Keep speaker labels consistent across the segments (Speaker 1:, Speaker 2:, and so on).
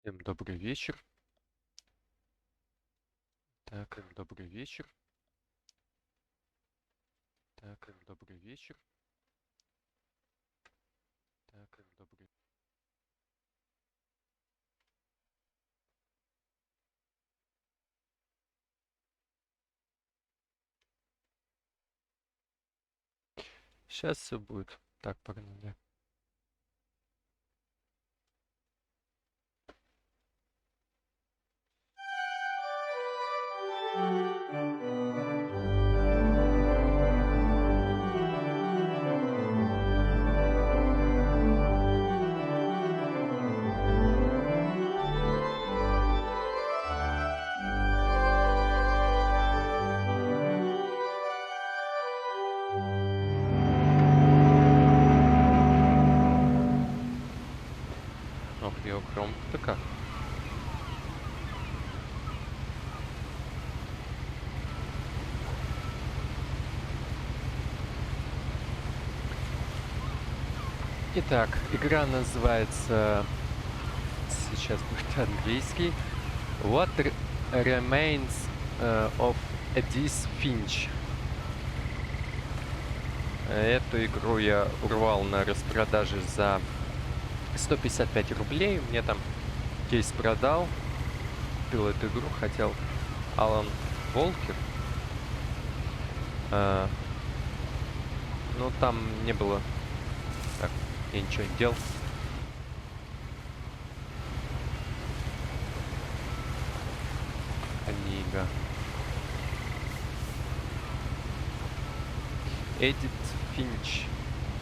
Speaker 1: Всем добрый вечер. Так, им добрый вечер. Так, им добрый вечер. Так, им добрый. Сейчас все будет. Так, погнали. Ох, я громко-то как. Итак, игра называется, сейчас будет английский, Remains of Edith Finch. Эту игру я урвал на распродаже за 155 рублей. Мне там кейс продал. Купил эту игру, хотел Алан Волкер. Ну, там не было. Так, я ничего не делал. Книга. Эдит Финч.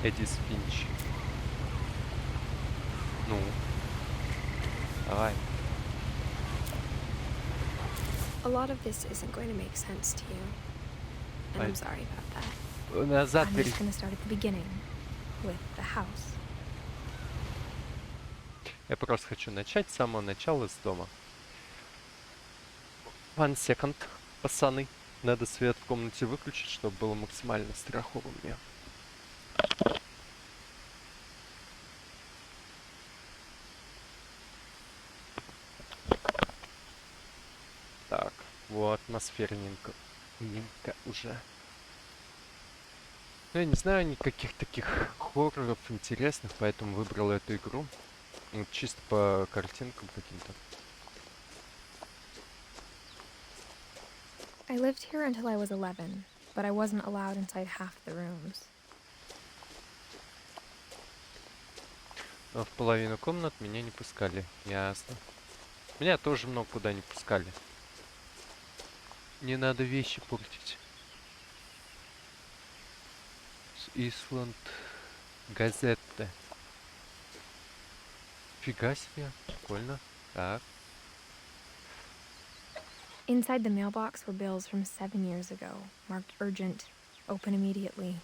Speaker 1: Эдис Финч. Ну. Давай.
Speaker 2: A lot of this isn't going to make sense to you. And I'm sorry about that.
Speaker 1: Назад
Speaker 2: I'm just going to start at the beginning with the house.
Speaker 1: Я просто хочу начать с самого начала с дома. One second, пацаны. Надо свет в комнате выключить, чтобы было максимально страхово мне. Так, вот атмосферненько уже. Ну, я не знаю никаких таких хорроров интересных, поэтому выбрал эту игру. Ну, чисто по картинкам каким-то.
Speaker 2: I lived here until I was 11, but I wasn't allowed inside half the rooms.
Speaker 1: Но в половину комнат меня не пускали. Ясно. Меня тоже много куда не пускали. Не надо вещи портить. Исланд газетта. Фига себе. Прикольно. Так.
Speaker 2: Inside the mailbox were bills from 7 years ago, marked urgent, open immediately.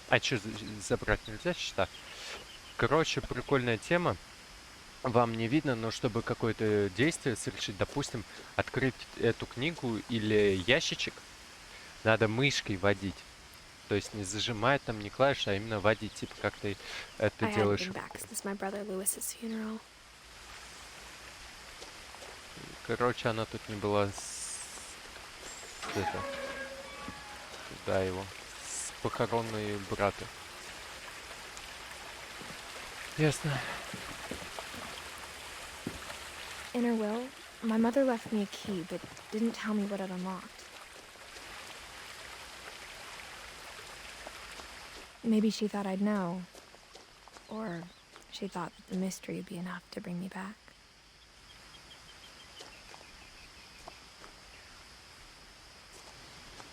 Speaker 1: А что, забрать нельзя счета? Короче, прикольная тема. Вам не видно, но чтобы какое-то действие совершить, допустим, открыть эту книгу или ящичек, надо мышкой водить. То есть не зажимать там, не клавиши, а именно водить, типа как ты это делаешь. Короче, она тут не была это, да, его, с похоронной брата. Ясно.
Speaker 2: In her will, my mother left me a key, but didn't tell me what it unlocked. Maybe she thought I'd know. Or she thought that the mystery would be enough to bring me back.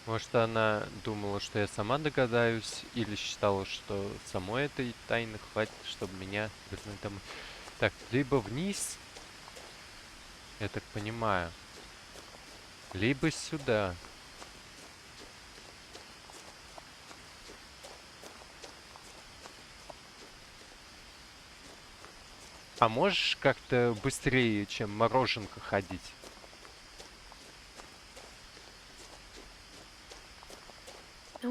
Speaker 1: Может, она думала, что я сама догадаюсь, или считала, что самой этой тайны хватит, чтобы меня вернуть домой. Так, либо вниз, я так понимаю, либо сюда. А можешь как-то быстрее, чем мороженка, ходить?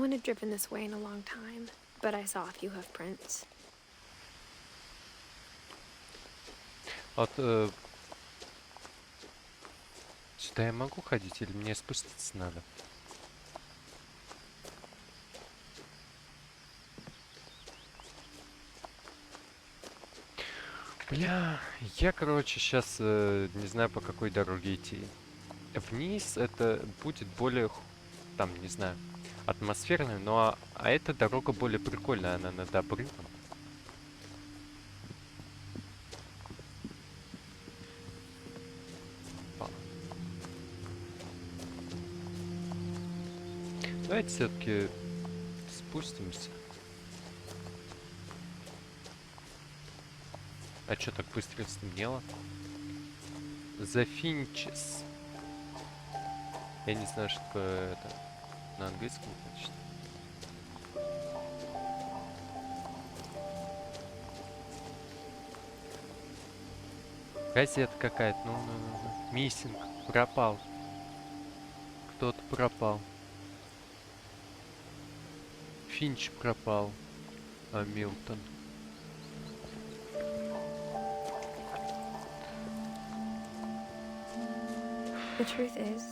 Speaker 2: one had driven this way in a long time, but I saw a few hoof prints.
Speaker 1: Вот сюда я могу ходить или мне спуститься надо? Бля, я, короче, сейчас не знаю, по какой дороге идти. Вниз это будет более, там, не знаю, атмосферная, но а эта дорога более прикольная, она над обрывом. Давайте все-таки спустимся. А что так быстро стемнело? The Finches. Я не знаю, что такое это на английском, значит. Газета какая-то, ну. Миссинг, пропал. Кто-то пропал. Финч пропал. А Милтон.
Speaker 2: The truth is,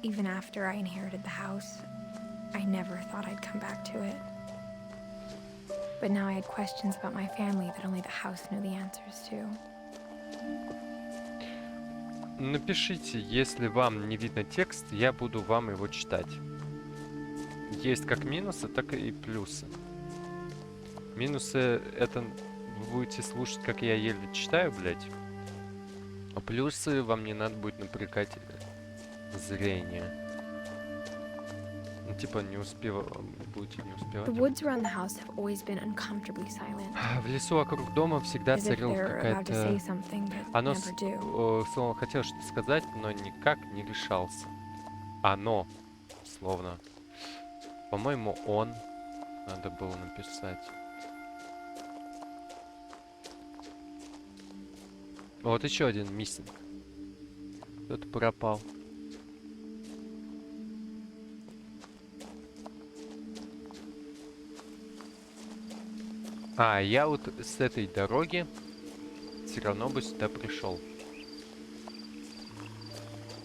Speaker 2: even after I inherited the house, I never thought I'd come back to it. But now I had questions about my family that only the house knew the answers to.
Speaker 1: Напишите, если вам не видно текст, я буду вам его читать. Есть как минусы, так и плюсы. Минусы это вы будете слушать, как я еле читаю, блять. А плюсы вам не надо будет напрягать зрение. Ну, типа не будете не успевать.
Speaker 2: The woods around the house have always been uncomfortably silent.
Speaker 1: В лесу вокруг дома всегда
Speaker 2: As if
Speaker 1: царила
Speaker 2: they're about to say
Speaker 1: какая-то...
Speaker 2: something but
Speaker 1: Оно
Speaker 2: never do.
Speaker 1: словно хотел что-то сказать, но никак не решался. Оно, словно. По-моему, он надо было написать. Вот еще один миссинг. Кто-то пропал. А, я вот с этой дороги все равно бы сюда пришел.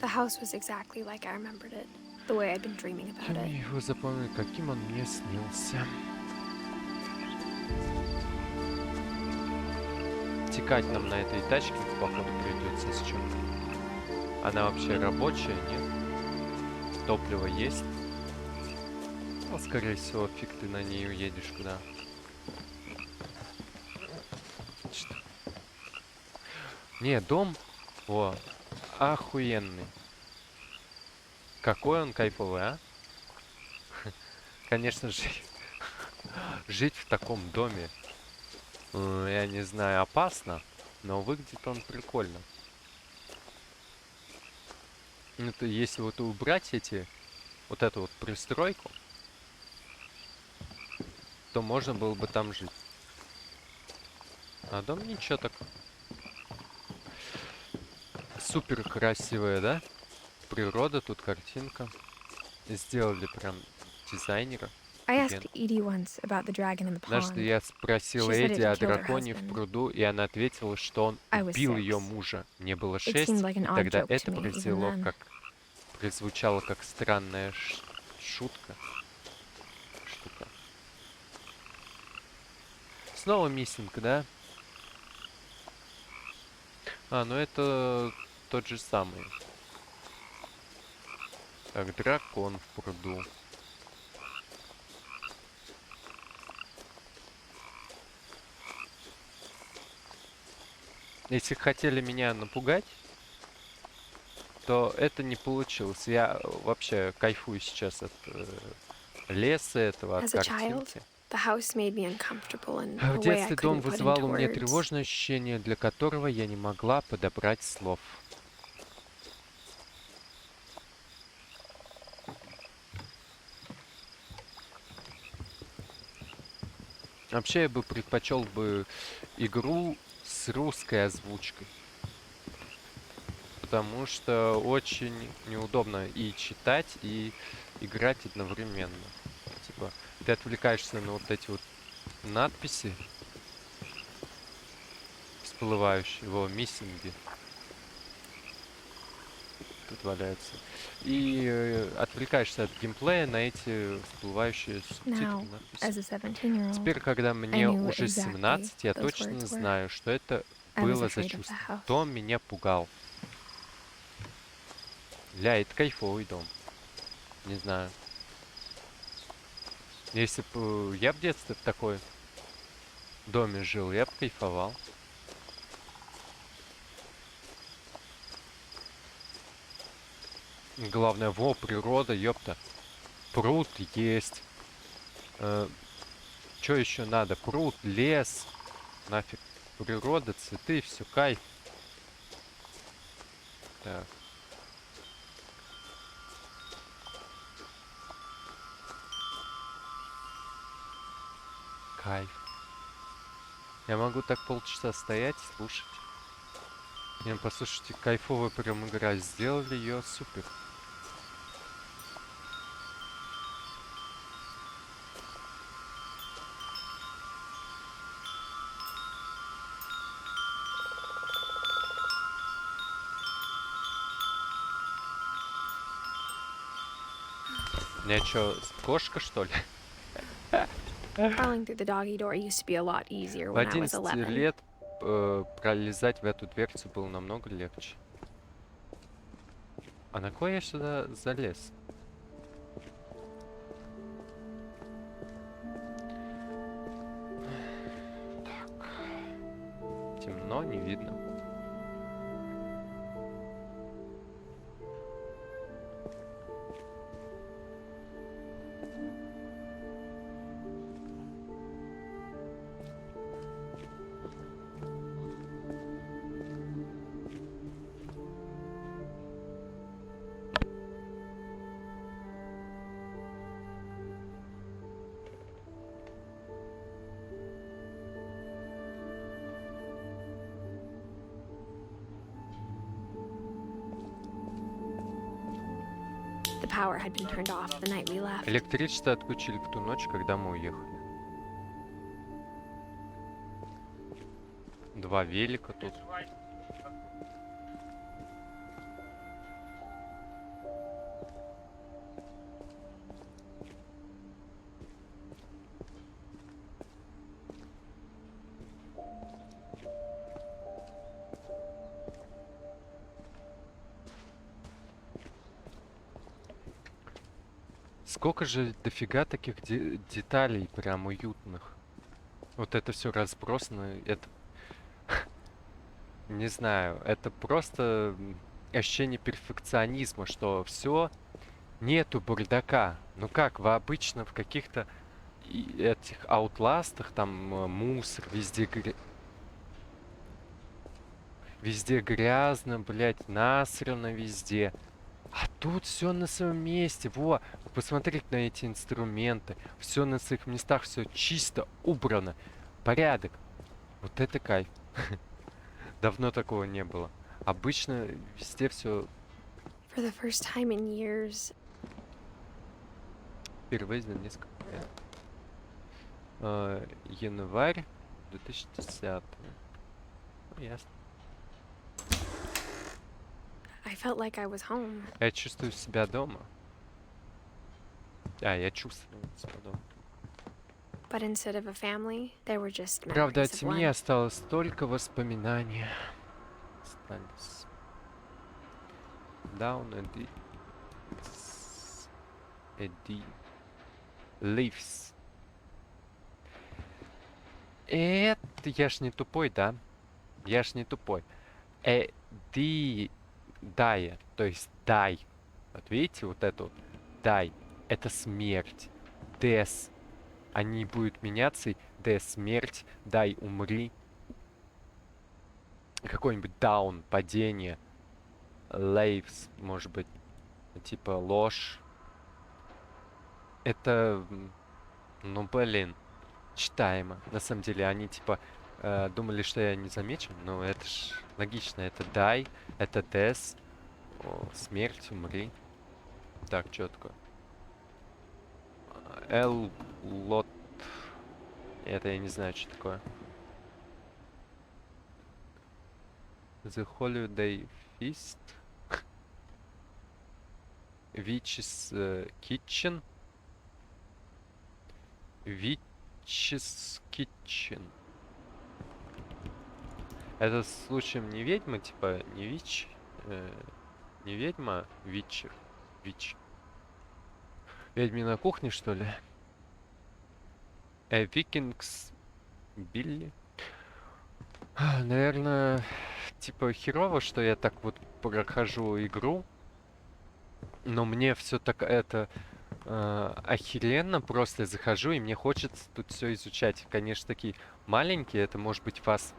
Speaker 2: The house was exactly like I remembered it, the way I'd been dreaming about
Speaker 1: Я
Speaker 2: it.
Speaker 1: его запомнил, каким он мне снился. Текать нам на этой тачке, походу, придется с чем. Она вообще рабочая, нет? Топливо есть? Ну, скорее всего, фиг ты на ней уедешь куда. Что? Не, дом, о, охуенный. Какой он кайфовый, а? Конечно же, жить в таком доме, я не знаю, опасно, но выглядит он прикольно. Это если вот убрать вот эту вот пристройку, то можно было бы там жить. А дом ничего так. Супер красивая, да? Природа, тут картинка. Сделали прям дизайнера.
Speaker 2: I asked Edie once about the dragon in the
Speaker 1: Однажды
Speaker 2: pond.
Speaker 1: я спросил
Speaker 2: She said
Speaker 1: Эдди
Speaker 2: it
Speaker 1: о
Speaker 2: killed her
Speaker 1: драконе в
Speaker 2: husband.
Speaker 1: пруду, и она ответила, что он
Speaker 2: I was
Speaker 1: убил
Speaker 2: 6.
Speaker 1: ее мужа. Мне было
Speaker 2: It
Speaker 1: 6,
Speaker 2: seemed like an
Speaker 1: и
Speaker 2: odd
Speaker 1: тогда
Speaker 2: joke
Speaker 1: это
Speaker 2: to me, even
Speaker 1: произвело
Speaker 2: then.
Speaker 1: прозвучало как странная шутка. Штука. Снова миссинг, да? А, ну это тот же самый. Так, дракон в пруду. Если хотели меня напугать, то это не получилось. Я вообще кайфую сейчас от леса этого, от
Speaker 2: As a child,
Speaker 1: картинки.
Speaker 2: the house made me uncomfortable in
Speaker 1: В
Speaker 2: a way I
Speaker 1: детстве дом
Speaker 2: couldn't put
Speaker 1: вызывал
Speaker 2: into
Speaker 1: у меня
Speaker 2: words.
Speaker 1: тревожное ощущение, для которого я не могла подобрать слов. Вообще я бы предпочел бы игру с русской озвучкой. Потому что очень неудобно и читать, и играть одновременно. типа, ты отвлекаешься на вот эти вот надписи всплывающие, его миссинги тут валяются. И отвлекаешься от геймплея на эти всплывающие субтитры,
Speaker 2: Now,
Speaker 1: надписи.
Speaker 2: as a 17-year-old,
Speaker 1: Теперь, когда
Speaker 2: I
Speaker 1: мне
Speaker 2: knew what
Speaker 1: уже
Speaker 2: exactly
Speaker 1: 17, я
Speaker 2: those
Speaker 1: точно
Speaker 2: words were.
Speaker 1: знаю, что это
Speaker 2: I was
Speaker 1: было за
Speaker 2: afraid of the
Speaker 1: чувство.
Speaker 2: house.
Speaker 1: Кто меня пугал? Ля, это кайфовый дом. Не знаю. Если бы я в детстве в такой доме жил, я бы кайфовал. Главное, во, природа, ёпта. Пруд есть. Что еще надо? Пруд, лес. Нафиг. Природа, цветы, все, кайф. Так. Кайф. Я могу так полчаса стоять и слушать. Не, ну, послушайте, кайфовая прям игра. Сделали ее супер. У меня что, кошка, что ли?
Speaker 2: Crawling through the doggy door used to be a lot easier
Speaker 1: В
Speaker 2: when I was
Speaker 1: 11
Speaker 2: 11.
Speaker 1: лет пролезать в эту дверцу было намного легче. А на кой я сюда залез? Так. Темно, не видно.
Speaker 2: The power had been turned off the night we left.
Speaker 1: Электричество отключили в ту ночь, когда мы уехали. Два велика тут. Сколько же дофига таких деталей прям уютных. Вот это все разбросано. Это, не знаю, это просто ощущение перфекционизма, что все нету бардака. Ну как, обычно в каких-то этих аутластах там мусор, везде грязно, блядь, насрано везде. А тут все на своем месте. Во, посмотреть на эти инструменты. Все на своих местах, все чисто убрано. Порядок. Вот это кайф. Давно такого не было. Обычно везде все
Speaker 2: For the first time in years,
Speaker 1: впервые за несколько лет. Январь 2010. Ну, ясно.
Speaker 2: I felt like I was home.
Speaker 1: Я чувствую себя дома. Я чувствую себя дома.
Speaker 2: But instead of a family, there were just
Speaker 1: Правда,
Speaker 2: memories
Speaker 1: от
Speaker 2: of
Speaker 1: семьи
Speaker 2: one.
Speaker 1: осталось только воспоминаний. Остались. Down Eddie Leaves. Это я ж не тупой, да? Я ж не тупой. Дая, то есть дай. Вот видите, вот это вот. Дай. Это смерть. Death. Они будут меняться. Death, смерть. Дай, умри. Какой-нибудь down, падение. Lives, может быть. Типа ложь. Это, ну блин, читаемо. На самом деле, они типа думали, что я не замечен, но это ж логично. Это дай, это death. Смерть, умри. Так, четко. Лот. Это я не знаю, что такое. The Holiday Feast. Witch's Kitchen. Witch's Kitchen. Это случаем не ведьма, типа не вич, не ведьма, витчер, вич. Ведьмина кухня, что ли? Викингс Билли. Наверное, типа херово, что я так вот прохожу игру. Но мне все так это охеренно. Просто захожу, и мне хочется тут все изучать. Конечно, такие маленькие. Это может быть вас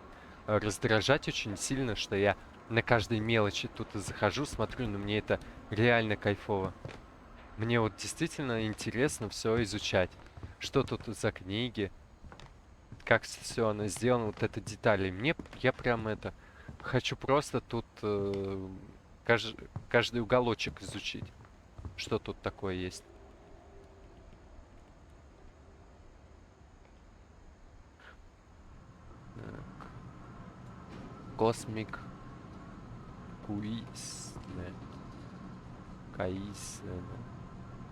Speaker 1: раздражать очень сильно, что я на каждой мелочи тут и захожу, смотрю, но мне это реально кайфово. Мне вот действительно интересно все изучать. Что тут за книги, как все оно сделано, вот это детали. Я прям это хочу просто тут каждый уголочек изучить. Что тут такое есть. Космик Куиз. Каис.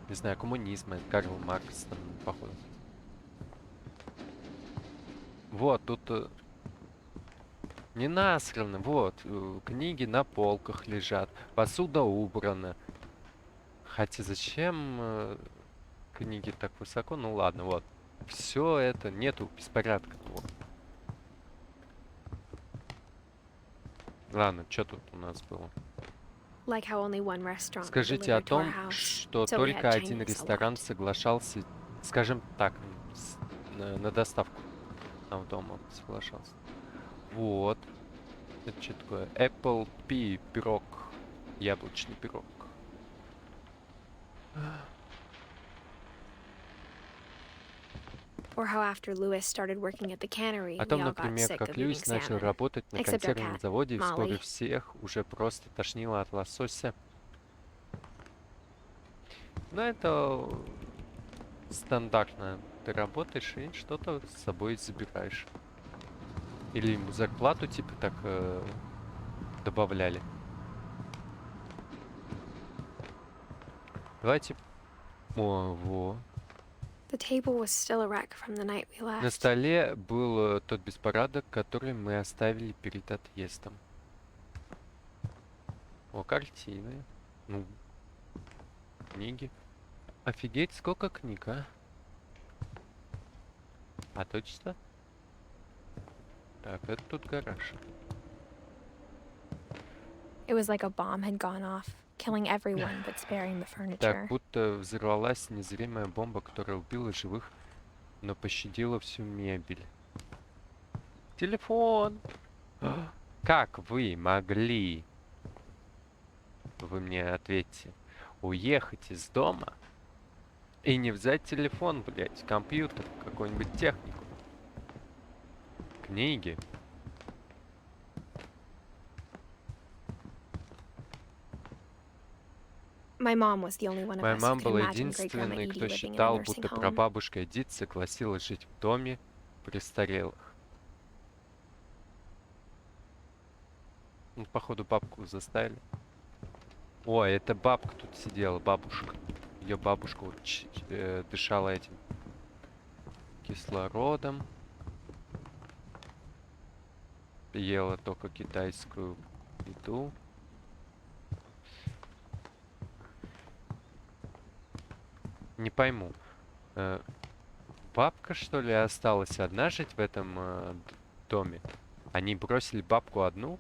Speaker 1: Не знаю, коммунизм. Карл Маркс там, походу. Вот, тут не насрано. Вот, книги на полках лежат. Посуда убрана. Хотя зачем книги так высоко? Ну ладно, вот. Все это, нету беспорядка. Вот. Ладно, что тут у нас было? Скажите о том, что только один ресторан соглашался, скажем так, на доставку нам дома соглашался. Вот. Это что такое? Apple Pie пирог. Яблочный пирог. О том, например, как Льюис начал работать на консервном заводе, и вскоре всех уже просто тошнило от лосося. Ну, это стандартно. Ты работаешь и что-то с собой забираешь. Или ему зарплату типа так добавляли. Давайте... О, во. На столе был тот беспорядок, который мы оставили перед отъездом. О, картины. Ну, книги. Офигеть, сколько книг, а? А точно? Так, это тут гараж. Так, будто взорвалась незримая бомба, которая убила живых, но пощадила всю мебель. Телефон! Как вы могли? Вы мне ответьте. Уехать из дома и не взять телефон, блять, компьютер, какую-нибудь технику. Книги. Моя мама была единственной, кто считал, будто прабабушка Эдит согласилась жить в доме престарелых. Ну, походу, бабку заставили. О, это бабка тут сидела, бабушка. Ее бабушка вот дышала этим кислородом. Ела только китайскую еду. Не пойму. Бабка, что ли, осталась одна жить в этом доме? Они бросили бабку одну?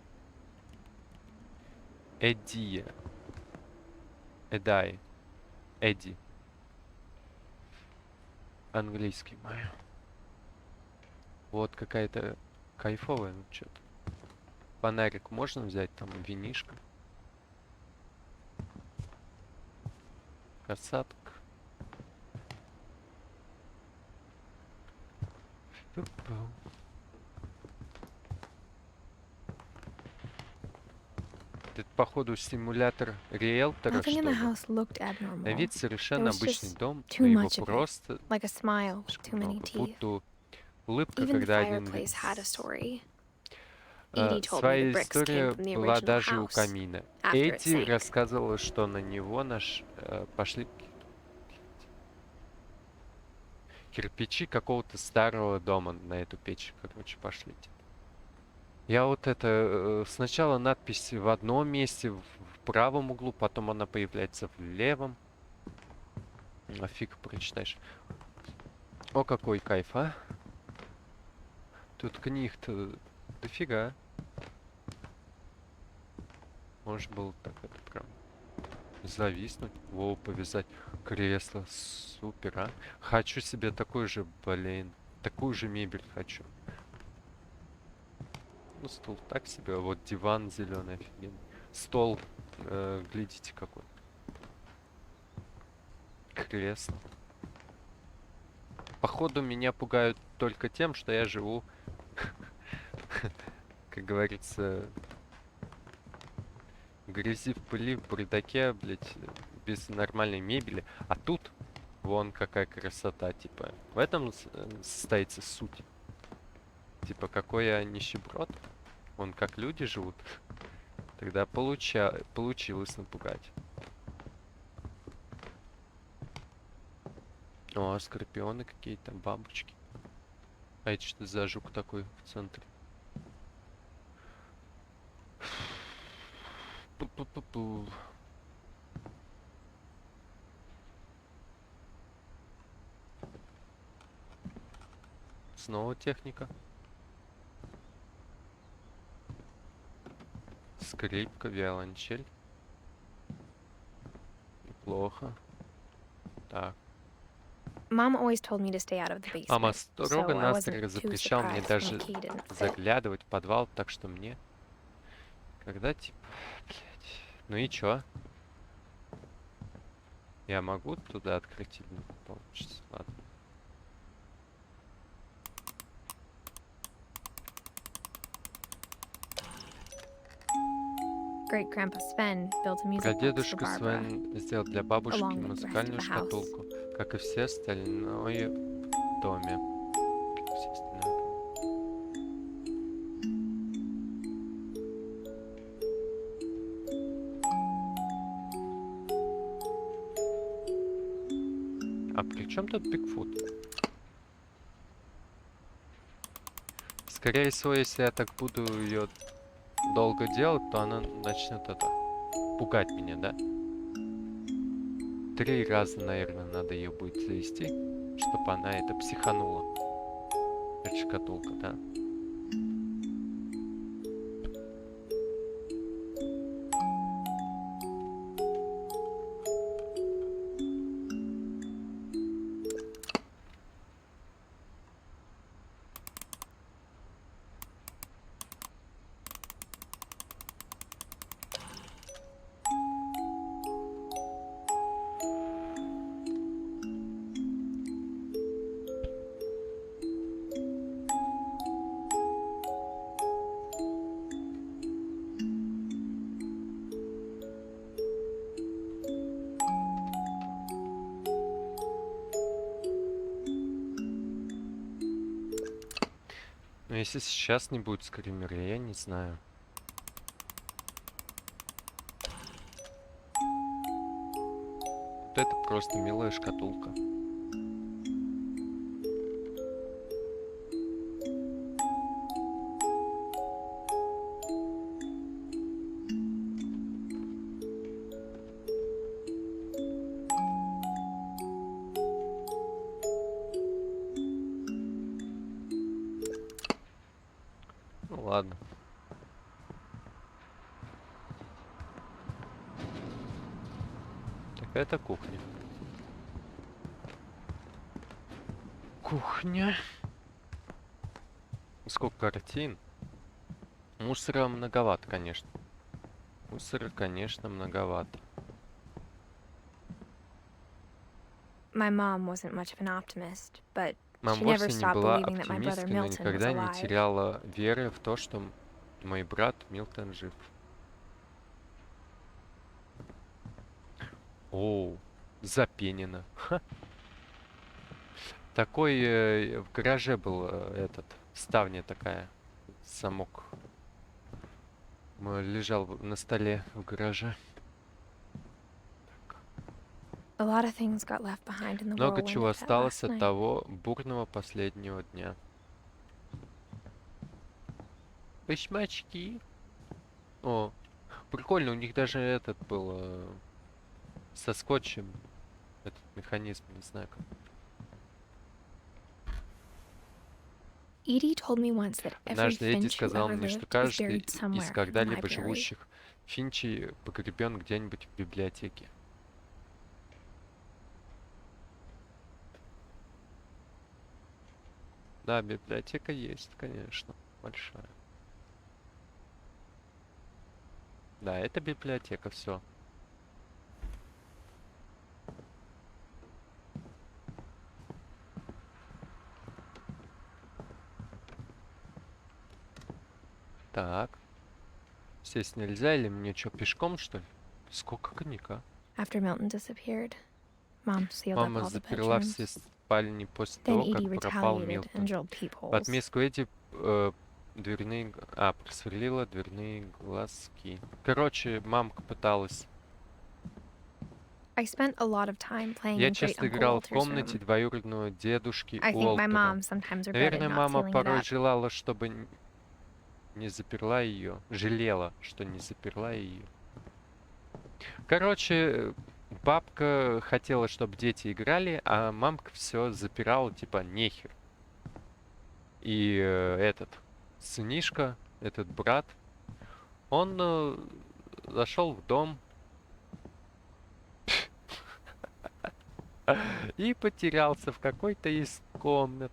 Speaker 1: Эдди. Эдай. Эдди. Английский мой. Вот какая-то кайфовая, ну что-то. Фонарик можно взять, там винишко. Касатка. Это, походу, симулятор риэлтора,
Speaker 2: Nothing in
Speaker 1: что
Speaker 2: the
Speaker 1: ли.
Speaker 2: house looked
Speaker 1: На
Speaker 2: abnormal.
Speaker 1: вид
Speaker 2: There
Speaker 1: совершенно
Speaker 2: was
Speaker 1: обычный
Speaker 2: just
Speaker 1: дом,
Speaker 2: too
Speaker 1: но его
Speaker 2: much of it,
Speaker 1: просто
Speaker 2: like a smile with
Speaker 1: слишком
Speaker 2: too many
Speaker 1: много.
Speaker 2: teeth.
Speaker 1: Будто улыбка,
Speaker 2: Even the
Speaker 1: когда один
Speaker 2: fireplace had a story.
Speaker 1: Э,
Speaker 2: Edie told me the
Speaker 1: Своя
Speaker 2: bricks came
Speaker 1: история
Speaker 2: from the
Speaker 1: была
Speaker 2: original
Speaker 1: даже у
Speaker 2: house
Speaker 1: камина.
Speaker 2: after it
Speaker 1: Эдди
Speaker 2: sank.
Speaker 1: рассказывала, что на него пошли кирпичи какого-то старого дома на эту печь. Короче, пошли. Я вот это... Сначала надпись в одном месте, в правом углу, потом она появляется в левом. А фиг прочитаешь. О, какой кайф, а? Тут книг-то дофига. Может было так это прям зависнуть. Во, повязать кресло. Супер, а? Хочу себе такой же, блин. Такую же мебель хочу. Ну, стул так себе. А вот диван зеленый, офигенный. Стол, глядите какой. Кресло. Походу, меня пугают только тем, что я живу, как говорится, в грязи, в пыли, в бардаке, блядь, без нормальной мебели. А тут вон какая красота, типа. В этом состоится суть. Типа, какой я нищеброд. Вон как люди живут. Тогда получилось напугать. О, скорпионы какие-то, бабочки. А это что за жук такой в центре? Пу-пу-пу-пу. Снова техника. Скрипка, виолончель. Неплохо. Так.
Speaker 2: Mom always told me to stay out of the
Speaker 1: Мама
Speaker 2: basement,
Speaker 1: строго
Speaker 2: so I
Speaker 1: настрого
Speaker 2: wasn't too
Speaker 1: запрещал мне
Speaker 2: surprised when
Speaker 1: даже
Speaker 2: the key didn't fit.
Speaker 1: заглядывать в подвал, так что мне... Когда, типа... Блядь. Ну и чё? Я могу туда открыть или не получится? Ладно.
Speaker 2: Great Grandpa Sven built a music box for
Speaker 1: Прадедушка
Speaker 2: Barbara.
Speaker 1: Свен сделал для бабушки
Speaker 2: along with the rest of
Speaker 1: музыкальную
Speaker 2: the house.
Speaker 1: шкатулку, как и все остальное в доме. Как и все остальное в доме. А при чем тут Бигфут? Скорее всего, если я так буду ее долго делать, то она начнет это пугать меня, да? 3 раза, наверное, надо ее будет завести, чтобы она это психанула. Это шкатулка, да? Но если сейчас не будет скримера, я не знаю. Вот это просто милая шкатулка. Ну ладно. Так, это кухня. Кухня. Сколько картин. Мусора многовато, конечно. Мусора, конечно, многовато.
Speaker 2: My mom wasn't much of an optimist, but
Speaker 1: Мама
Speaker 2: she never
Speaker 1: вовсе не
Speaker 2: stopped
Speaker 1: была
Speaker 2: believing that my brother
Speaker 1: оптимисткой, но
Speaker 2: Milton was
Speaker 1: никогда не
Speaker 2: alive.
Speaker 1: теряла веры в то, что мой брат Милтон жив. О, запенено. Ха. Такой в гараже был этот, ставня такая, замок. Лежал на столе в гараже.
Speaker 2: A lot of things got left behind in the
Speaker 1: Много
Speaker 2: whirlwind
Speaker 1: чего
Speaker 2: of that
Speaker 1: осталось
Speaker 2: last
Speaker 1: от
Speaker 2: night.
Speaker 1: того бурного последнего дня. Башмачки. О, прикольно, у них даже этот был со скотчем. Этот механизм, не знаю как.
Speaker 2: Edie told me once that every
Speaker 1: Однажды Эдди
Speaker 2: Finch who
Speaker 1: сказал
Speaker 2: ever
Speaker 1: мне, что
Speaker 2: lived is
Speaker 1: каждый
Speaker 2: buried
Speaker 1: из
Speaker 2: somewhere in the
Speaker 1: когда-либо
Speaker 2: library.
Speaker 1: живущих Финчей погребен где-нибудь в библиотеке. Да, библиотека есть, конечно, большая. Да, это библиотека, все. Так. Сесть нельзя или мне что, пешком, что ли? Сколько книг, а?
Speaker 2: After Milton disappeаred, Mom sealed up
Speaker 1: Мама
Speaker 2: all the
Speaker 1: заперла все
Speaker 2: bedrooms.
Speaker 1: спальни после
Speaker 2: Then
Speaker 1: того,
Speaker 2: Edie
Speaker 1: как пропал
Speaker 2: retaliated and
Speaker 1: Милтон.
Speaker 2: drilled
Speaker 1: В
Speaker 2: peepholes.
Speaker 1: отместку Эдди дверные... просверлила дверные глазки. Короче, мамка пыталась.
Speaker 2: I spent a lot of time playing
Speaker 1: Я
Speaker 2: in Great
Speaker 1: часто
Speaker 2: Uncle
Speaker 1: играл в
Speaker 2: Walter's
Speaker 1: комнате
Speaker 2: room.
Speaker 1: двоюродного дедушки
Speaker 2: I think my
Speaker 1: Уолтера.
Speaker 2: mom sometimes regretted
Speaker 1: Наверное,
Speaker 2: not
Speaker 1: мама
Speaker 2: sealing it
Speaker 1: порой
Speaker 2: up.
Speaker 1: желала, чтобы не заперла ее. Жалела, что не заперла ее. Короче, бабка хотела, чтобы дети играли, а мамка все запирала, типа, нехер. И этот сынишка, этот брат, он зашел в дом и потерялся в какой-то из комнат.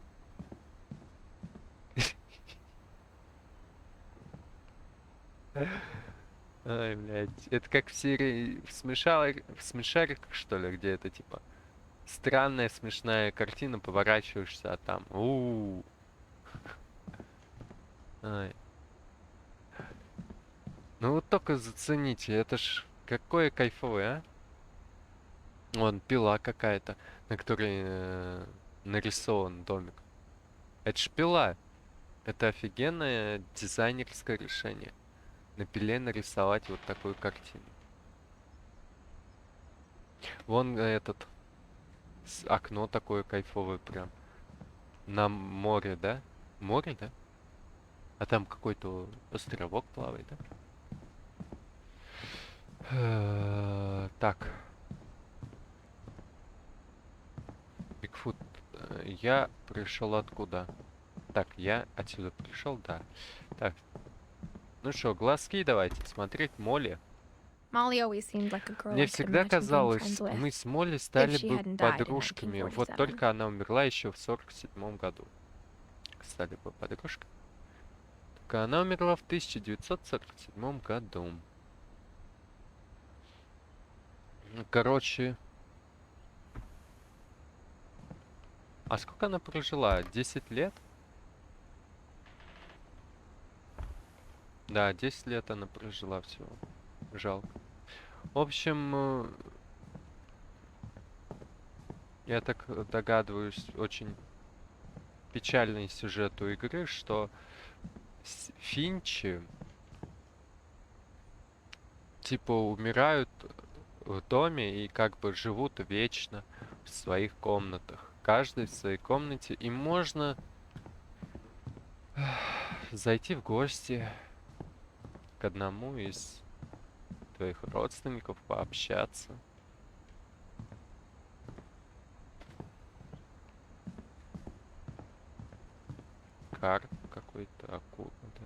Speaker 1: Ай, блядь. Это как в серии в смешариках, что ли, где это типа странная смешная картина, поворачиваешься, а там. Ай. Ну вот только зацените, это ж какое кайфовое, а? Вон пила какая-то, на которой нарисован домик. Это ж пила. Это офигенное дизайнерское решение. На пиле нарисовать вот такую картину. Вон этот окно такое кайфовое прям. На море, да? Море, да? А там какой-то островок плавает, да? Так. Бигфут, я пришел откуда? Так, я отсюда пришел, да. Так. Ну что, глазки давайте смотреть. Молли.
Speaker 2: Molly always seemed like a girl
Speaker 1: Мне
Speaker 2: I could
Speaker 1: всегда
Speaker 2: imagine being
Speaker 1: казалось,
Speaker 2: friends with.
Speaker 1: мы с Молли стали
Speaker 2: she
Speaker 1: бы
Speaker 2: hadn't died in
Speaker 1: подружками. Вот
Speaker 2: 1947.
Speaker 1: только она умерла еще в 47 году. Стали бы подружками. Только она умерла в 1947 году. Короче. А сколько она прожила? 10 лет? Да, 10 лет она прожила всего. Жалко. В общем, я так догадываюсь, очень печальный сюжет у игры, что Финчи типа умирают в доме и как бы живут вечно в своих комнатах. Каждый в своей комнате. И можно зайти в гости к одному из твоих родственников, пообщаться. Карп какой-то, акула, да?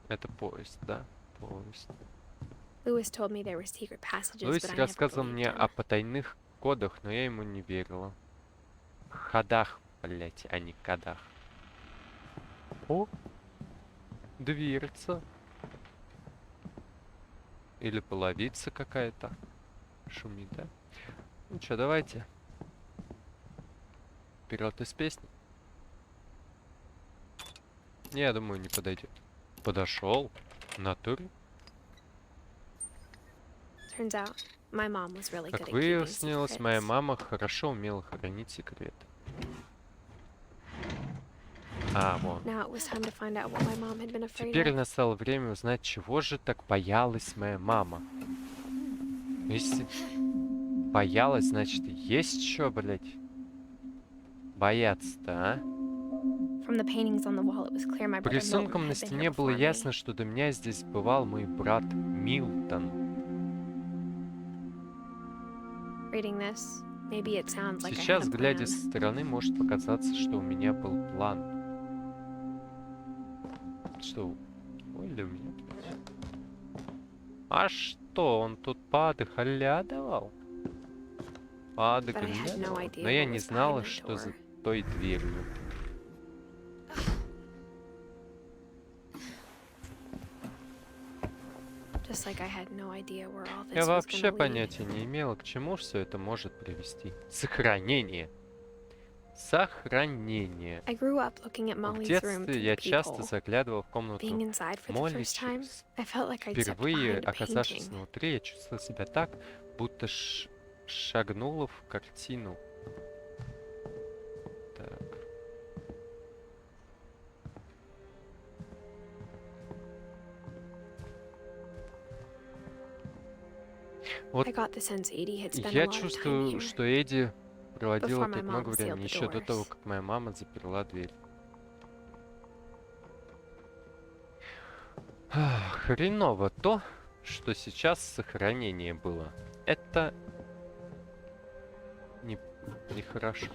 Speaker 1: Это поезд, да? Поезд.
Speaker 2: Lewis told me there were secret passages,
Speaker 1: Луис
Speaker 2: but I never
Speaker 1: рассказывал
Speaker 2: believed
Speaker 1: мне
Speaker 2: him.
Speaker 1: о потайных кодах, но я ему не верила. Ходах, блять, а не кодах. О! Дверца. Или половица какая-то. Шумит, да? Ну что, давайте. Вперед из песни. Я думаю, не подойдет. Подошел. В натуре.
Speaker 2: Turns out, my mom was really good
Speaker 1: Как
Speaker 2: at keeping
Speaker 1: выяснилось, моя
Speaker 2: secrets.
Speaker 1: мама хорошо умела хранить секреты. А, вон.
Speaker 2: Now it was time to find out what my mom had been afraid
Speaker 1: Теперь
Speaker 2: of.
Speaker 1: настало время узнать, чего же так боялась моя мама. Если боялась, значит, есть что, блядь, бояться-то, а?
Speaker 2: From the paintings on the wall, it was clear my
Speaker 1: По
Speaker 2: brother Milton
Speaker 1: рисункам на
Speaker 2: had been here
Speaker 1: стене было
Speaker 2: before me.
Speaker 1: ясно, что до меня здесь бывал мой брат Милтон.
Speaker 2: Reading this, maybe it sounds like I had
Speaker 1: Сейчас,
Speaker 2: a
Speaker 1: глядя
Speaker 2: plan.
Speaker 1: со стороны, может показаться, что у меня был план. Что? Ой, ли у меня? А что, он тут подглядывал? Подглядывал? Но я не знала, что за той дверью.
Speaker 2: Just like I had no idea where all this
Speaker 1: Я
Speaker 2: was
Speaker 1: вообще
Speaker 2: gonna lead.
Speaker 1: понятия не имела, к чему все это может привести. Сохранение. Сохранение.
Speaker 2: I grew up looking at
Speaker 1: В
Speaker 2: Molly's room
Speaker 1: детстве
Speaker 2: through
Speaker 1: я
Speaker 2: the
Speaker 1: часто
Speaker 2: peephole.
Speaker 1: заглядывал в комнату
Speaker 2: Being inside for the
Speaker 1: Молли
Speaker 2: first time,
Speaker 1: через...
Speaker 2: I felt like I'd stepped
Speaker 1: Впервые
Speaker 2: behind a
Speaker 1: оказавшись
Speaker 2: painting.
Speaker 1: внутри, я чувствовал себя так, будто шагнула в картину. Так. Вот
Speaker 2: I got the sense Edie had spent a
Speaker 1: я
Speaker 2: lot of time
Speaker 1: чувствую,
Speaker 2: here.
Speaker 1: что Эдди проводила
Speaker 2: Before my
Speaker 1: тут много
Speaker 2: mom sealed
Speaker 1: времени,
Speaker 2: the
Speaker 1: еще до того,
Speaker 2: doors.
Speaker 1: как моя мама заперла дверь. Хреново то, что сейчас сохранение было. Это нехорошо.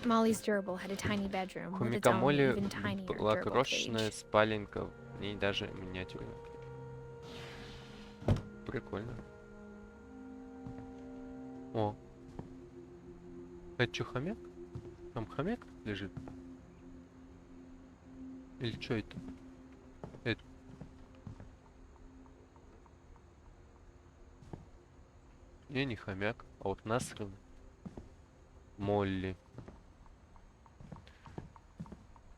Speaker 2: Molly's gerbil had a tiny bedroom
Speaker 1: У
Speaker 2: with its own
Speaker 1: Молли
Speaker 2: even tinier
Speaker 1: была
Speaker 2: gerbil
Speaker 1: крошечная
Speaker 2: cage.
Speaker 1: спаленка, в ней даже миниатюрная. Прикольно. О. Это что, хомяк? Там хомяк лежит? Или что это? Это... Не хомяк, а вот насрано. Молли.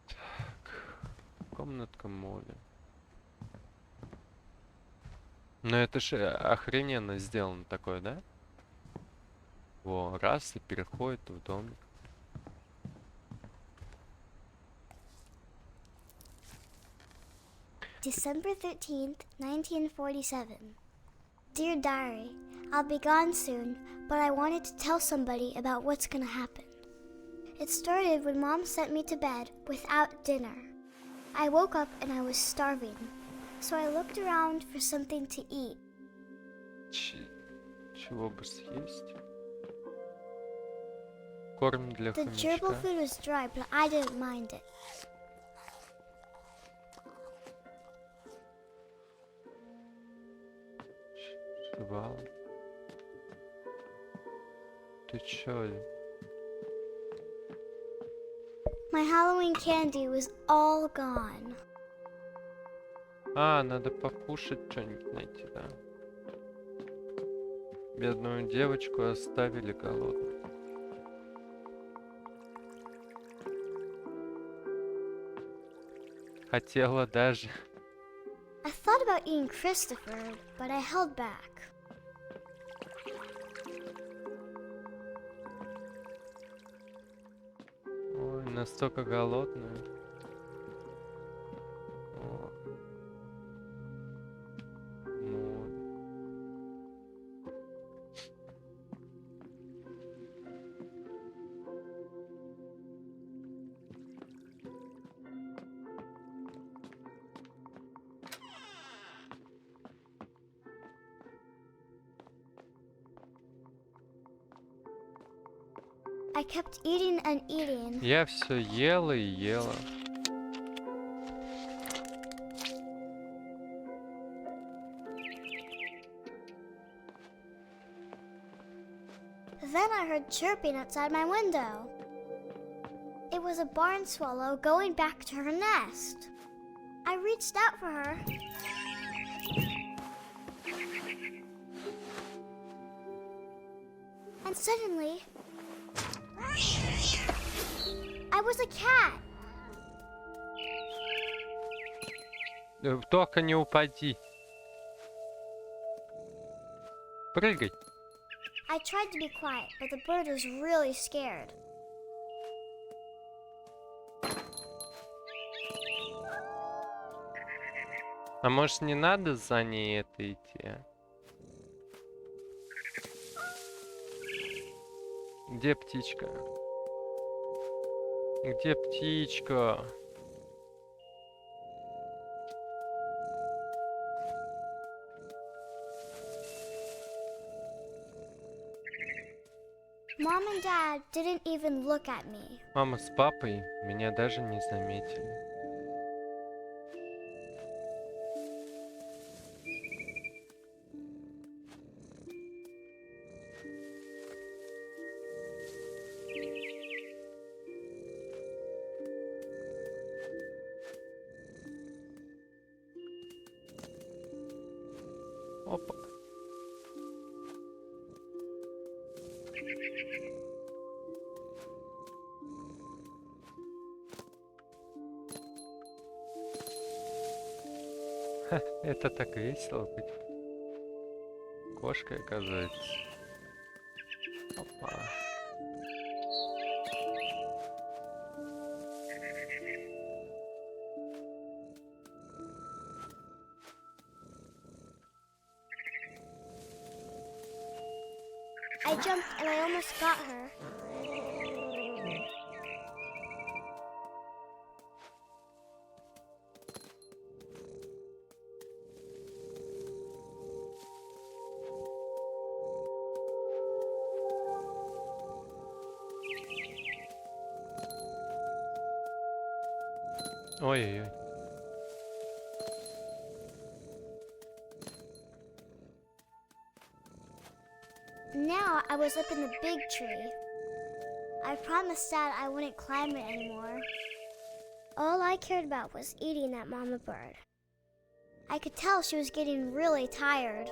Speaker 1: Так. Комнатка Молли. Ну это же охрененно сделано такое, да? Во, раз и переходит в домик.
Speaker 3: December 13th, 1947. Dear Diary, I'll be gone soon, but I wanted to tell somebody about what's gonna happen. It started when Mom sent me to bed without dinner. I woke up and I was starving, so I looked around for something to eat.
Speaker 1: Чего бы съесть? Корм для
Speaker 3: The gerbil
Speaker 1: хомячка.
Speaker 3: food was dry, but I didn't mind it.
Speaker 1: Вау. Ты чё?
Speaker 3: My Halloween candy was all gone.
Speaker 1: А, надо покушать что-нибудь найти, да? Бедную девочку оставили голодной. Хотела даже...
Speaker 3: I thought about eating Christopher, but I held back.
Speaker 1: Ой, настолько голодная. О. Ну.
Speaker 3: I kept eating and eating.
Speaker 1: Я все ела и ела.
Speaker 3: Then I heard chirping outside my window. It was a barn swallow going back to her nest. I reached out for her. And suddenly, I was a cat.
Speaker 1: Только не упади. Прыгай.
Speaker 3: I tried to be quiet, but the bird was really scared.
Speaker 1: А может, не надо за ней это идти? Где птичка? Где птичка?
Speaker 3: Mom and Dad didn't even look at me.
Speaker 1: Мама с папой меня даже не заметили. Опа. Ха, это так весело быть кошкой, оказывается. Опа.
Speaker 3: I jumped and I almost got her.
Speaker 1: Ой-ой-ой.
Speaker 3: Now I was up in the big tree. I promised Dad I wouldn't climb it anymore. All I cared about was eating that mama bird. I could tell she was getting really tired.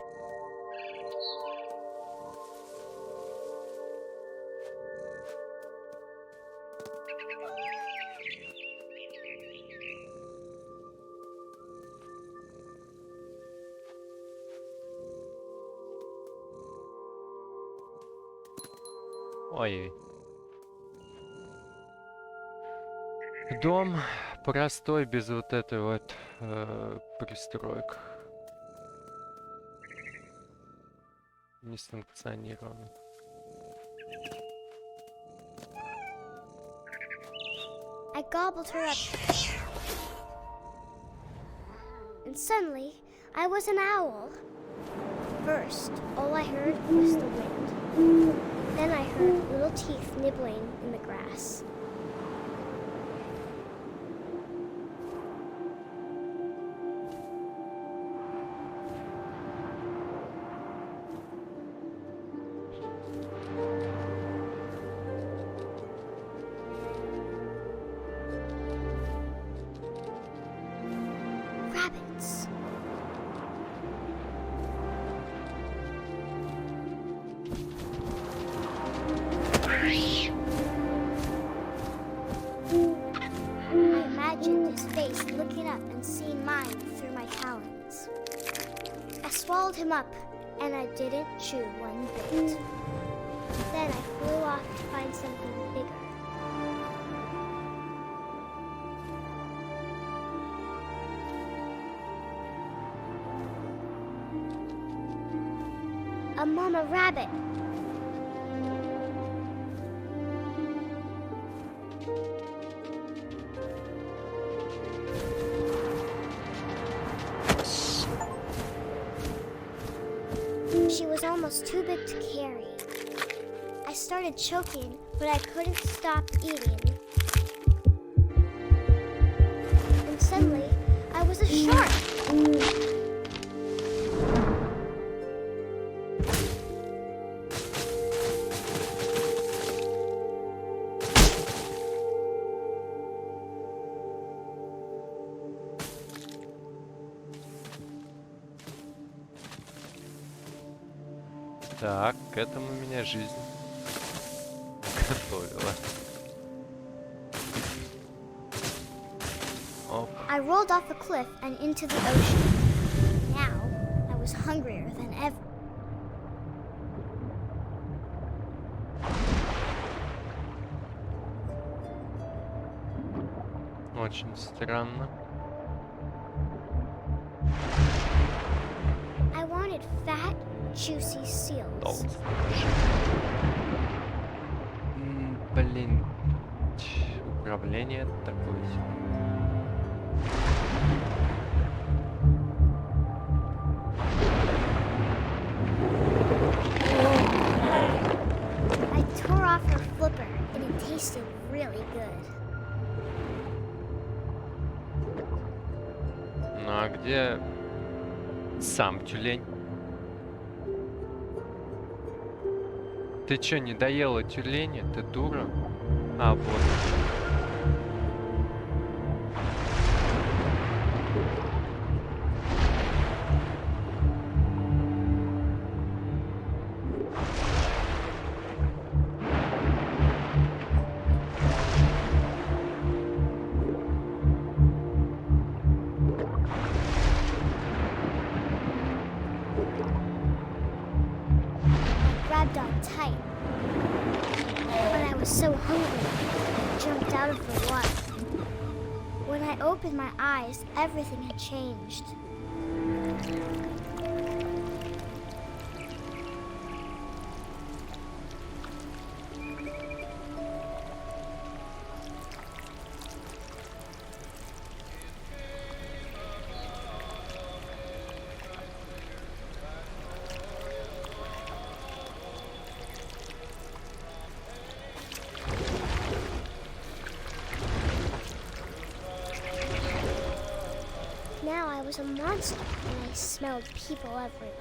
Speaker 1: Ой. Дом простой, без вот этой вот пристроек. Несанкционированный.
Speaker 3: I gobbled her up. And suddenly, I was an owl. First, all I heard was the wind. Then I heard little teeth nibbling in the grass. Rabbits. I imagined his face looking up and seeing mine through my talons. I swallowed him up, and I didn't chew one bit. Then I flew off to find something bigger. A mama rabbit. She was almost too big to carry. I started choking, but I couldn't stop eating. And suddenly, I was a shark.
Speaker 1: Так, к этому меня жизнь готовила. Оп.
Speaker 3: I rolled off a cliff and into the ocean. Now, I was hungrier than ever.
Speaker 1: Очень странно.
Speaker 3: I wanted fat, juicy seals.
Speaker 1: Блин, управление такое себе.
Speaker 3: I tore off her flipper, and it tasted really good.
Speaker 1: Ну а где сам тюлень? Ты чё, не доела тюленя? Ты дура? А, вот.
Speaker 3: Grabbed on tight. But I was so hungry, I jumped out of the water. When I opened my eyes, everything had changed. Now I was a monster, and I smelled people everywhere.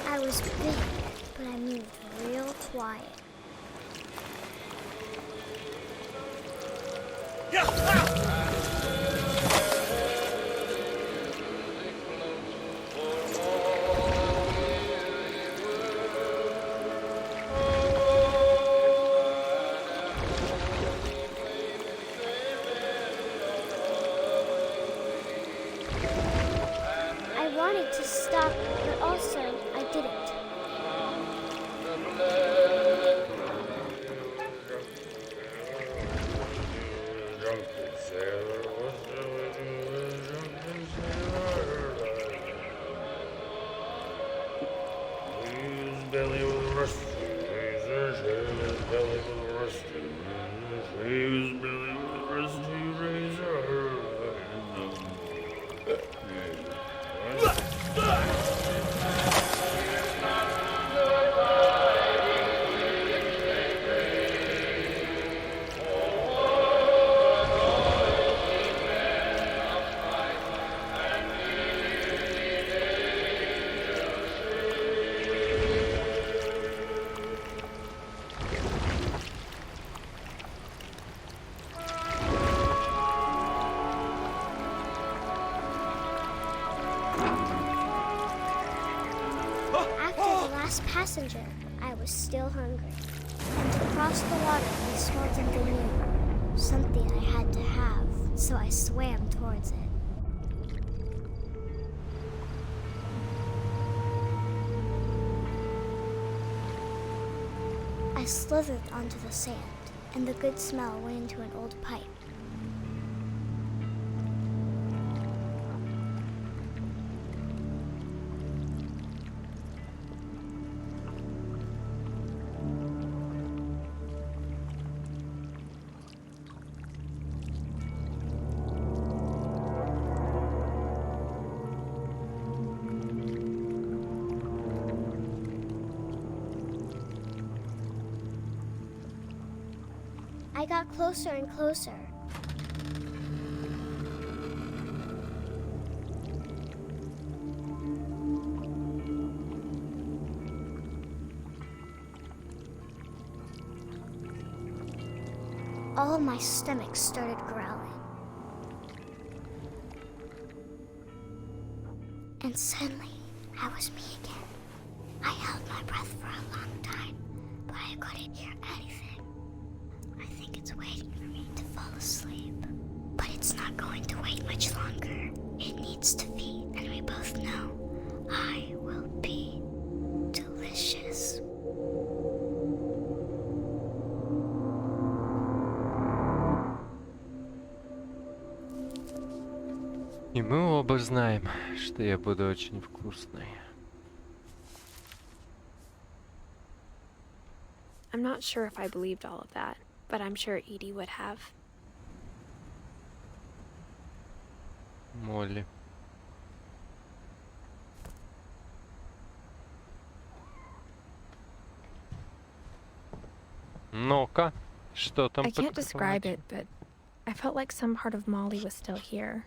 Speaker 3: I was big, but I moved real quiet. I wanted to stop, but also I didn't. Passenger, I was still hungry. And to cross the water, I smelled something new. Something I had to have, so I swam towards it. I slithered onto the sand, and the good smell went into an old pipe. I got closer and closer. all of my stomach started growling. And suddenly, I was me again. I held my breath for a long time, but I couldn't hear anything. I think it's waiting for me to fall asleep. But it's not going to wait much longer. It needs to feed, and we both know I will be delicious.
Speaker 1: И мы оба знаем, что я буду очень вкусной.
Speaker 2: I'm not sure if I believed all of that, but I'm sure Edie would have.
Speaker 1: Молли. Ну-ка, что там
Speaker 2: I
Speaker 1: под
Speaker 2: can't describe
Speaker 1: кроватью?
Speaker 2: it, but I felt like some part of Molly was still here.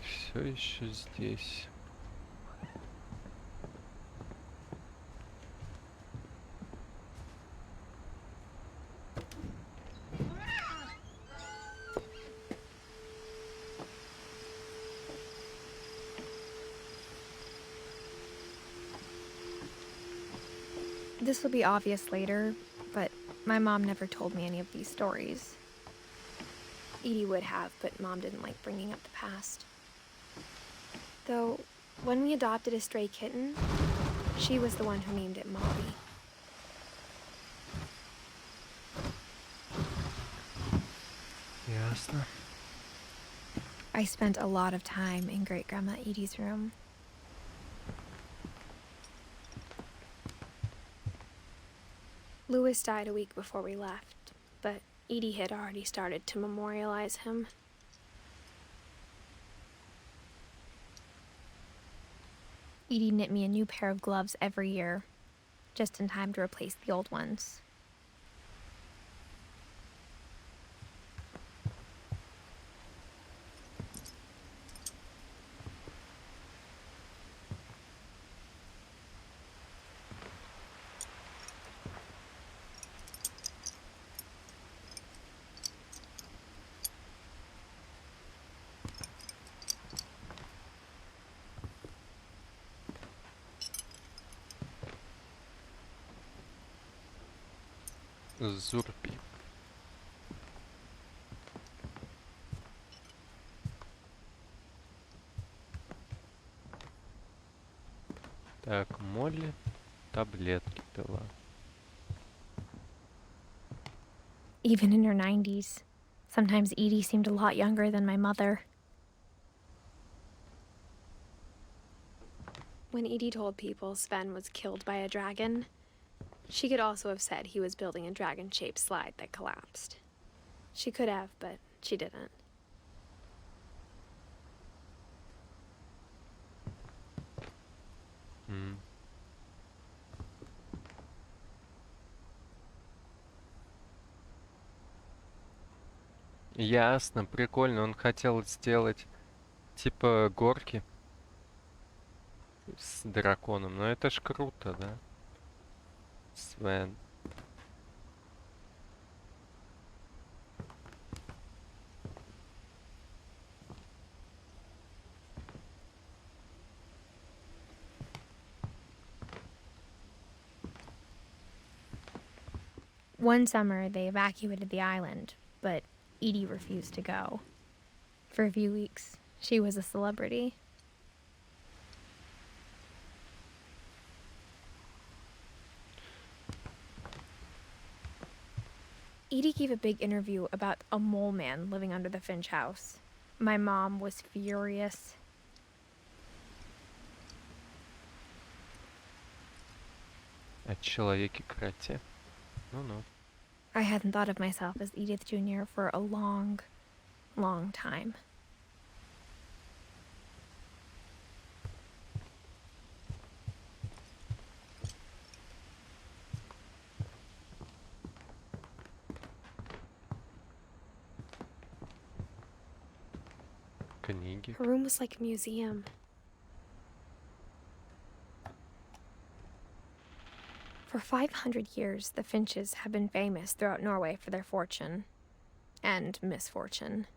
Speaker 1: Все еще здесь.
Speaker 2: This will be obvious later, but my mom never told me any of these stories. Edie would have, but Mom didn't like bringing up the past. Though, when we adopted a stray kitten, she was the one who named it Molly.
Speaker 1: Ясно.
Speaker 2: I spent a lot of time in Great-Grandma Edie's room. Louis died a week before we left, but Edie had already started to memorialize him. Edie knit me a new pair of gloves every year, just in time to replace the old ones.
Speaker 1: Зурби. Так, Молли таблетки пила.
Speaker 2: Even in her 90s, sometimes Edie seemed a lot younger than my mother. When Edie told people Sven was killed by a dragon, she could also have said he was building a dragon-shaped slide that collapsed. She could have, but she didn't.
Speaker 1: Ясно, прикольно. Он хотел сделать типа горки с драконом. Но это ж круто, да? Свен.
Speaker 2: One summer, they evacuated the island, but Edie refused to go. For a few weeks, she was a celebrity. Edie gave a big interview about a mole man living under the Finch house. My mom was furious.
Speaker 1: О человеке-кроте. Ну-ну.
Speaker 2: I hadn't thought of myself as Edith Jr. for a long, long time.
Speaker 1: Книги.
Speaker 2: Her room was like a museum. For 500 years, the Finches have been famous throughout Norway for their fortune and misfortune.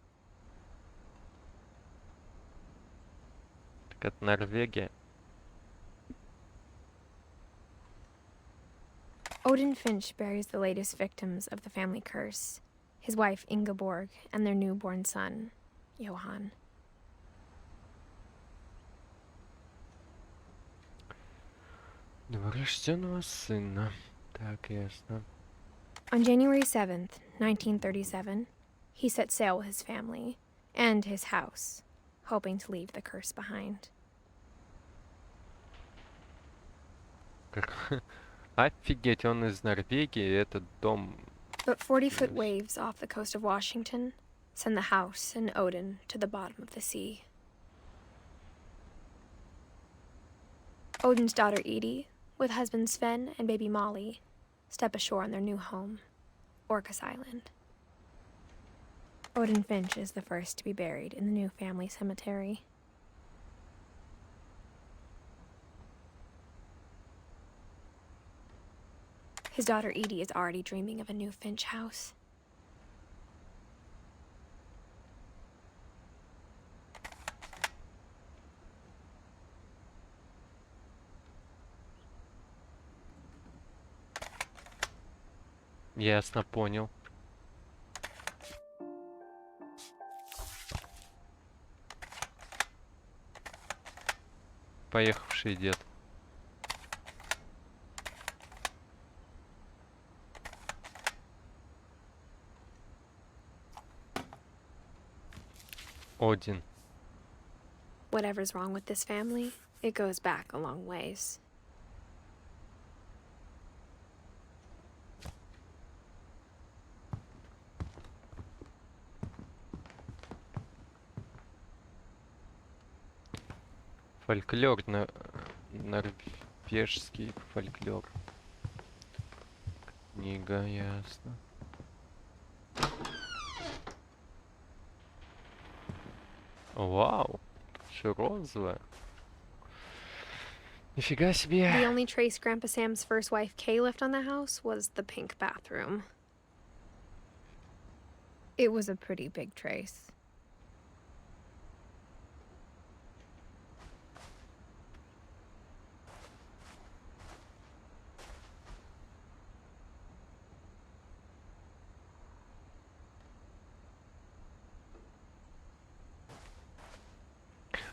Speaker 1: Так это Норвегия.
Speaker 2: Odin Finch buries the latest victims of the family curse, his wife Ingeborg and their newborn son, Johan.
Speaker 1: Новорожденного сына. Так, ясно.
Speaker 2: On January 7th, 1937, he set sail with his family and his house, hoping to leave the curse behind.
Speaker 1: Офигеть, он из Норвегии, этот дом...
Speaker 2: But 40-foot waves off the coast of Washington send the house and Odin to the bottom of the sea. Odin's daughter Edie, with husband Sven and baby Molly, step ashore on their new home, Orcas Island. Odin Finch is the first to be buried in the new family cemetery. His daughter Edie is already dreaming of a new Finch house.
Speaker 1: Ясно, понял. Поехавший дед. Один.
Speaker 2: Whatever's wrong with this family, it goes back a long ways.
Speaker 1: Фольклор, норвежский фольклор. Книга, ясно. Вау, все розовое. Нифига себе.
Speaker 2: The only trace Grandpa Sam's first wife Kay left on the house was the pink bathroom. It was a pretty big trace.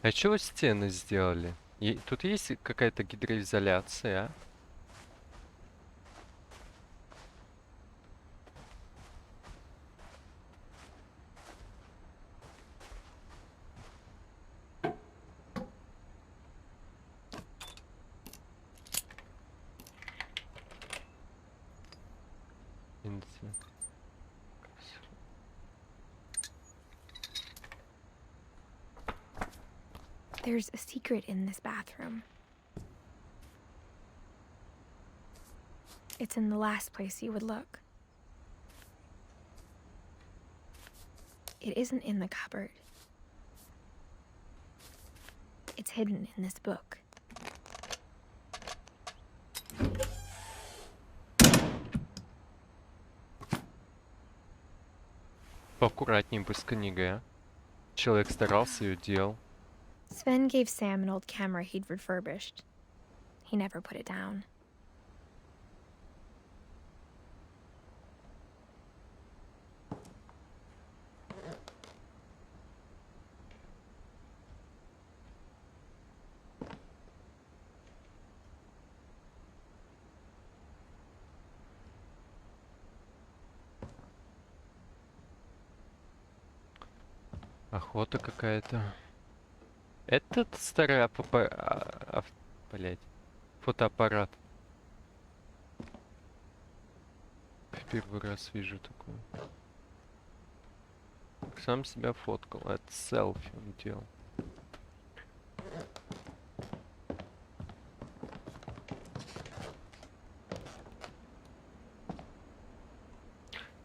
Speaker 1: А чего стены сделали? Тут есть какая-то гидроизоляция, а?
Speaker 2: There's a secret in this bathroom. It's in the last place you would look. It isn't in the cupboard. It's hidden in this book.
Speaker 1: Поаккуратней бы с книгой, а? Человек старался, ее делал.
Speaker 2: Sven gave Sam an old camera he'd refurbished. He never put it down.
Speaker 1: Охота какая-то. Этот старый блядь, фотоаппарат. В первый раз вижу такое. Сам себя фоткал. Это селфи он делал.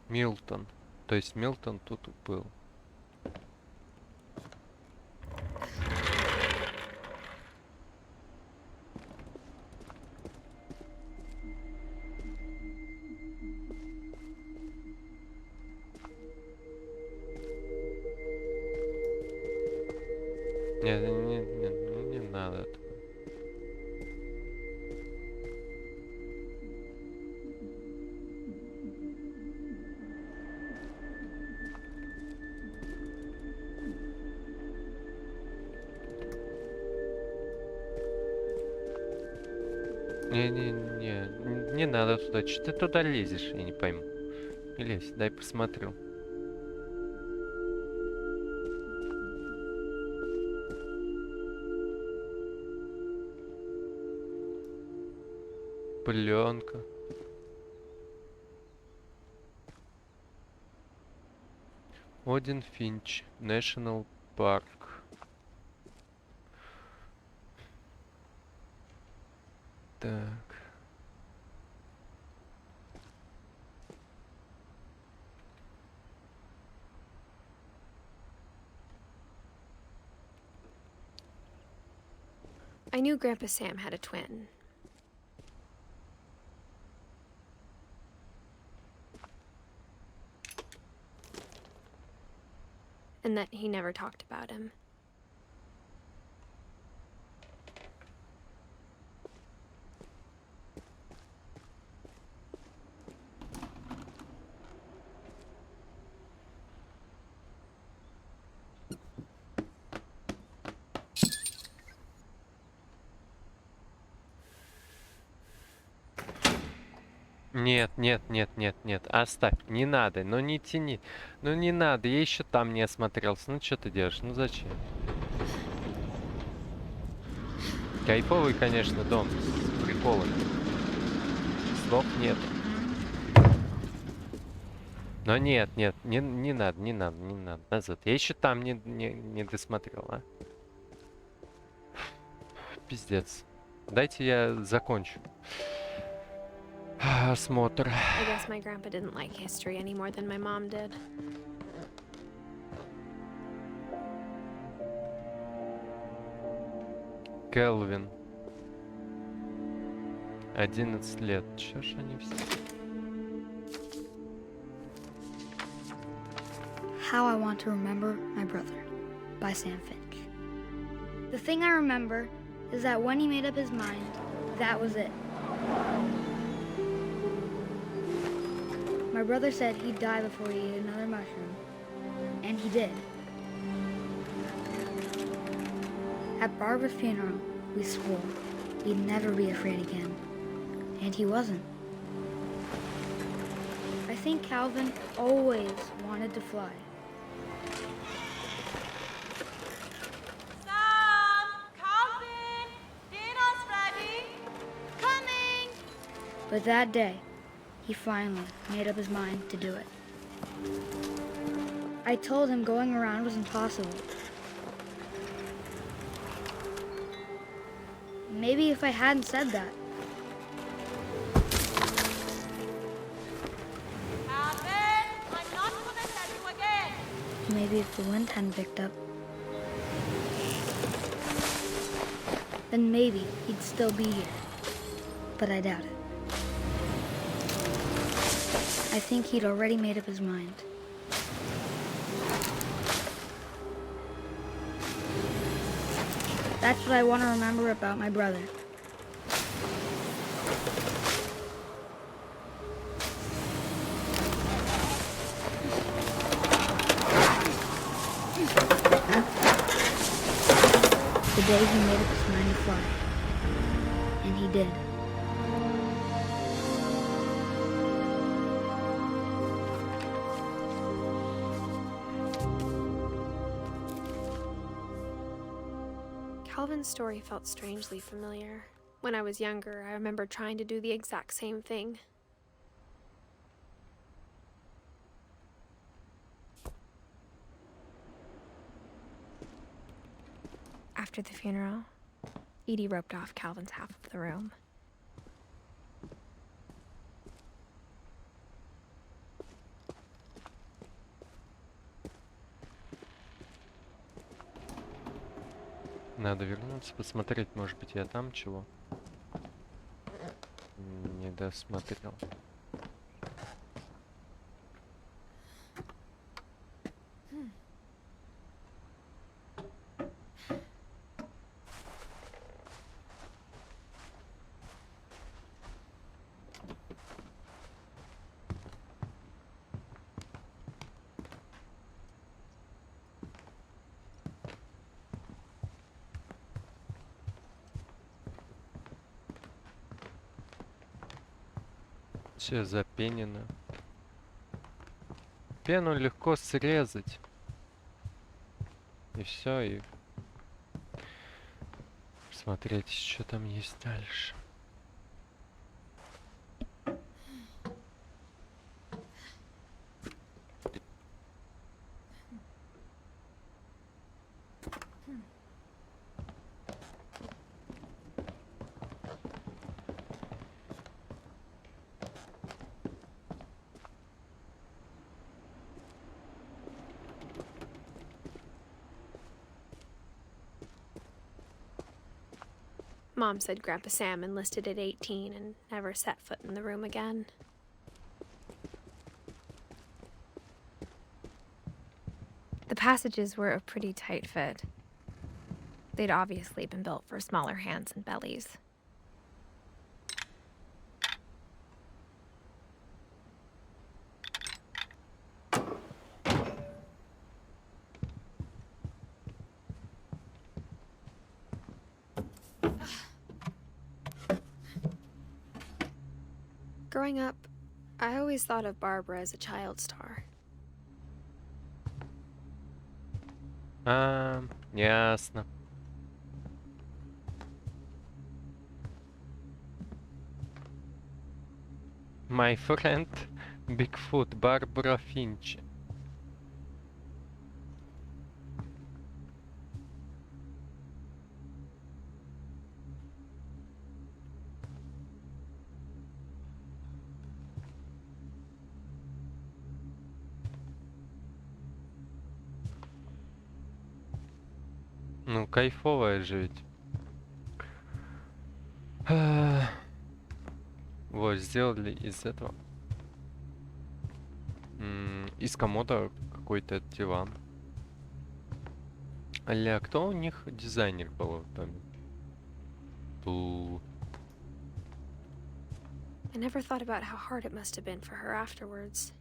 Speaker 1: Милтон. То есть Милтон тут был. Не надо. Не надо туда. Че ты туда лезешь? Я не пойму. Не лезь, дай посмотрю. Пленка. Один Финч. National Park. Так.
Speaker 2: I knew Grandpa Sam had a twin. And that he never talked about him.
Speaker 1: Нет, оставь, не надо, ну не тяни, ну не надо, я еще там не осмотрелся, ну что ты делаешь, ну зачем? Кайфовый, конечно, дом, с приколами, слов нет. Но нет, не надо, назад, я еще там не досмотрел, а? Пиздец, дайте я закончу. Осмотр.
Speaker 2: I guess my grandpa didn't like history any more than my mom did.
Speaker 1: Келвин. 11 лет. Чё ж они все?
Speaker 4: How I Want to Remember My Brother by Sam Finch. The thing I remember is that when he made up his mind, that was it. My brother said he'd die before he ate another mushroom, and he did. At Barbara's funeral, we swore he'd never be afraid again, and he wasn't. I think Calvin always wanted to fly.
Speaker 5: Calvin, dinner's ready. Coming.
Speaker 4: But that day, he finally made up his mind to do it. I told him going around was impossible. Maybe if I hadn't said that.
Speaker 5: Calvin, I'm not gonna tell you again.
Speaker 4: Maybe if the wind hadn't picked up, then maybe he'd still be here. But I doubt it. I think he'd already made up his mind. That's what I want to remember about my brother. The day he made up his mind to fly. And he did.
Speaker 2: Calvin's story felt strangely familiar. When I was younger, I remember trying to do the exact same thing. After the funeral, Edie roped off Calvin's half of the room.
Speaker 1: Надо вернуться, посмотреть, может быть, я там чего не досмотрел. Все запенено. Пену легко срезать. И все, и смотреть, что там есть дальше.
Speaker 2: Mom said Grandpa Sam enlisted at 18 and never set foot in the room again. The passages were a pretty tight fit. They'd obviously been built for smaller hands and bellies. Growing up, I always thought of Barbara as a child star.
Speaker 1: Ясно. My friend Bigfoot, Барбара Финч. Ну, кайфовая же ведь. Вот, сделали из этого. Из комода какой-то диван. Аля, кто у них дизайнер был в доме?
Speaker 2: I never thought about how hard it must have been for her afterwards.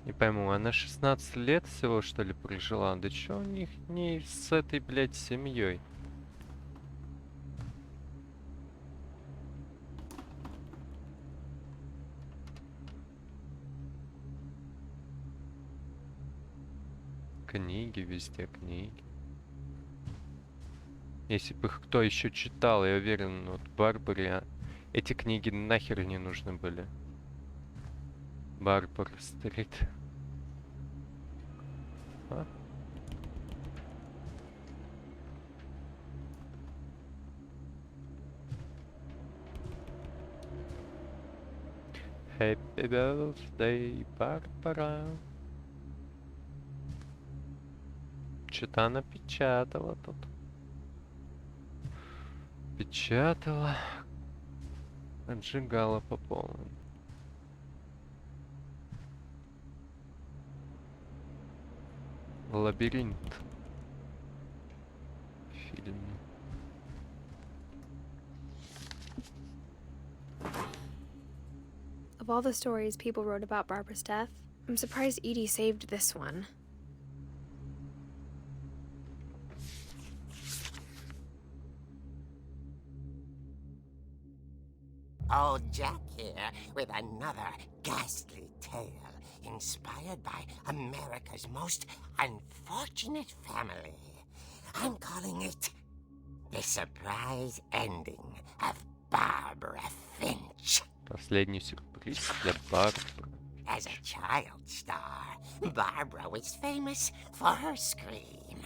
Speaker 1: Не пойму, она 16 лет всего, что ли, прожила? Да чё у них не с этой, блядь, семьей? Книги, везде книги. Если бы их кто еще читал, я уверен, вот Барбаре эти книги нахер не нужны были. Барбара Стрит. А? Happy birthday, Барбара. Что-то она печатала тут. Печатала. Отжигала по полной. Лабиринт. Фильм.
Speaker 2: Of all the stories people wrote about Barbara's death, I'm surprised Edie saved this one.
Speaker 6: Old Jack here with another ghastly tale inspired by America's most unfortunate family. I'm calling it The Surprise Ending of Barbara Finch.
Speaker 1: Последний сюрприз для Барбары.
Speaker 6: As a child star, Barbara was famous for her scream.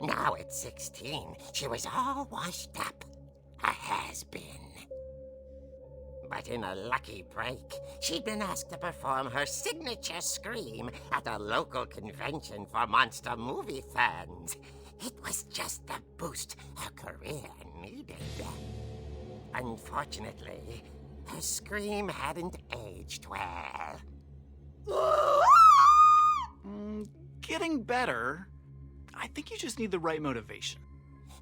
Speaker 6: Now at 16, she was all washed up. A has-been. But in a lucky break, she'd been asked to perform her signature scream at a local convention for monster movie fans. It was just the boost her career needed. Unfortunately, her scream hadn't aged well.
Speaker 7: Getting better. I think you just need the right motivation.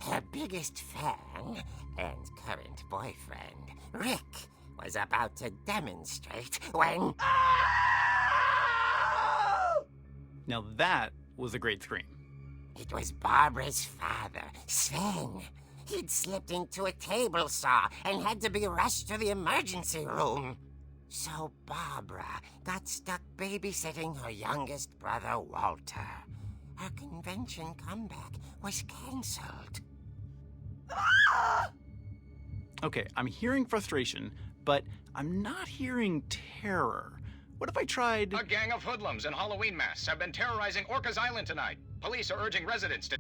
Speaker 6: her biggest fan and current boyfriend, Rick, was about to demonstrate when...
Speaker 7: Now that was a great scream.
Speaker 6: It was Barbara's father, Sven. He'd slipped into a table saw and had to be rushed to the emergency room. So Barbara got stuck babysitting her youngest brother, Walter. Her convention comeback was cancelled.
Speaker 7: Okay, I'm hearing frustration, but I'm not hearing terror. What if I tried...
Speaker 8: A gang of hoodlums in Halloween masks have been terrorizing Orcas Island tonight. Police are urging residents to...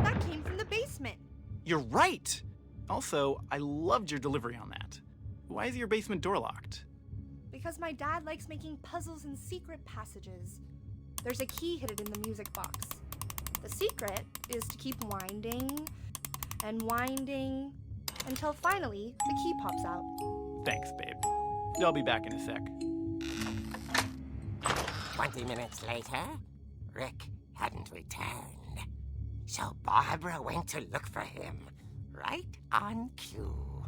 Speaker 5: That came from the basement.
Speaker 7: You're right! Also, I loved your delivery on that. Why is your basement door locked?
Speaker 5: Because my dad likes making puzzles and secret passages. There's a key hidden in the music box. The secret is to keep winding and winding until finally the key pops out.
Speaker 7: Thanks, babe. I'll be back in a sec.
Speaker 6: 20 minutes later, Rick hadn't returned. So Barbara went to look for him, right on cue.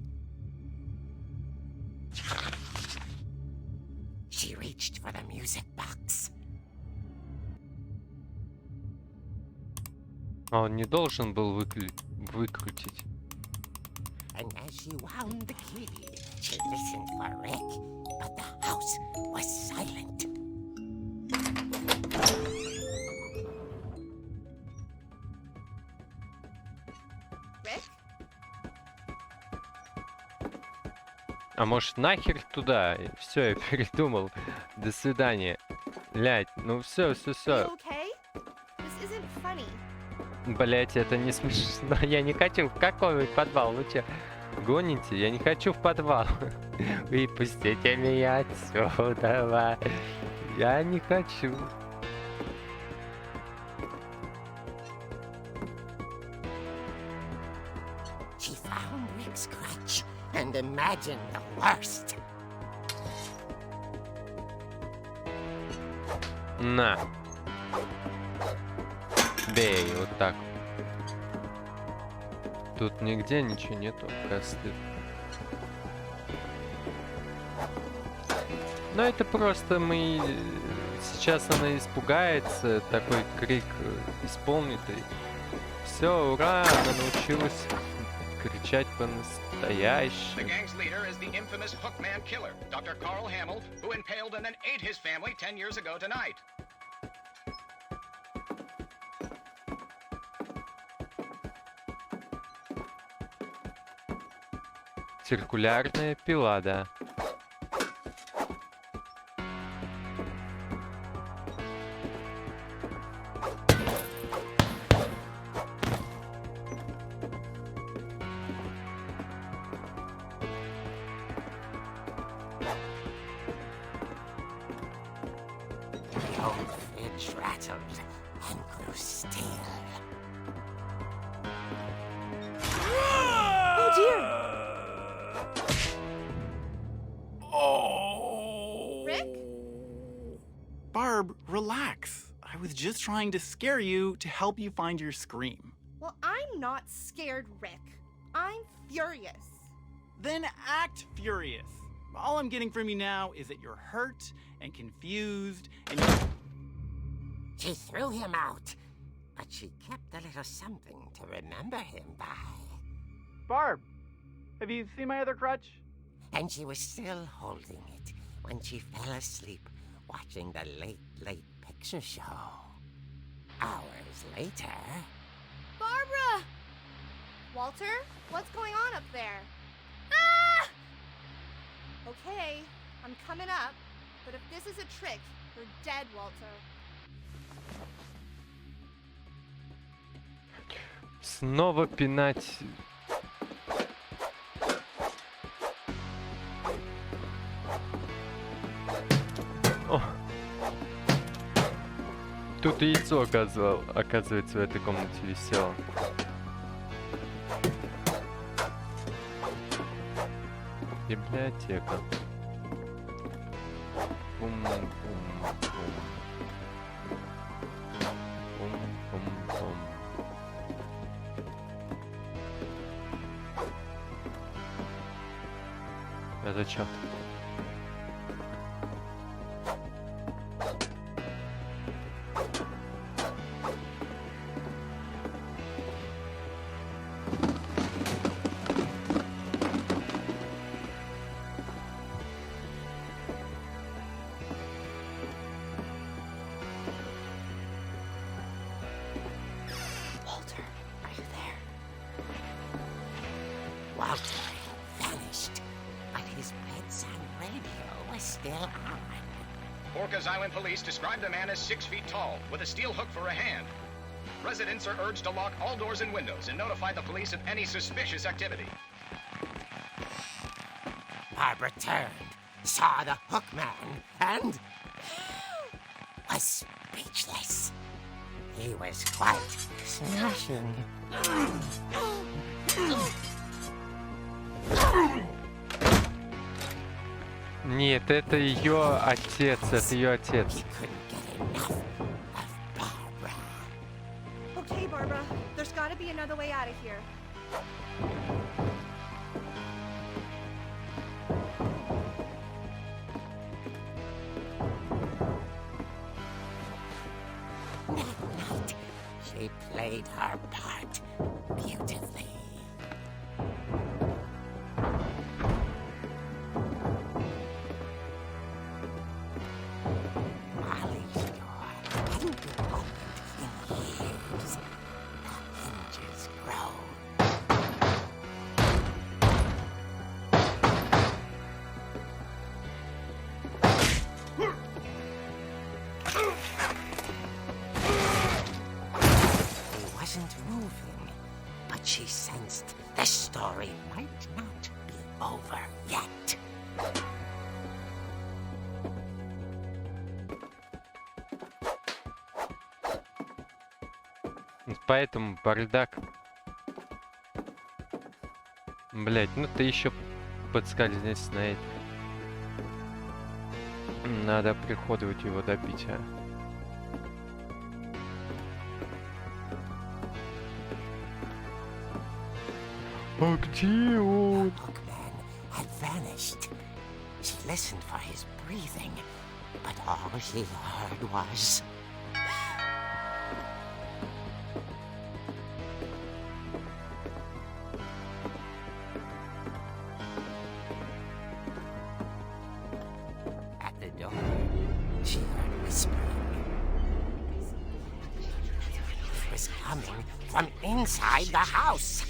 Speaker 6: She reached for the music box.
Speaker 1: А он не должен был выкрутить.
Speaker 6: And as she wound the key, she listened for Rick, but the house was silent.
Speaker 5: Rick?
Speaker 1: А может нахер туда? Все, я передумал. До свидания. Блять, ну все.
Speaker 5: You okay? This isn't funny.
Speaker 1: Блять, это не смешно. Я не хочу в какой-нибудь подвал. Вы че, гоните? Я не хочу в подвал. Выпустите меня отсюда. Я не хочу.
Speaker 6: She found Rick's crutch and imagined the worst.
Speaker 1: На. Бей, вот так. Тут нигде ничего нету, косты. Но это просто мы... Сейчас она испугается, такой крик исполнит. Все, ура, она научилась кричать
Speaker 8: The
Speaker 1: по-настоящему.
Speaker 8: gang's leader is the infamous Hookman killer, Dr. Carl Hamill, who impaled and then ate his family 10 years ago tonight.
Speaker 1: Циркулярная пила, да.
Speaker 6: The old fridge rattled and grew still.
Speaker 5: Oh dear!
Speaker 7: Oh!
Speaker 5: Rick?
Speaker 7: Barb, relax. I was just trying to scare you to help you find your scream.
Speaker 5: Well, I'm not scared, Rick. I'm furious.
Speaker 7: Then act furious. All I'm getting from you now is that you're hurt and confused and
Speaker 6: She threw him out, but she kept a little something to remember him by.
Speaker 7: Barb, have you seen my other crutch?
Speaker 6: And she was still holding it when she fell asleep watching the late picture show. Hours later...
Speaker 5: Barbara! Walter, what's going on up there? Ah! Okay, I'm coming up, but if this is a trick, you're dead, Walter.
Speaker 1: Снова пинать. О. Тут и яйцо оказывается в этой комнате висело. Библиотека. Пум-пум-пум. Пум-пум-пум. зачем?
Speaker 6: Walter vanished, but his bedside radio was still on.
Speaker 8: Orcas Island police described the man as 6 feet tall, with a steel hook for a hand. Residents are urged to lock all doors and windows and notify the police of any suspicious activity.
Speaker 6: Barbara turned, saw the hook man, and was speechless. He was quite smashing.
Speaker 1: Нет, это ее отец, это ее отец.
Speaker 6: He couldn't get enough of Barbara.
Speaker 5: Okay, Barbara, there's gotta be another way out of here.
Speaker 6: That night, she played her part beautifully. Molly's door hadn't been opened in years. The hinges grow. He wasn't moving, but she sensed the story might not be over yet.
Speaker 1: Поэтому бардак. Блять, ну ты еще подскользнись на это. Надо приходовать его добить, а. А где он?
Speaker 6: Hookman had vanished. She listened for his breathing, but all she heard was... At the door, she heard whispering. It was coming from inside the house.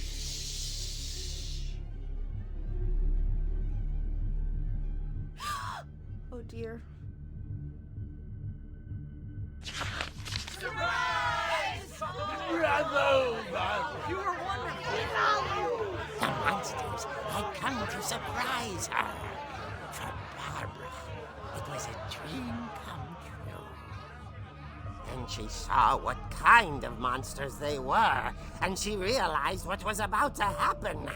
Speaker 5: Oh dear.
Speaker 6: The monsters had come to surprise her. For Barbara, it was a dream come true. Then she saw what kind of monsters they were, and she realized what was about to happen.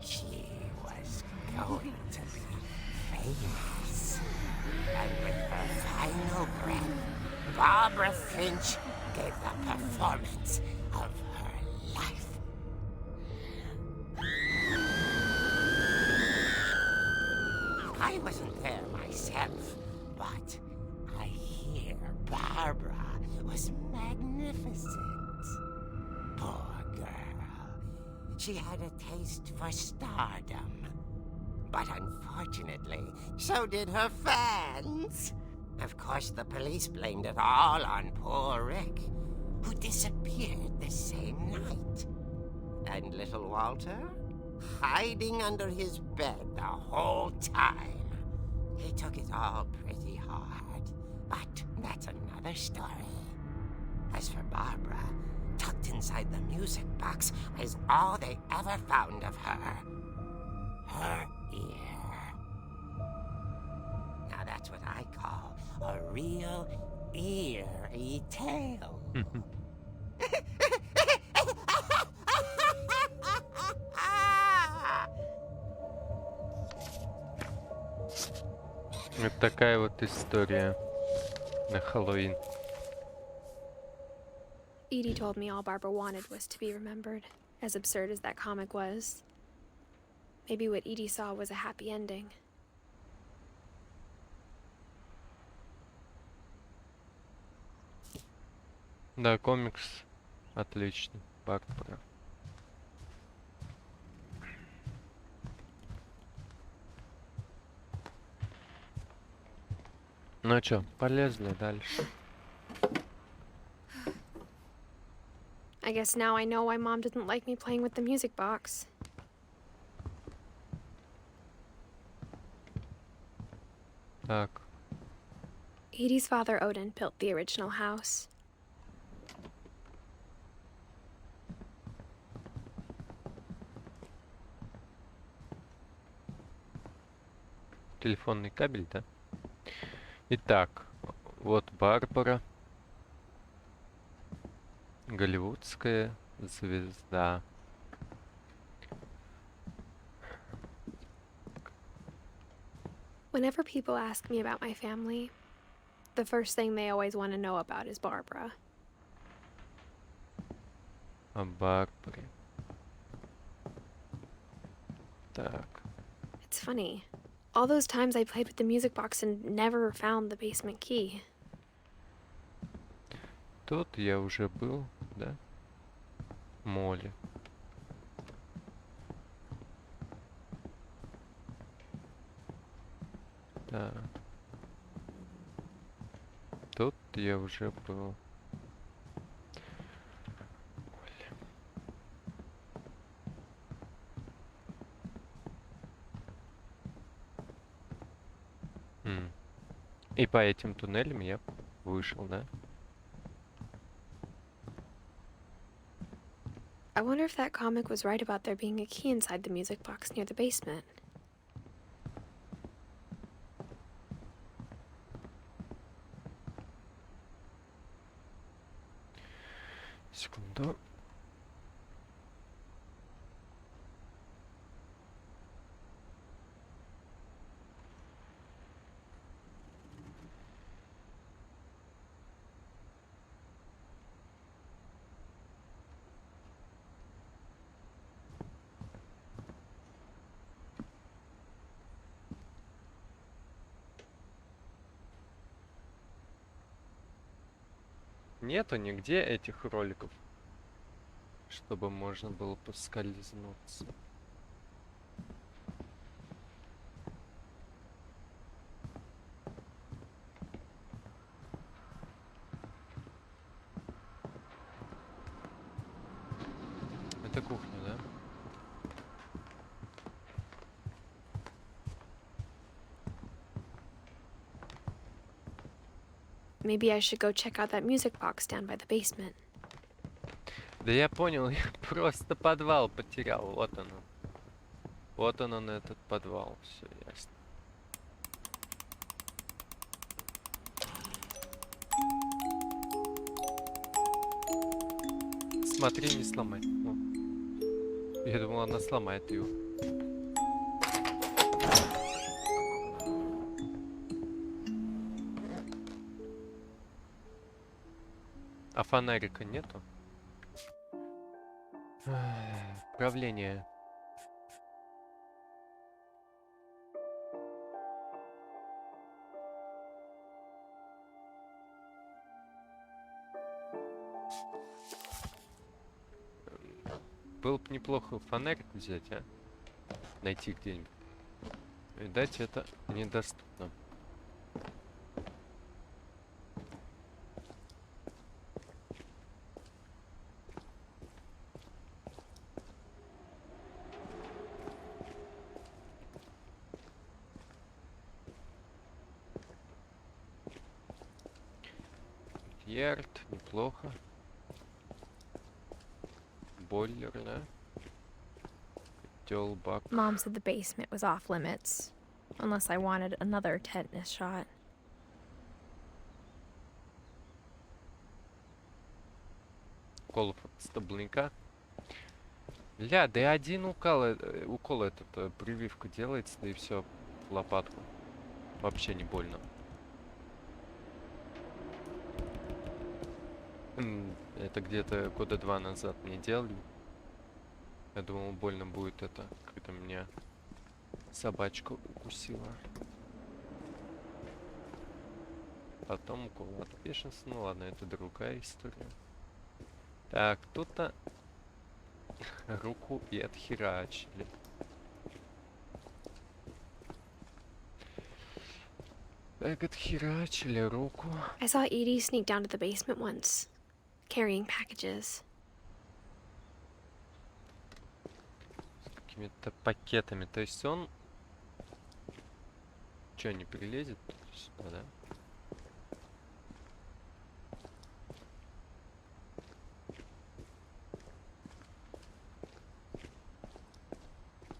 Speaker 6: She was going to be famous. And with her final breath, Barbara Finch gave the performance of her life. I wasn't there myself, but I hear Barbara was magnificent. Poor girl. She had a taste for stardom. But unfortunately, so did her fans. Of course, the police blamed it all on poor Rick, who disappeared the same night. And little Walter? Hiding under his bed the whole time. He took it all pretty hard, but that's another story. As for Barbara, tucked inside the music box was all they ever found of her. Her ear. Now that's what I call a real eerie tale.
Speaker 1: Вот такая вот история на Хэллоуин.
Speaker 2: Edie told me all Barbara wanted was to be remembered, as absurd as that comic was. Maybe what Edie saw was a happy ending.
Speaker 1: Да, комикс отличный. Барбара. Ну чё, полезли дальше.
Speaker 2: I guess now I know why Mom didn't like me playing with the music box.
Speaker 1: Так,
Speaker 2: Edie's father, Odin, built the original house.
Speaker 1: телефонный кабель, да? Итак, вот Барбара. Голливудская звезда.
Speaker 2: Whenever people ask me about my family, the first thing they always want to know about is Barbara.
Speaker 1: О Барбаре. Так.
Speaker 2: It's funny. All those times I played with the music box and never found the basement key.
Speaker 1: Тут я уже был, да? Молли. Да. Тут я уже был. И по этим туннелям я вышел, да?
Speaker 2: I wonder if that comic was right about there being a key inside the music box near the basement.
Speaker 1: Секунду. Нету нигде этих роликов, чтобы можно было поскользнуться. Это кухня, да?
Speaker 2: Maybe I should go check out that music box down by the basement.
Speaker 1: Да я понял, я просто подвал потерял. Вот он. Вот он, этот подвал. Все ясно. Смотри, не сломай. О. Я думал, она сломает его. А фонарика нету? Управление. Было бы неплохо фонарик взять, а? Найти где-нибудь. Видать, это недоступно. Ярд, неплохо. Бойлер, да? Котел, бак.
Speaker 2: Mom said the basement was off limits, unless I wanted another tetanus shot.
Speaker 1: Уколов от столбняка. Бля, да и один укол этот, прививка делается, да и все, лопатку. Вообще не больно. Это где-то года 2 назад мне делали. Я думал, больно будет это, когда меня Собачка укусила. Потом укол от бешенства. Ну ладно, это другая история. Так, тут-то руку и отхерачили. Так, отхерачили руку.
Speaker 2: I saw Edie sneak down to the basement once, carrying packages.
Speaker 1: С какими-то пакетами. То есть он... Чё, не прилезет сюда, да?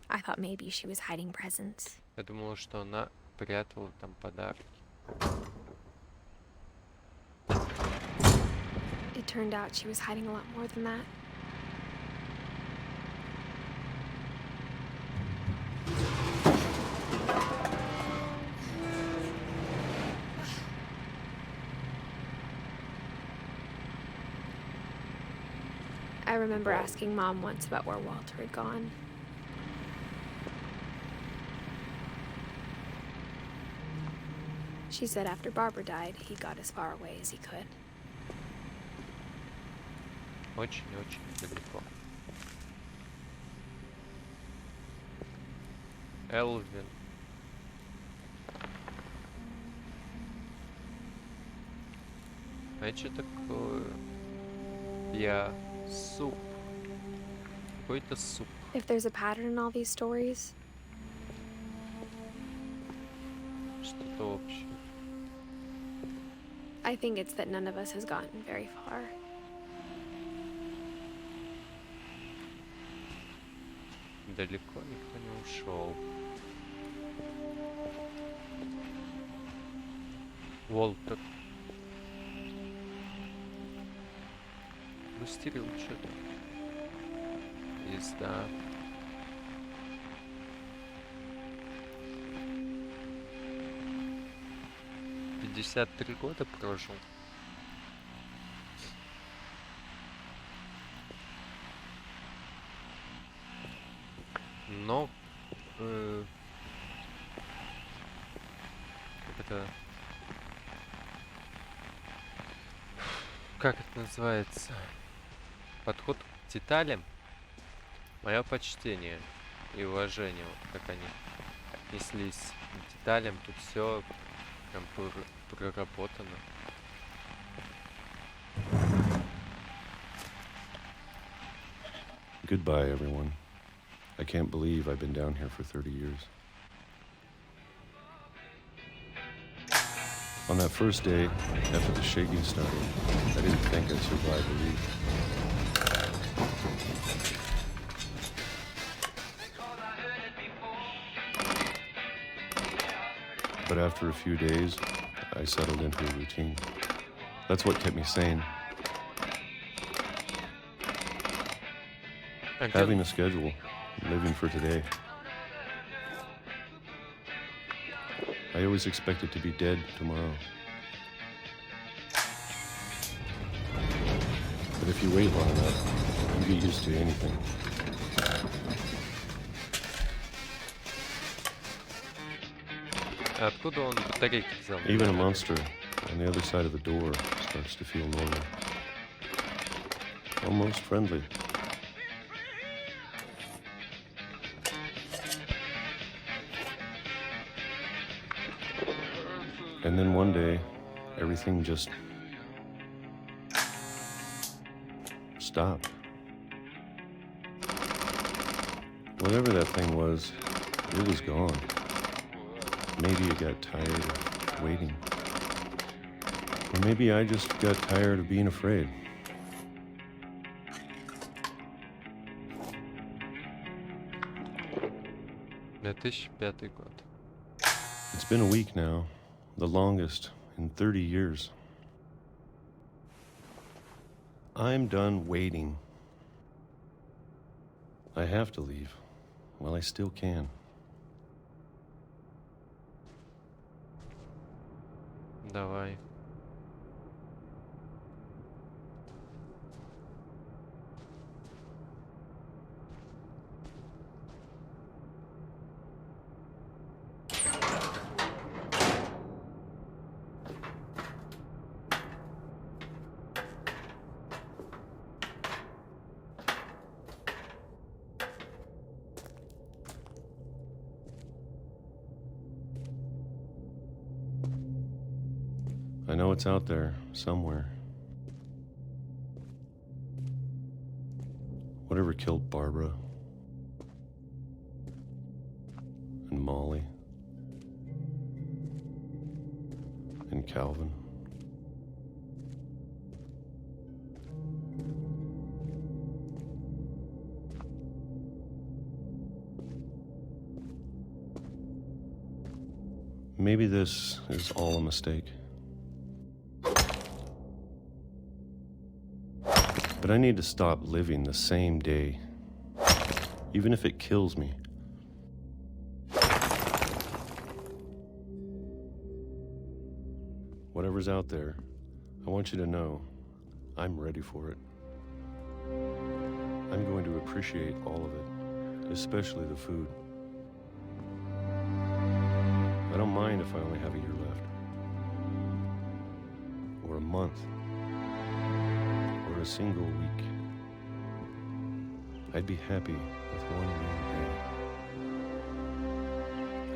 Speaker 2: I thought maybe she was hiding presents.
Speaker 1: Я думала, что она прятала там подарки.
Speaker 2: It turned out she was hiding a lot more than that. I remember asking Mom once about where Walter had gone. She said after Barbara died, he got as far away as he could.
Speaker 1: Очень-очень далеко. Элвин. А это что такое? Я суп. Какой-то суп.
Speaker 2: If there's a pattern in all these stories,
Speaker 1: Что-то общее.
Speaker 2: I think it's that none of us has gotten very far.
Speaker 1: Далеко никто не ушел. Уолтер. Мастерил что-то. Езда. — 53 года прожил. Но как это называется? Подход к деталям. Мое почтение и уважение, вот как они отнеслись к деталям. Тут все прям проработано.
Speaker 9: Goodbye, everyone. I can't believe I've been down here for 30 years. On that first day, after the shaking started, I didn't think I'd survive a week. But after a few days, I settled into a routine. That's what kept me sane. Having a schedule, living for today. I always expected to be dead tomorrow. But if you wait long enough, you get used to anything.
Speaker 1: Откуда он батарейки взял?
Speaker 9: Even a monster on the other side of the door starts to feel normal. Almost friendly. And then one day, everything just stopped. Whatever that thing was, it was gone. Maybe it got tired of waiting. Or maybe I just got tired of being afraid.
Speaker 1: — 2005 год.
Speaker 9: It's been a week now, the longest in 30 years. I'm done waiting. I have to leave while I still can.
Speaker 1: Давай.
Speaker 9: I know it's out there, somewhere. Whatever killed Barbara and Molly and Calvin. Maybe this is all a mistake. But I need to stop living the same day, even if it kills me. Whatever's out there, I want you to know I'm ready for it. I'm going to appreciate all of it, especially the food. I don't mind if I only have a year left, or a month, or a single week. I'd be happy with one more day.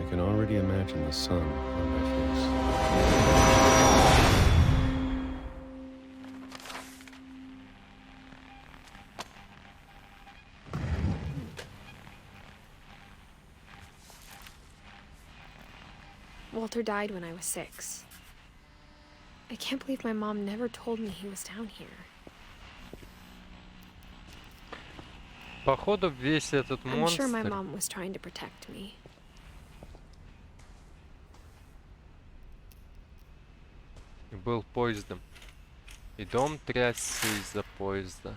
Speaker 9: I can already imagine the sun on my face.
Speaker 2: Walter died when I was 6. I can't believe my mom never told me he was down here.
Speaker 1: Походу, весь этот
Speaker 2: I'm sure my
Speaker 1: монстр
Speaker 2: mom was trying to protect me.
Speaker 1: был поездом. И дом трясся из-за поезда.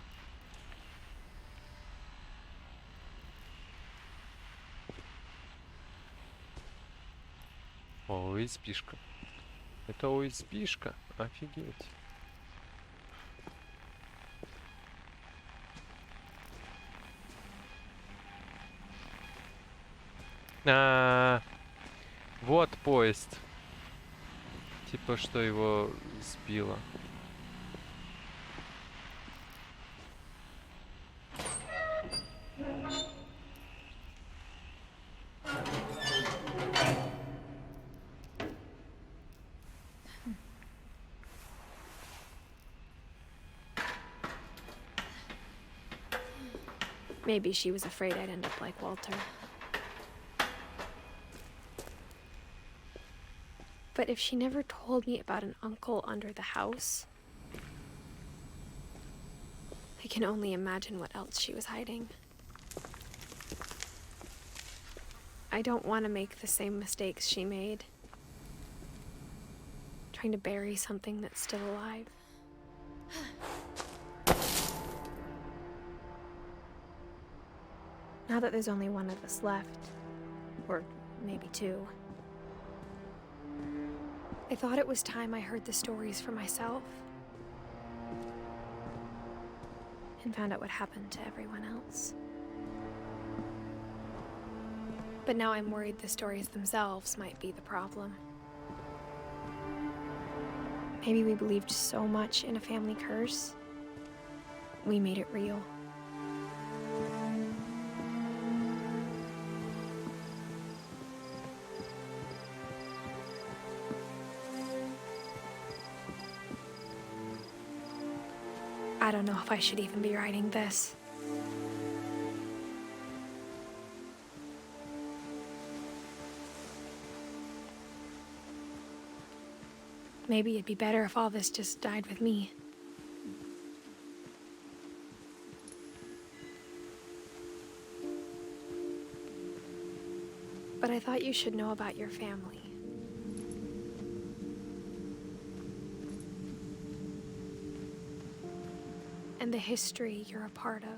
Speaker 1: ОСБшка. Это ОСБшка? Офигеть. Вот поезд. Типа, что его сбило.
Speaker 2: Maybe she was afraid I'd end up like Walter. But if she never told me about an uncle under the house, I can only imagine what else she was hiding. I don't want to make the same mistakes she made, trying to bury something that's still alive. Now that there's only one of us left, or maybe two, I thought it was time I heard the stories for myself and found out what happened to everyone else. But now I'm worried the stories themselves might be the problem. Maybe we believed so much in a family curse, we made it real. I don't know if I should even be writing this. Maybe it'd be better if all this just died with me. But I thought you should know about your family. And the history you're a part of.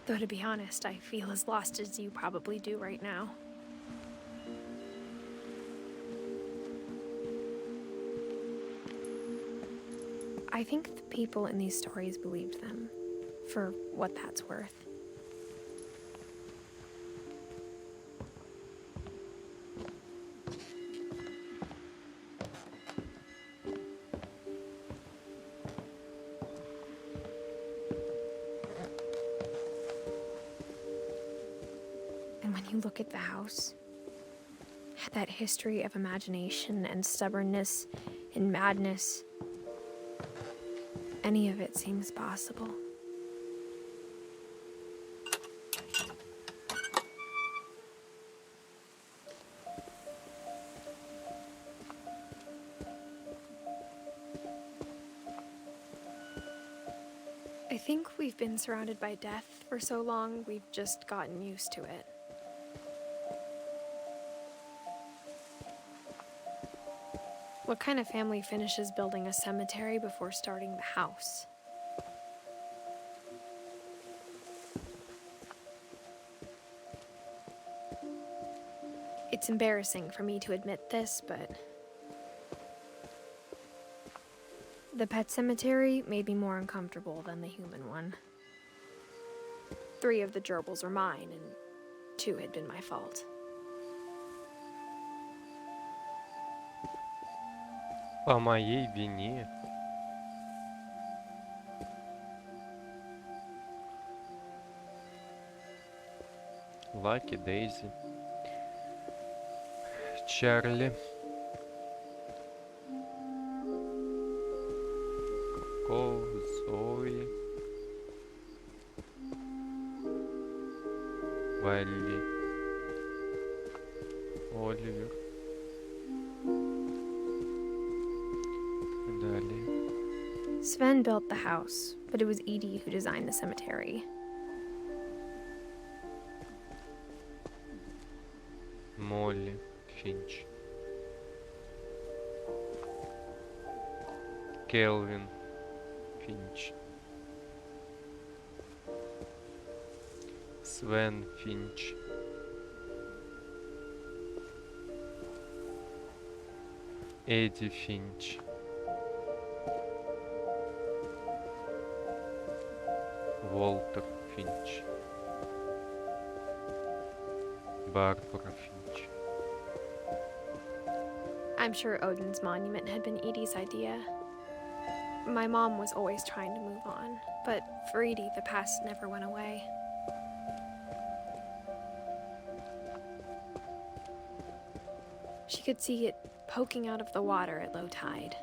Speaker 2: Though to be honest, I feel as lost as you probably do right now. I think the people in these stories believed them, for what that's worth. you look at the house, that history of imagination and stubbornness and madness, any of it seems possible. I think we've been surrounded by death for so long, we've just gotten used to it. What kind of family finishes building a cemetery before starting the house? It's embarrassing for me to admit this, but the pet cemetery made me more uncomfortable than the human one. 3 of the gerbils were mine, and 2 had been my fault.
Speaker 1: По моей вине. Лаки, Дейзи, Чарли, Коко, Зои, Валли, Оливер. Далее.
Speaker 2: Sven built the house, but it was Edie who designed the cemetery.
Speaker 1: Молли Финч. Келвин Финч. Свен Финч. Эдди Финч. Уолтер Финч. Барбара Финч.
Speaker 2: I'm sure Odin's monument had been Edie's idea. My mom was always trying to move on, but for Edie, the past never went away. She could see it poking out of the water at low tide.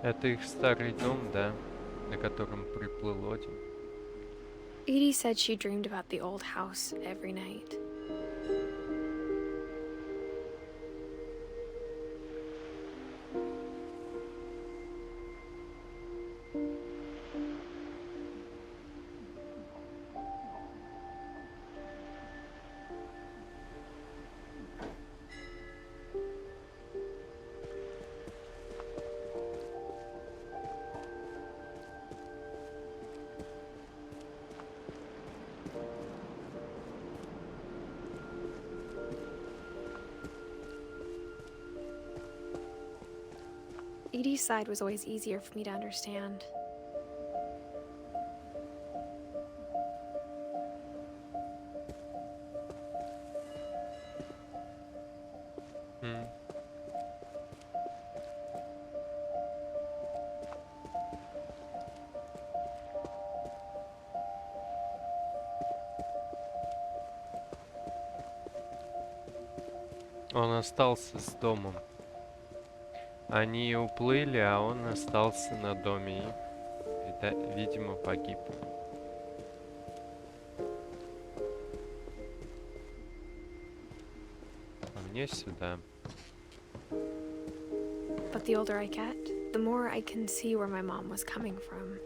Speaker 1: Это их старый дом, да, на котором приплыл Один.
Speaker 2: Edie said she dreamed about the old house every night. Edie's side was always easier for me to understand.
Speaker 1: Он остался с домом. Они уплыли, а он остался на доме и, видимо, погиб. А мне сюда.
Speaker 2: But the older I get, the more I can see where my mom was coming from.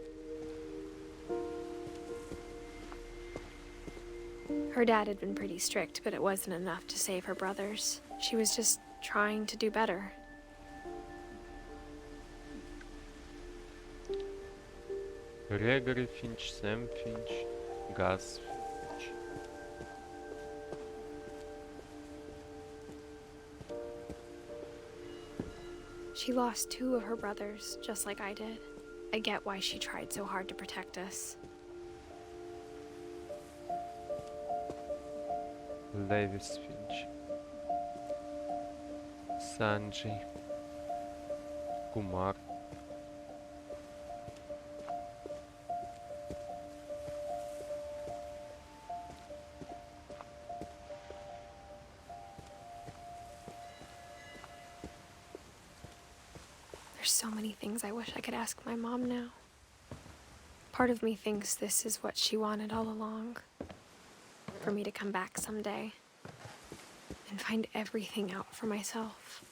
Speaker 2: Her dad had been pretty strict, but it wasn't enough to save her brothers. She was just trying to do better.
Speaker 1: Грегори Финч, Сэм Финч, Газ Финч.
Speaker 2: She lost 2 of her brothers, just like I did. I get why she tried so hard to protect us.
Speaker 1: Левис Финч. Санджи. Кумар.
Speaker 2: There's so many things I wish I could ask my mom now. Part of me thinks this is what she wanted all along. For me to come back someday and find everything out for myself.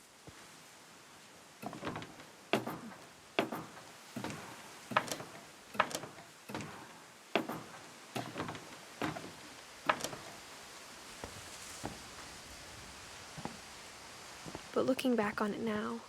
Speaker 2: But looking back on it now,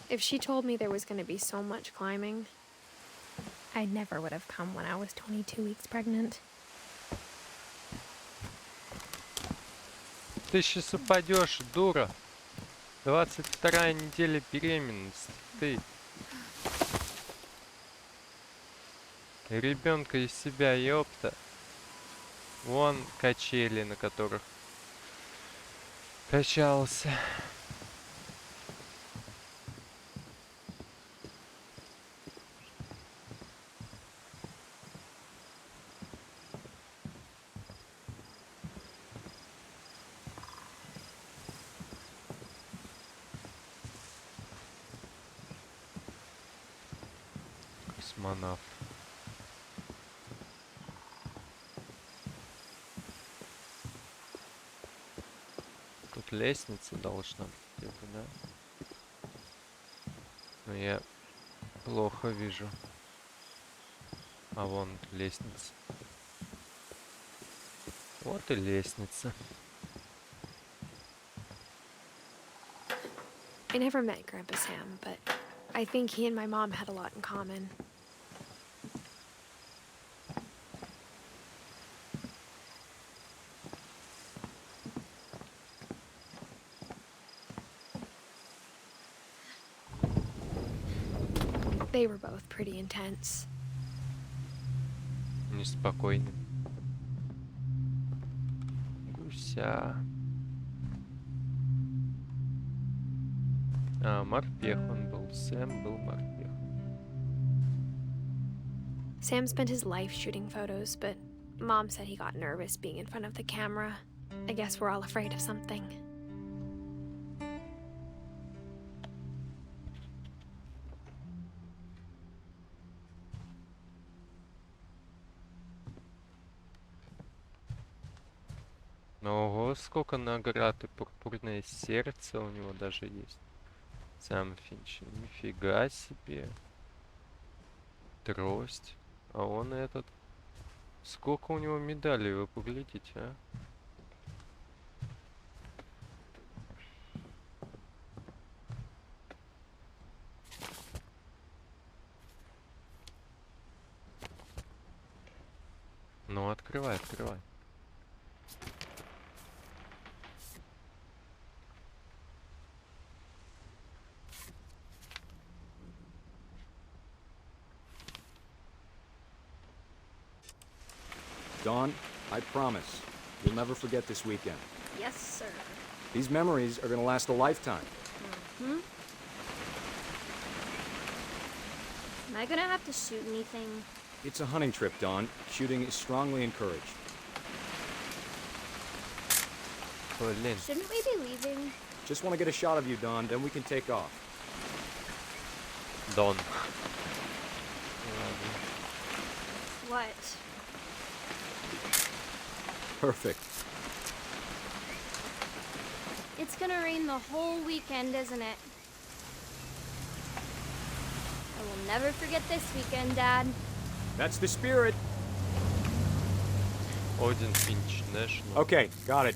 Speaker 2: if she told me there was going to be so much climbing, I never would have come when I was 22 weeks pregnant.
Speaker 1: Ты сейчас упадешь, дура. 22-я неделя беременности. Ты. Ребенка из себя, ёпта. Вон качели, на которых качался. Космонавт. Тут лестница должна быть где-то, да? Но я плохо вижу. А вон лестница. Вот и лестница.
Speaker 2: I never met Grandpa Sam, but I think he and my mom had a lot in common. They were both pretty intense.
Speaker 1: Неспокойный. Гуся. А, морпех он был. Сэм был морпех.
Speaker 2: Sam spent his life shooting photos, but Mom said he got nervous being in front of the camera. I guess we're all afraid of something.
Speaker 1: Ого, сколько наград, и пурпурное сердце у него даже есть. Сам Финч. Нифига себе. Трость. А он этот... Сколько у него медалей, вы поглядите, а? Ну, открывай, открывай.
Speaker 10: Dawn, I promise, you'll never forget this weekend.
Speaker 4: Yes, sir.
Speaker 10: These memories are gonna last a lifetime.
Speaker 4: Hmm? Am I gonna have to shoot anything?
Speaker 10: It's a hunting trip, Dawn. Shooting is strongly encouraged.
Speaker 1: Блин.
Speaker 4: Shouldn't we be leaving?
Speaker 10: Just want to get a shot of you, Dawn, then we can take off.
Speaker 1: Дон.
Speaker 4: What?
Speaker 10: Perfect.
Speaker 4: It's gonna rain the whole weekend, isn't it? I will never forget this weekend, Dad.
Speaker 10: That's the spirit.
Speaker 1: Один Финч, National.
Speaker 10: Okay, got it.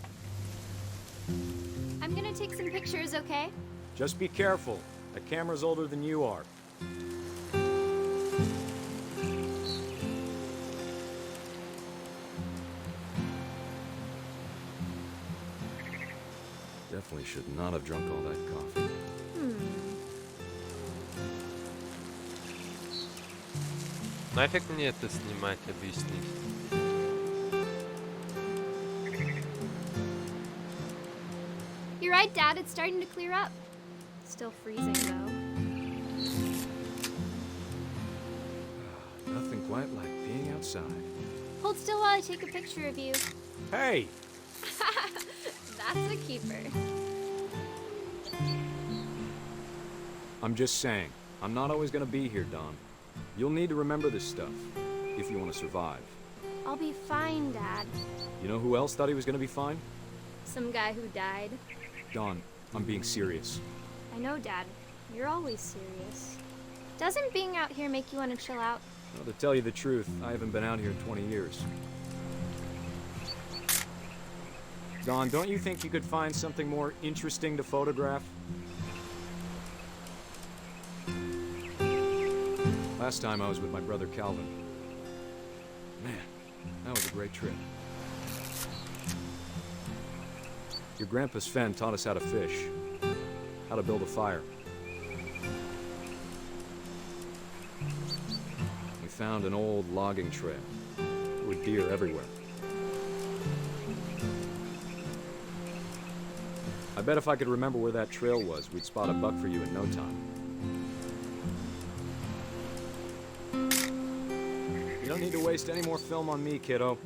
Speaker 4: I'm gonna take some pictures, okay?
Speaker 10: Just be careful. The camera's older than you are. Definitely should not have drunk all that coffee.
Speaker 1: Нафиг мне это снимать, объясни.
Speaker 4: You're right, Dad. It's starting to clear up. Still freezing, though.
Speaker 10: quite like being outside.
Speaker 11: Hold still while I take a picture of you.
Speaker 10: Hey!
Speaker 11: That's a keeper.
Speaker 10: I'm just saying, I'm not always gonna be here, Don. You'll need to remember this stuff, if you want to survive.
Speaker 11: I'll be fine, Dad.
Speaker 10: You know who else thought he was gonna be fine?
Speaker 11: Some guy who died.
Speaker 10: Don, I'm being serious.
Speaker 11: I know, Dad. You're always serious. Doesn't being out here make you want to chill out?
Speaker 10: Well, to tell you the truth, I haven't been out here in 20 years. Don, don't you think you could find something more interesting to photograph? Last time I was with my brother Calvin. Man, that was a great trip. Your grandpa Sven taught us how to fish, how to build a fire. We found an old logging trail. There were deer everywhere. I bet if I could remember where that trail was, we'd spot a buck for you in no time. You don't need to waste any more film on me, kiddo.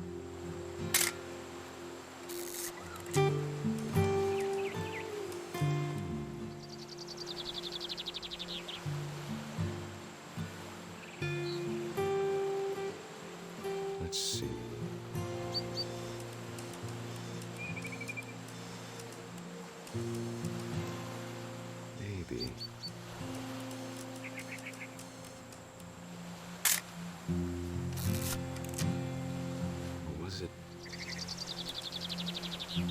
Speaker 10: Let's see. Maybe. What was it?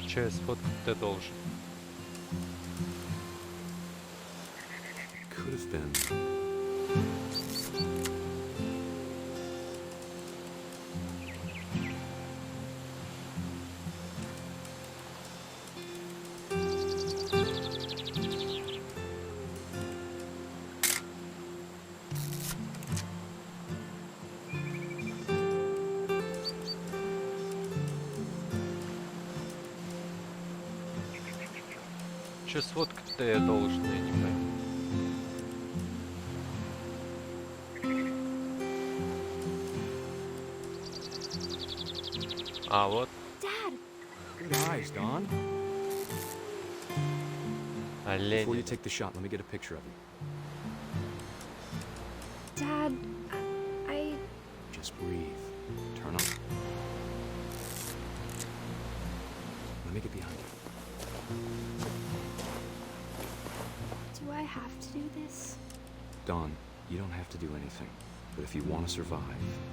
Speaker 1: Через фотку ты должен.
Speaker 10: Could have been.
Speaker 1: Через фотку ты должен, я не пойму. А вот.
Speaker 11: Dad!
Speaker 10: Good eyes, Don.
Speaker 1: Олень.
Speaker 10: Before you take the shot, let me get a picture of you.
Speaker 11: Dad, I...
Speaker 10: Just breathe. Turn on. Let me get behind you.
Speaker 11: Do I have to do this?
Speaker 10: Don, you don't have to do anything. But if you want to survive,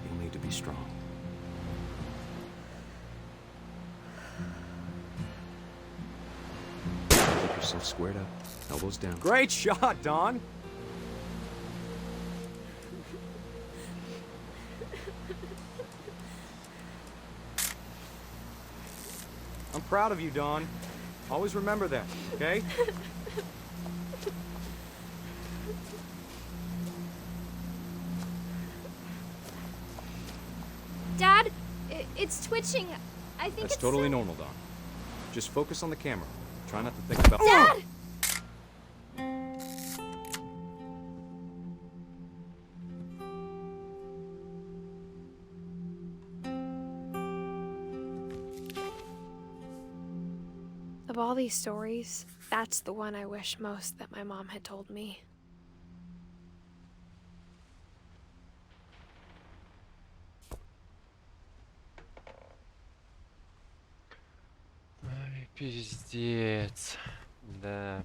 Speaker 10: you'll need to be strong. Keep yourself squared up. Elbows down. Great shot, Don! I'm proud of you, Don. Always remember that, okay?
Speaker 11: Dad, it's twitching. I think
Speaker 10: That's
Speaker 11: it's
Speaker 10: totally
Speaker 11: so-
Speaker 10: normal, Don. Just focus on the camera. Try not to think about—
Speaker 11: Dad!
Speaker 2: Of all these stories, that's the one I wish most that my mom had told me.
Speaker 1: Ай, пиздец. Да.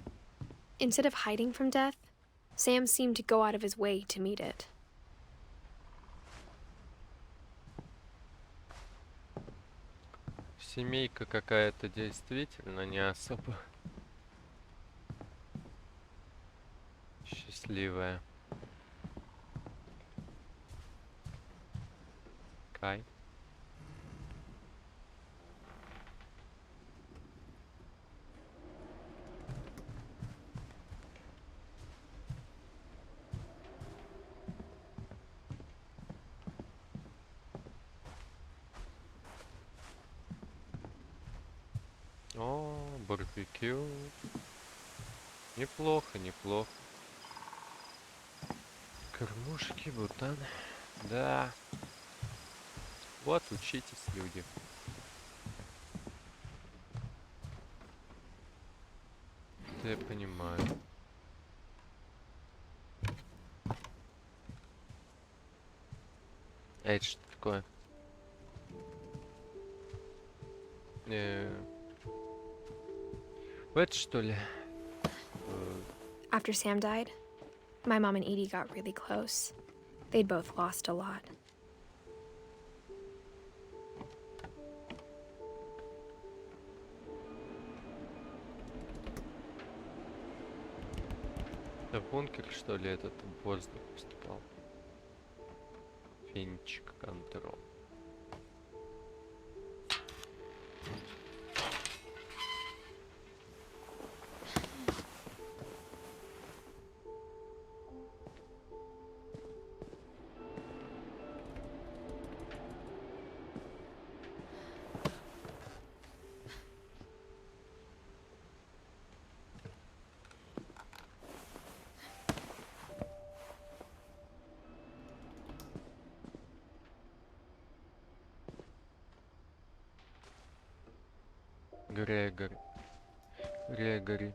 Speaker 2: Instead of hiding from death, Sam seemed to go out of his way to meet it.
Speaker 1: Семейка какая-то действительно не особо счастливая. Кай. О, барбекю. Неплохо, неплохо. Кормушки, бутан. Да. Вот, учитесь, люди. Это я понимаю. А это что такое? Это что ли?
Speaker 2: After Sam died, my mom and Edie got really close. They'd both lost a lot.
Speaker 1: Это бункер, что ли, этот воздух поступал? Финч контрол. Грегори.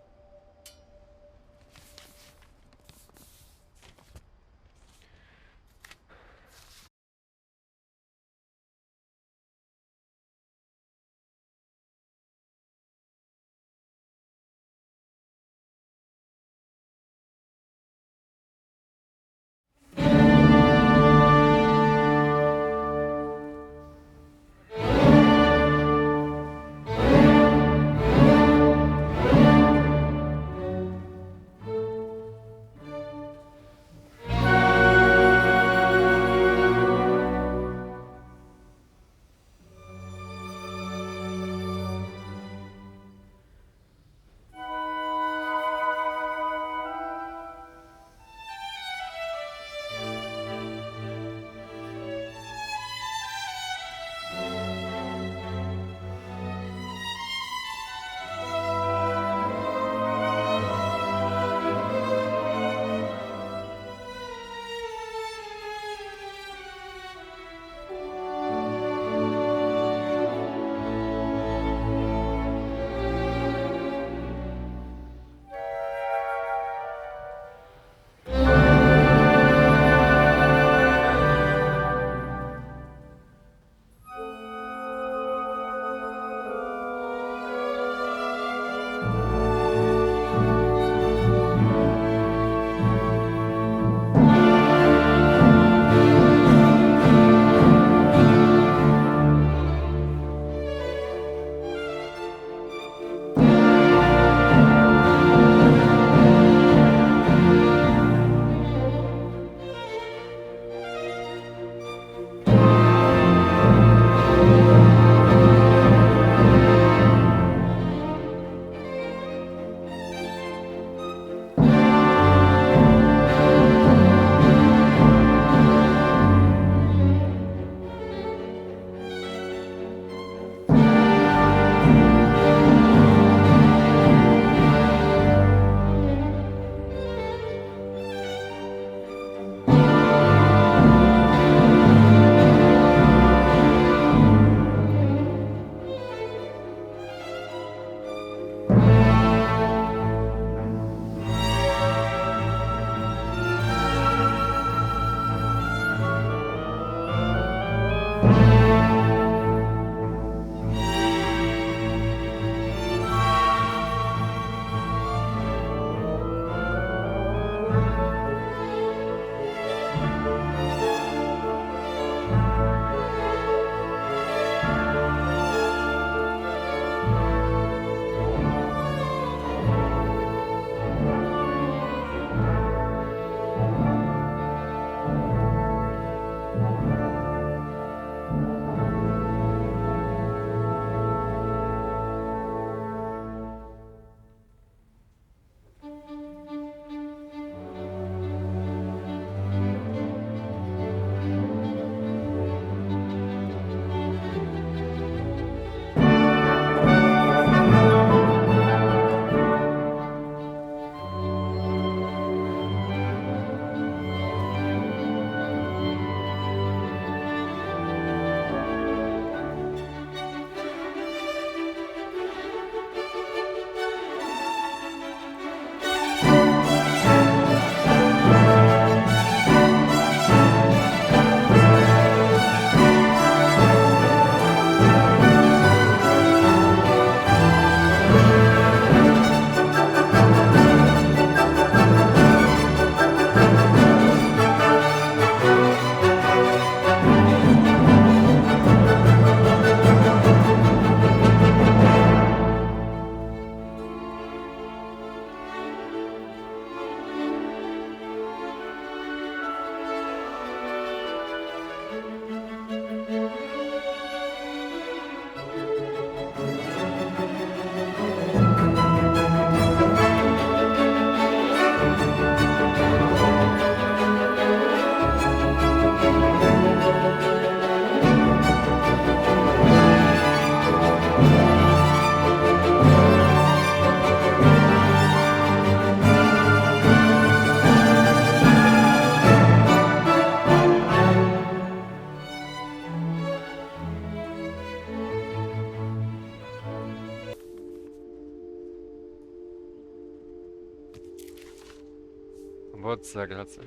Speaker 1: Вот зараза.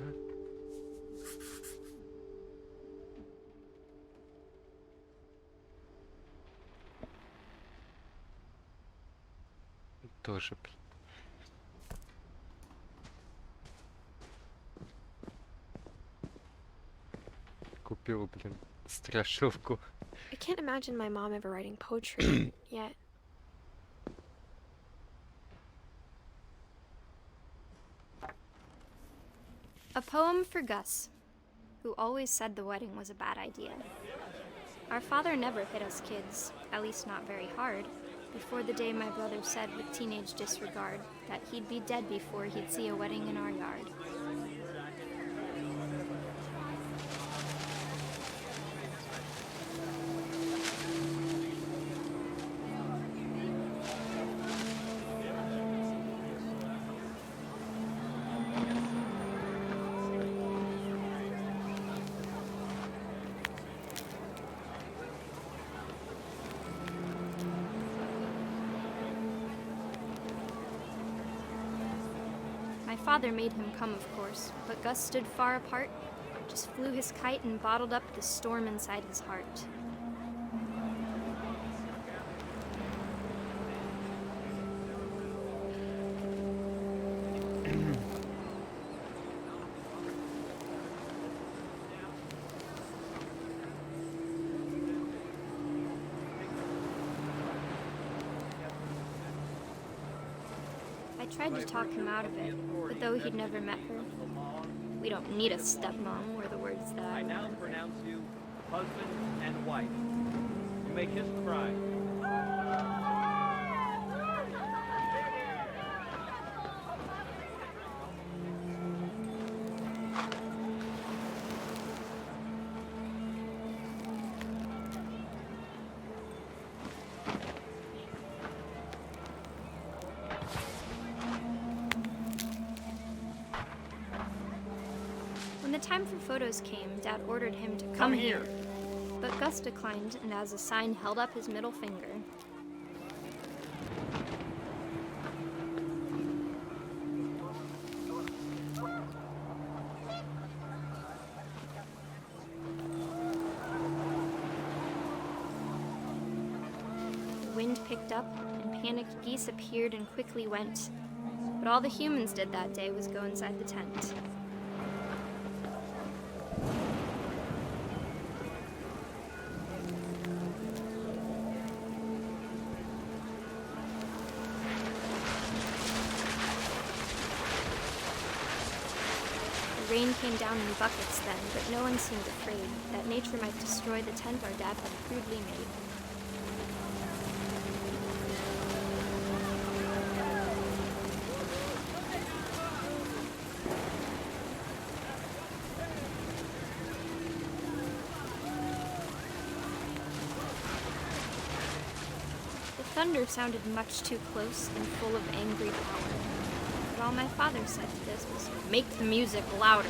Speaker 1: Тоже, блин. Купил, блин, страшилку.
Speaker 12: I can't imagine my mom ever writing poetry yet.
Speaker 11: A poem for Gus, who always said the wedding was a bad idea. Our father never hit us kids, at least not very hard, before the day my brother said with teenage disregard that he'd be dead before he'd see a wedding in our yard. My father made him come, of course, but Gus stood far apart, just flew his kite and bottled up the storm inside his heart. I tried to talk him out of it, but though he'd never met her, we don't need a stepmom were the words that
Speaker 13: I now pronounce you husband and wife. You may kiss the bride.
Speaker 11: When the time for photos came, Dad ordered him to come here. But Gus declined and as a sign held up his middle finger. The wind picked up and panicked geese appeared and quickly went. But all the humans did that day was go inside the tent. The rain came down in buckets then, but no one seemed afraid that nature might destroy the tent our dad had crudely made. The thunder sounded much too close and full of angry power. But all my father said to this was, "Make the music louder."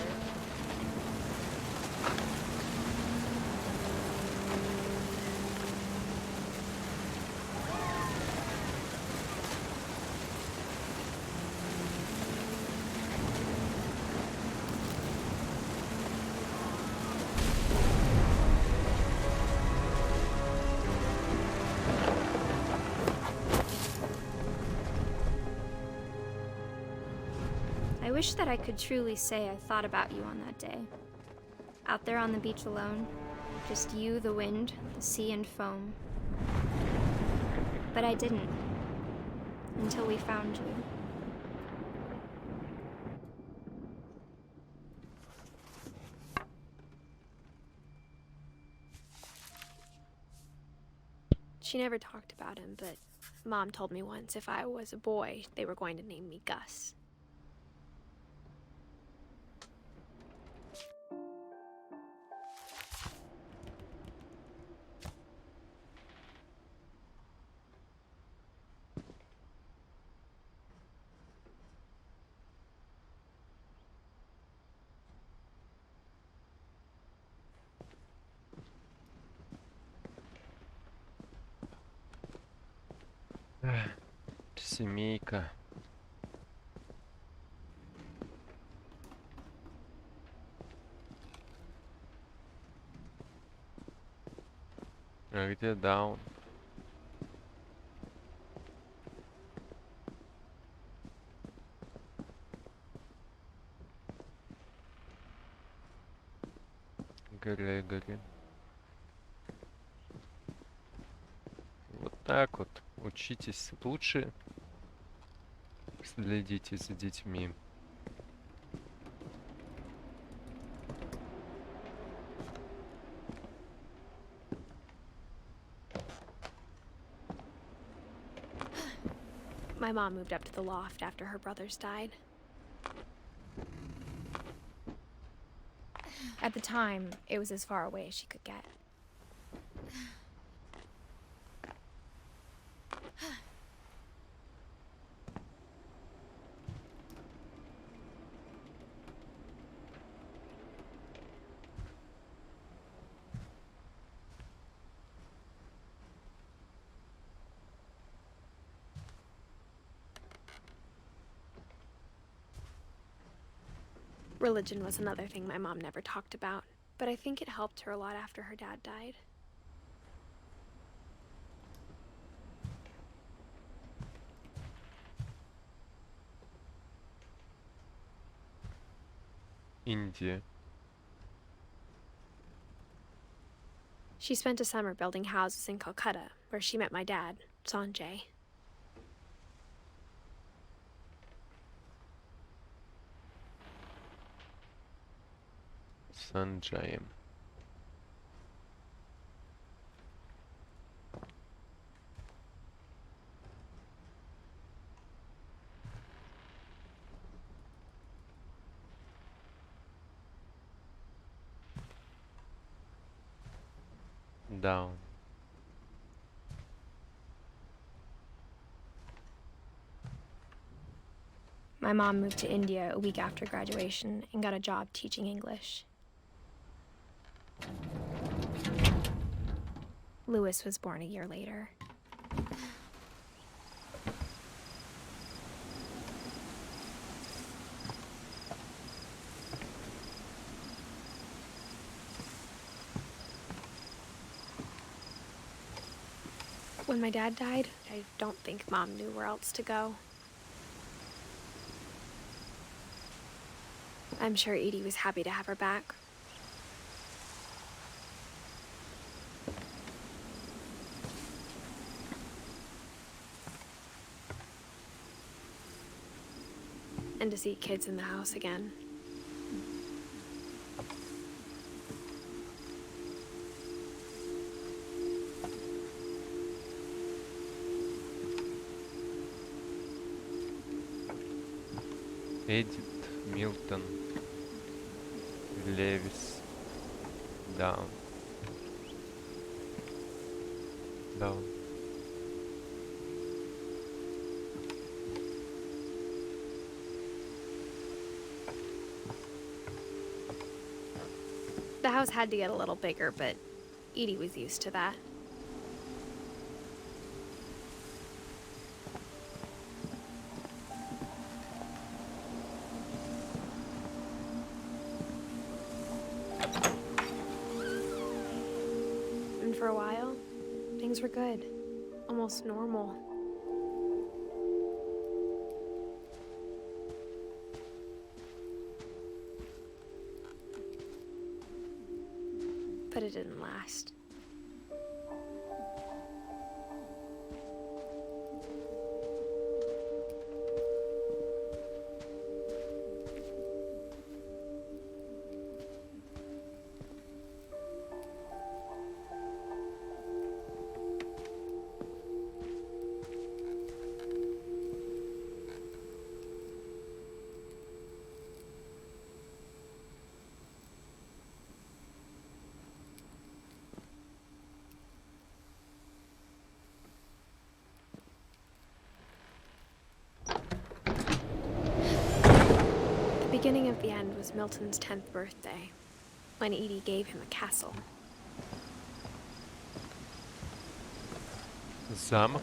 Speaker 11: I wish that I could truly say I thought about you on that day. Out there on the beach alone, just you, the wind, the sea and foam. But I didn't, until we found you.
Speaker 12: She never talked about him, but Mom told me once if I was a boy, they were going to name me Gus.
Speaker 1: Семейка. А где даун? Грегори. Вот так вот. Учитесь лучше. Следите за детьми.
Speaker 12: My mom moved up to the loft after her brothers died. At the time, it was as far away as she could get. Religion was another thing my mom never talked about, but I think it helped her a lot after her dad died.
Speaker 1: Индия.
Speaker 12: She spent a summer building houses in Calcutta, where she met my dad, Sanjay.
Speaker 1: Санджаем. Даун.
Speaker 12: My mom moved to India a week after graduation and got a job teaching English. Lewis was born a year later. When my dad died, I don't think Mom knew where else to go. I'm sure Edie was happy to have her back. And to see kids in the house again.
Speaker 1: Эдит, Милтон, Левис, Даун. Даун.
Speaker 12: The house had to get a little bigger, but Edie was used to that. And for a while, things were good. Almost normal. But it didn't last. The beginning of the end was Milton's 10th birthday, when Edie gave him a castle.
Speaker 1: Замок.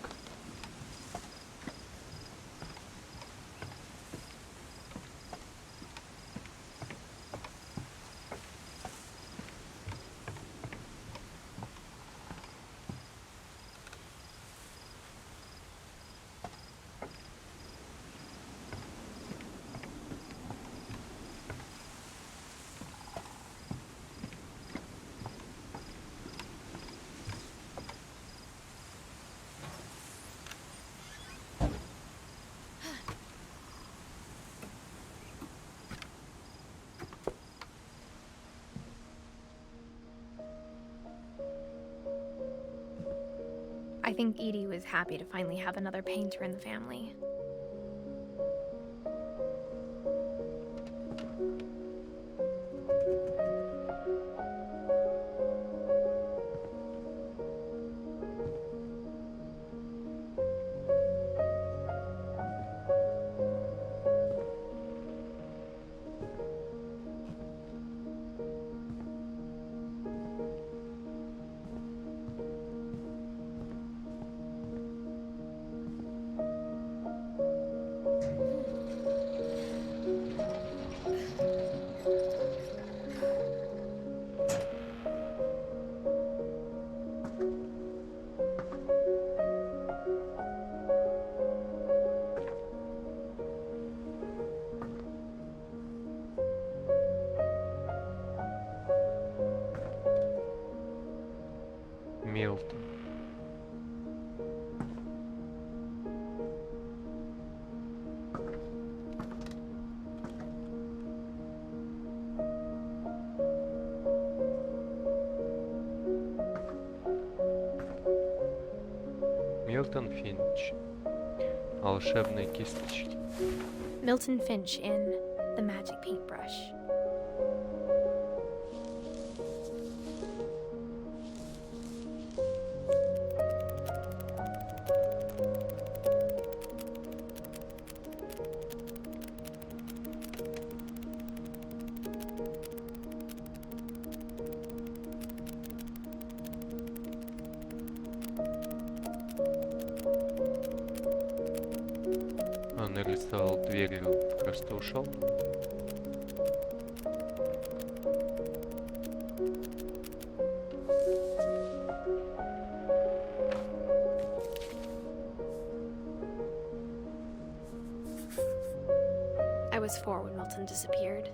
Speaker 2: I think Edie was happy to finally have another painter in the family.
Speaker 1: Милтон. Милтон Финч. Волшебные кисточки.
Speaker 2: Milton Finch in The Magic Paintbrush.
Speaker 1: Он нарисовал дверью, просто ушел.
Speaker 12: I was 4 when Milton disappeared.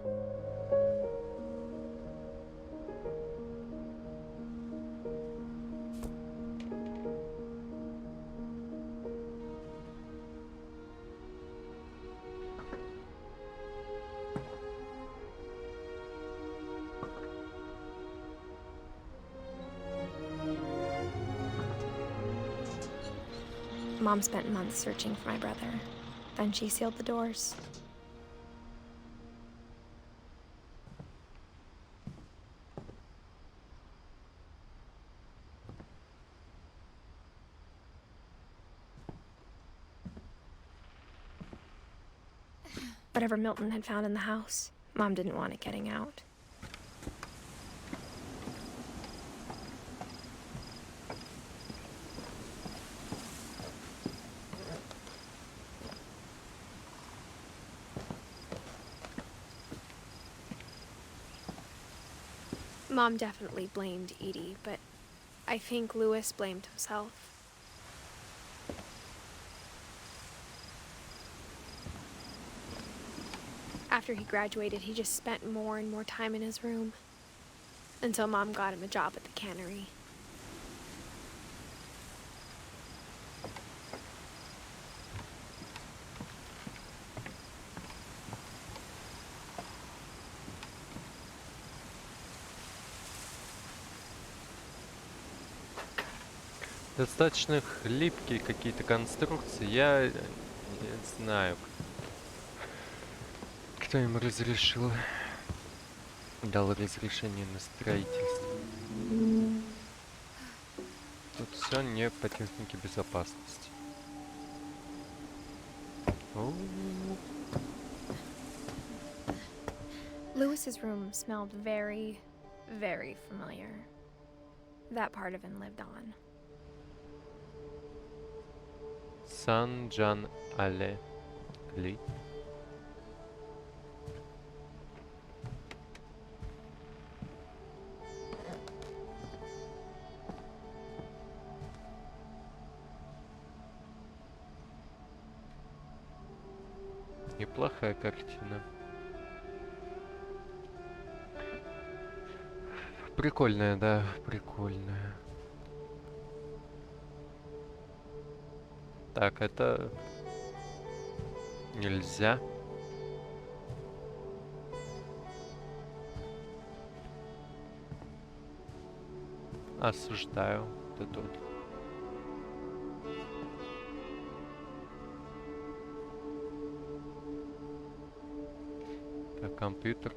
Speaker 2: Mom spent months searching for my brother. Then she sealed the doors. Whatever Milton had found in the house, Mom didn't want it getting out. Mom definitely blamed Edie, but I think Louis blamed himself. After he graduated, he just spent more and more time in his room, until Mom got him a job at the cannery.
Speaker 1: Достаточно хлипкие какие-то конструкции. Я не знаю, кто им разрешил, дал разрешение на строительство. Тут все не по технике безопасности.
Speaker 2: Louis's room smelled very, very familiar. That part of him lived on.
Speaker 1: Сан Джан Але Ли. Неплохая картина. Прикольная, да, прикольная. Так, это нельзя. Осуждаю. Это тут. Компьютер.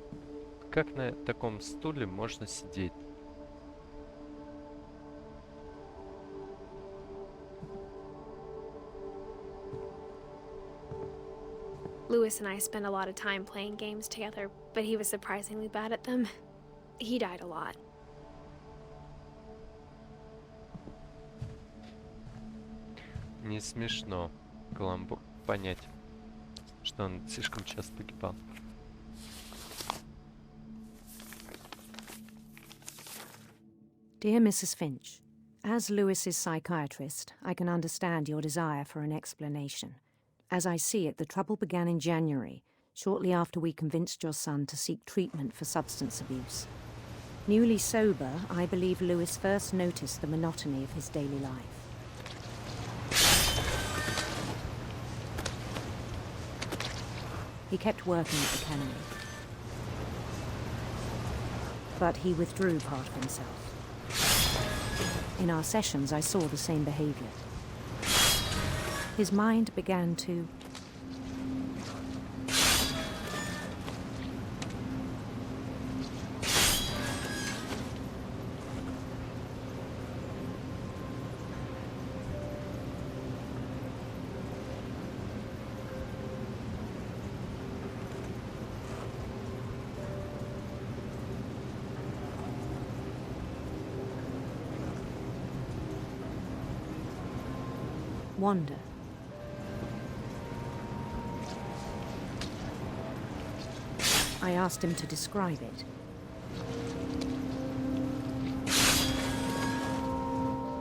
Speaker 1: Как на таком стуле можно сидеть?
Speaker 12: Lewis and I spent a lot of time playing games together, but he was surprisingly bad at them. He died a lot.
Speaker 1: Не смешно каламбур понять, что он слишком часто погибал.
Speaker 14: Dear Mrs. Finch, as Lewis's psychiatrist, I can understand your desire for an explanation. As I see it, the trouble began in January, shortly after we convinced your son to seek treatment for substance abuse. Newly sober, I believe Lewis first noticed the monotony of his daily life. He kept working at the cannery, but he withdrew part of himself. In our sessions, I saw the same behavior. His mind began to wander. I asked him to describe it.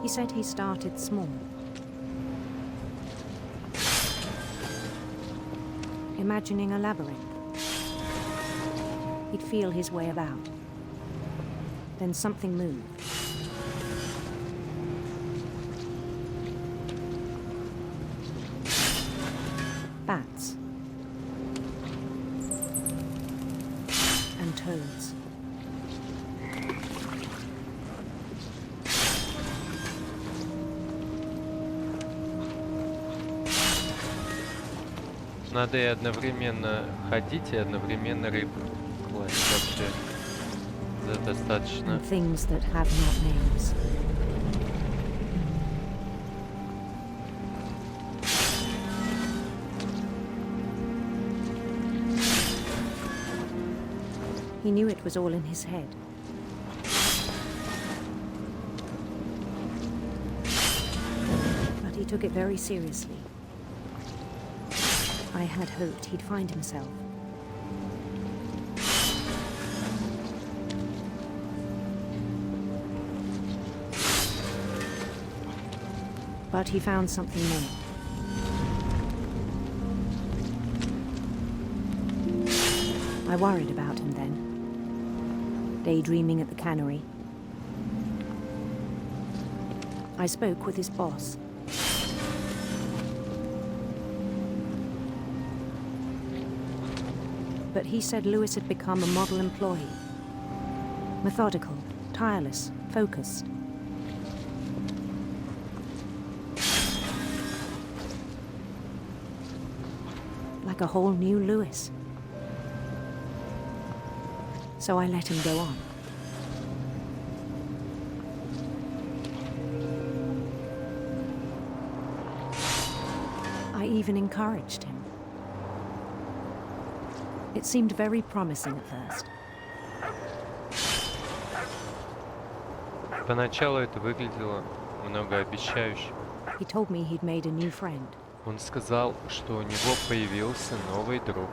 Speaker 14: He said he started small. Imagining a labyrinth. He'd feel his way about. Then something moved. Bats. And toads.
Speaker 1: Надо и одновременно ходить, и одновременно рыбу класть вообще. Это достаточно.
Speaker 14: And things that have not names. He knew it was all in his head. But he took it very seriously. I had hoped he'd find himself. But he found something more. I worried about him then, daydreaming at the cannery. I spoke with his boss. But he said Lewis had become a model employee. Methodical, tireless, focused. Like a whole new Lewis. So I let him go on. I even encouraged him. It seemed very promising at first.
Speaker 1: Поначалу это выглядело многообещающе.
Speaker 14: He told me he'd made a new friend.
Speaker 1: Он сказал, что у него появился новый друг.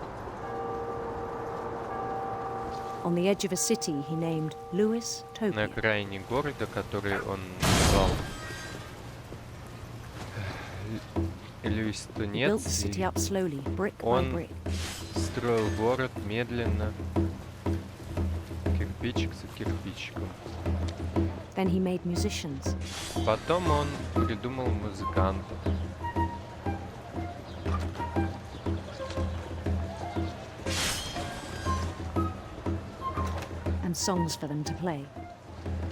Speaker 14: On the edge of a city he named Lewis
Speaker 1: На
Speaker 14: Topia.
Speaker 1: окраине города, который он назвал Льюис
Speaker 14: He built the
Speaker 1: Тунец.
Speaker 14: city up slowly, brick by
Speaker 1: Он
Speaker 14: brick.
Speaker 1: строил город медленно, кирпичик за кирпичиком.
Speaker 14: Then he made musicians.
Speaker 1: Потом он придумал музыкантов.
Speaker 14: And songs for them to play.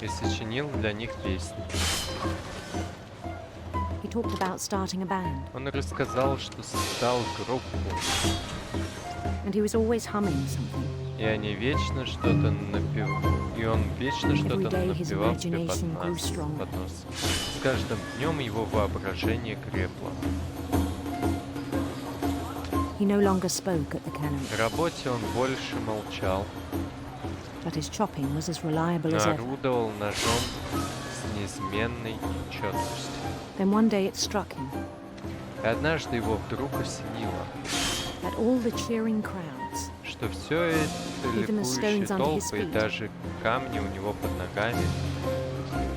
Speaker 1: И сочинил для них песни.
Speaker 14: He talked about starting a band.
Speaker 1: Он рассказал, что создал группу.
Speaker 14: And he was always humming something.
Speaker 1: И они вечно что-то напевали. И он вечно что-то напевал себе под нос. С каждым днем его воображение крепло.
Speaker 14: He no longer spoke at the cannon.
Speaker 1: На работе он больше молчал.
Speaker 14: But his chopping was as reliable as ever.
Speaker 1: Орудовал ножом с неизменной четкостью.
Speaker 14: Then one day it struck him
Speaker 1: И однажды его вдруг осенило,
Speaker 14: that all the cheering crowds,
Speaker 1: что все это ликующие толпы и даже камни у него под ногами,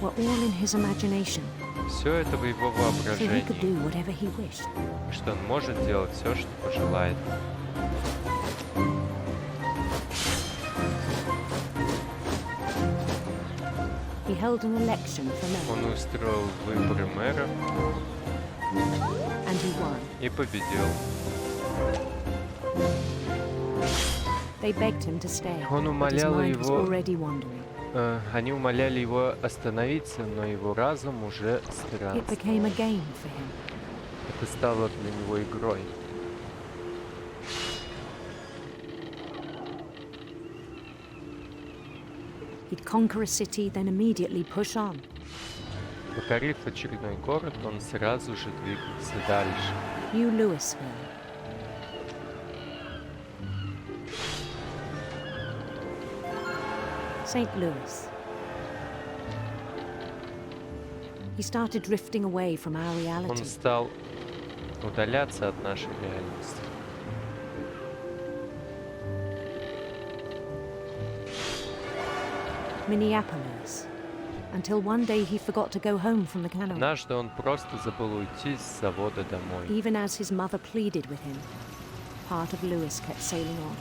Speaker 14: were all in his imagination,
Speaker 1: все это в его
Speaker 14: so he could
Speaker 1: воображении,
Speaker 14: do whatever he wished.
Speaker 1: что он может делать все, что пожелает.
Speaker 14: He held an election for mayor,
Speaker 1: Он устроил выборы мэра
Speaker 14: and he won.
Speaker 1: и победил.
Speaker 14: They begged him to stay,
Speaker 1: Он
Speaker 14: but his
Speaker 1: умолял
Speaker 14: mind was
Speaker 1: его,
Speaker 14: already wandering.
Speaker 1: они умоляли его остановиться, но его разум уже
Speaker 14: It
Speaker 1: странствовал.
Speaker 14: became a game for him.
Speaker 1: Это стало для него игрой.
Speaker 14: He'd conquer a city, then immediately push on.
Speaker 1: Покорив очередной город, он сразу же двигался дальше.
Speaker 14: New Louisville. St. Louis. He started drifting away from our
Speaker 1: Он
Speaker 14: reality.
Speaker 1: стал удаляться от нашей реальности.
Speaker 14: Minneapolis. Until one day he forgot to go home from the canal.
Speaker 1: Однажды он просто забыл уйти с завода домой.
Speaker 14: Even as his mother pleaded with him, part of Louis kept sailing on.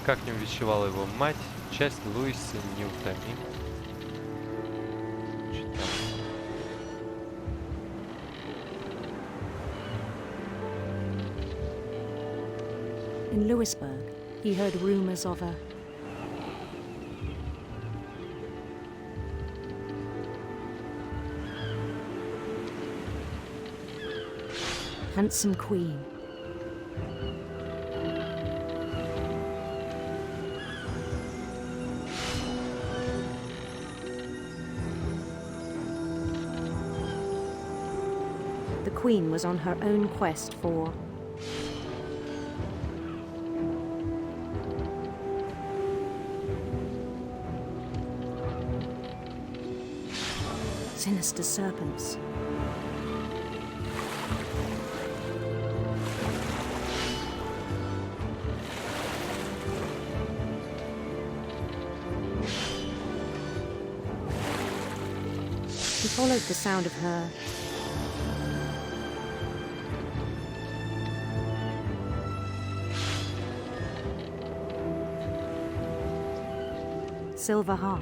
Speaker 1: Как не увещевала его мать, часть Луиса неутомима.
Speaker 14: In Louisburg, he heard rumors of a handsome queen. The queen was on her own quest for sinister serpents. He followed the sound of her silver harp.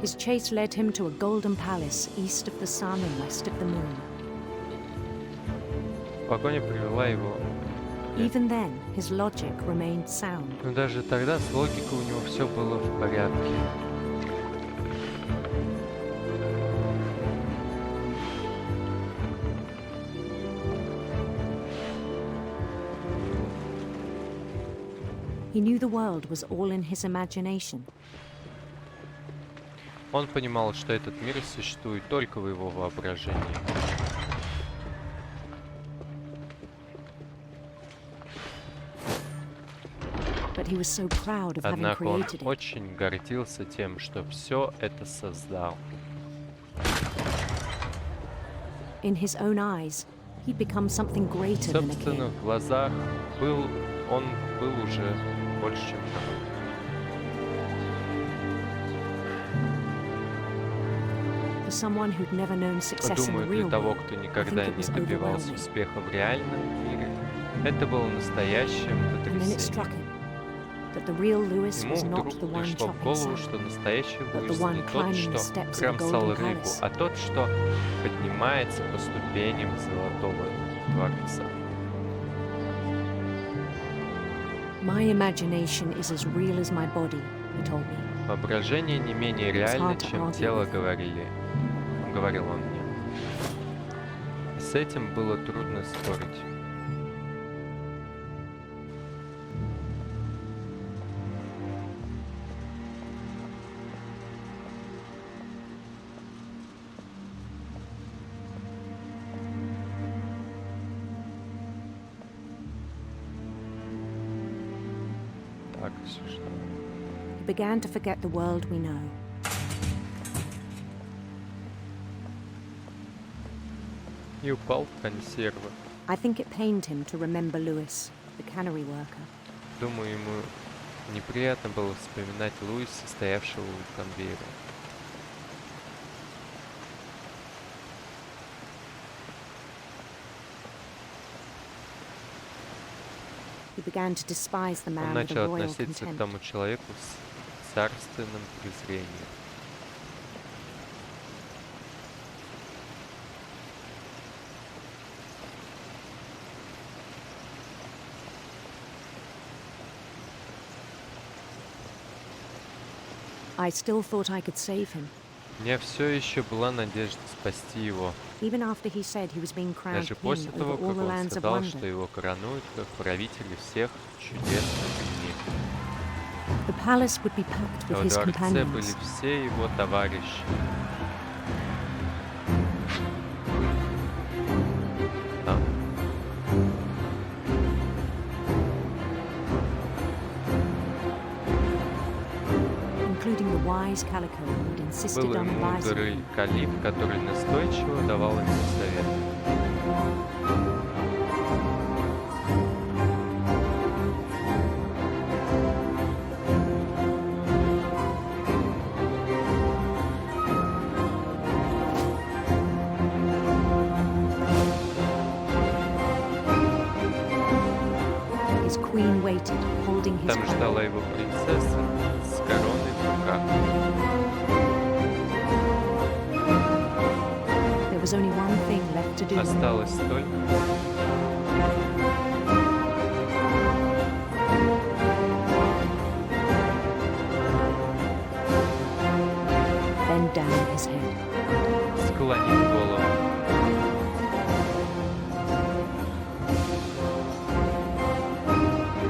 Speaker 14: His chase led him to a golden palace east of the sun and west of the moon.
Speaker 1: Погоня привела его.
Speaker 14: Even then, his logic remained sound.
Speaker 1: Но даже тогда с логикой у него все было в порядке.
Speaker 14: He knew the world was all in his imagination.
Speaker 1: Он понимал, что этот мир существует только в его воображении.
Speaker 14: But he was so proud of having
Speaker 1: Однако он
Speaker 14: created it.
Speaker 1: очень гордился тем, что все это создал.
Speaker 14: In his own eyes, he'd become something
Speaker 1: В
Speaker 14: greater than a king.
Speaker 1: собственных глазах он был уже больше, чем король.
Speaker 14: For someone who'd never known success in the
Speaker 1: Думаю,
Speaker 14: real
Speaker 1: для того,
Speaker 14: world,
Speaker 1: кто
Speaker 14: I
Speaker 1: никогда
Speaker 14: think it
Speaker 1: не
Speaker 14: was
Speaker 1: добивался
Speaker 14: overwhelming.
Speaker 1: успеха в реальном мире, это было настоящим
Speaker 14: And then it struck
Speaker 1: потрясением.
Speaker 14: him that the real Louis
Speaker 1: Ему
Speaker 14: was not
Speaker 1: вдруг
Speaker 14: the one
Speaker 1: пришло в
Speaker 14: chopping
Speaker 1: голову,
Speaker 14: salmon,
Speaker 1: что настоящий
Speaker 14: but the
Speaker 1: Луис
Speaker 14: one
Speaker 1: не тот,
Speaker 14: climbing the
Speaker 1: что
Speaker 14: steps of the
Speaker 1: кромсал
Speaker 14: golden
Speaker 1: рыбу,
Speaker 14: palace.
Speaker 1: а тот, что поднимается по ступеням Золотого дворца.
Speaker 14: My imagination is as real as my body, he told me.
Speaker 1: Воображение не менее реально, чем тело, говорил он мне. С этим было трудно спорить. Так, что?
Speaker 14: He began to forget the world we know.
Speaker 1: И упал в консервы.
Speaker 14: I think it pained him to remember Lewis, the cannery worker.
Speaker 1: Думаю, ему неприятно было вспоминать Луиса, стоявшего у конвейера.
Speaker 14: He began to despise the
Speaker 1: Он
Speaker 14: man with a
Speaker 1: начал
Speaker 14: royal
Speaker 1: относиться к
Speaker 14: contempt.
Speaker 1: тому человеку с царственным презрением.
Speaker 14: I still thought I could save him.
Speaker 1: У меня все еще была надежда спасти его.
Speaker 14: Even after he said he was being crowned
Speaker 1: Даже
Speaker 14: king
Speaker 1: после того,
Speaker 14: over all
Speaker 1: как
Speaker 14: the
Speaker 1: он
Speaker 14: lands of
Speaker 1: сказал, что
Speaker 14: wonder.
Speaker 1: его коронуют как правителя всех чудес на земле.
Speaker 14: The palace would be packed
Speaker 1: А
Speaker 14: with
Speaker 1: во
Speaker 14: his
Speaker 1: дворце
Speaker 14: companions.
Speaker 1: были все его товарищи. А.
Speaker 14: Including the wise calico who had insisted
Speaker 1: Был и
Speaker 14: on advising
Speaker 1: мудрый
Speaker 14: him.
Speaker 1: калиф, который настойчиво давал ему совет.
Speaker 14: His queen waited, holding his
Speaker 1: Там
Speaker 14: crown.
Speaker 1: ждала его принцесса с короной в руках.
Speaker 14: There was only one thing left to do.
Speaker 1: Осталось только
Speaker 14: Bend down his head.
Speaker 1: склонить голову.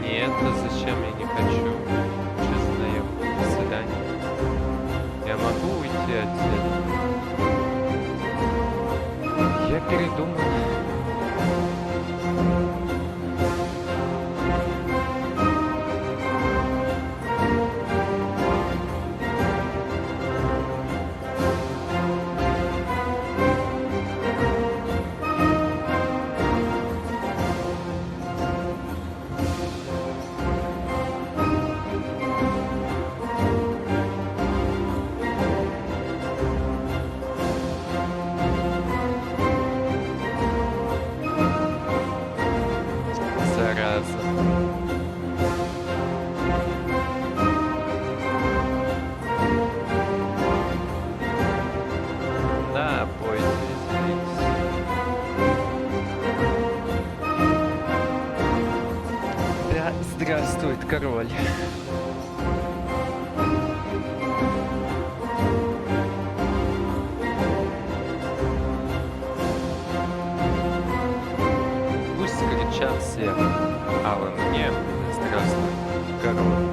Speaker 1: Нет, а зачем я не хочу? Честно, я до свидания. Я могу уйти отсюда. Я передумал. Зараза. Да, пойте здесь. Да, здравствует король. Пусть кричат все, а вы мне здравствуй, король.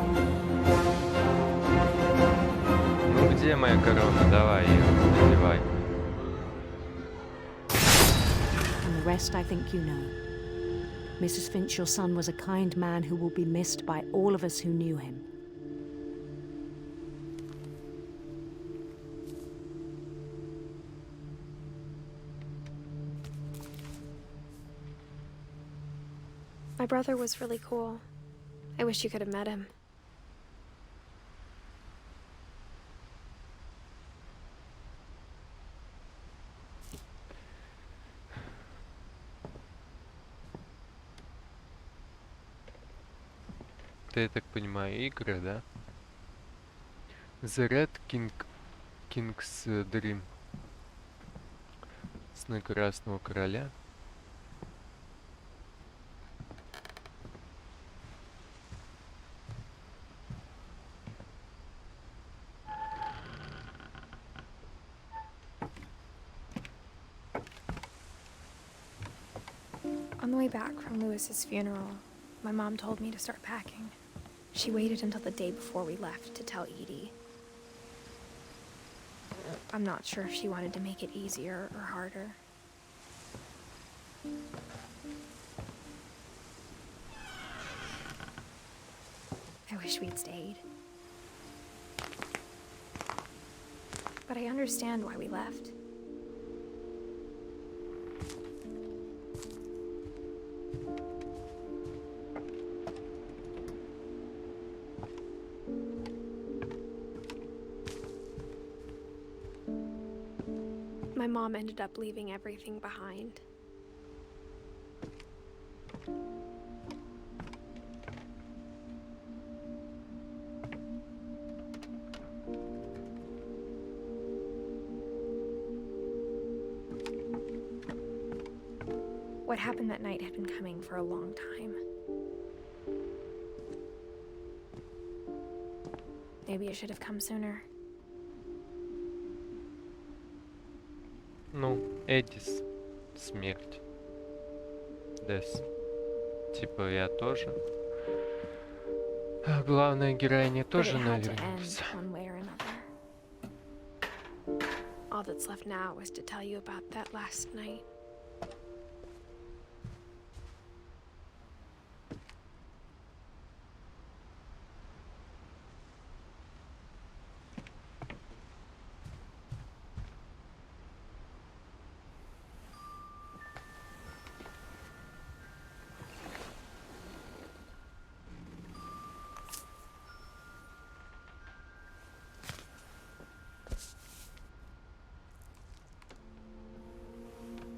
Speaker 1: Ну где моя корона? Давай ее, надевай.
Speaker 14: And the rest I think you know. Mrs. Finch, your son was a kind man who will be missed by all of us who knew him.
Speaker 12: My brother was really cool. I wish you could have met him.
Speaker 1: Это, я так понимаю, игры, да? The Red King's Dream. Сны Красного Короля.
Speaker 2: way back from Lewis's funeral, my mom told me to start packing. She waited until the day before we left to tell Edie. I'm not sure if she wanted to make it easier or harder. I wish we'd stayed. But I understand why we left. My mom ended up leaving everything behind. What happened that night had been coming for a long time. Maybe it should have come sooner.
Speaker 1: Ну, Эдис. Смерть. Дес. Типа я тоже. А главная героиня тоже, наверное.
Speaker 2: One way or another. All that's left now is to tell you about that last night.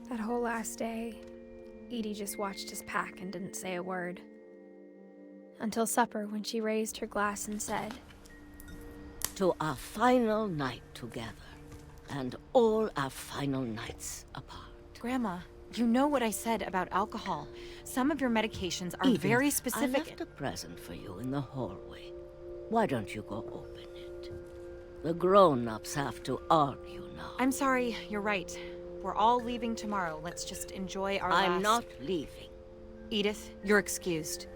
Speaker 2: That whole last day, Edie just watched us pack and didn't say a word. Until supper, when she raised her glass and said,
Speaker 15: "To our final night together, and all our final nights apart."
Speaker 16: Grandma, you know what I said about alcohol. Some of your medications are
Speaker 15: Edith,
Speaker 16: very specific.
Speaker 15: I left a present for you in the hallway. Why don't you go open it? The grown-ups have to argue now.
Speaker 16: I'm sorry, you're right. We're all leaving tomorrow. Let's just enjoy our
Speaker 15: I'm not leaving.
Speaker 16: Edith, you're excused.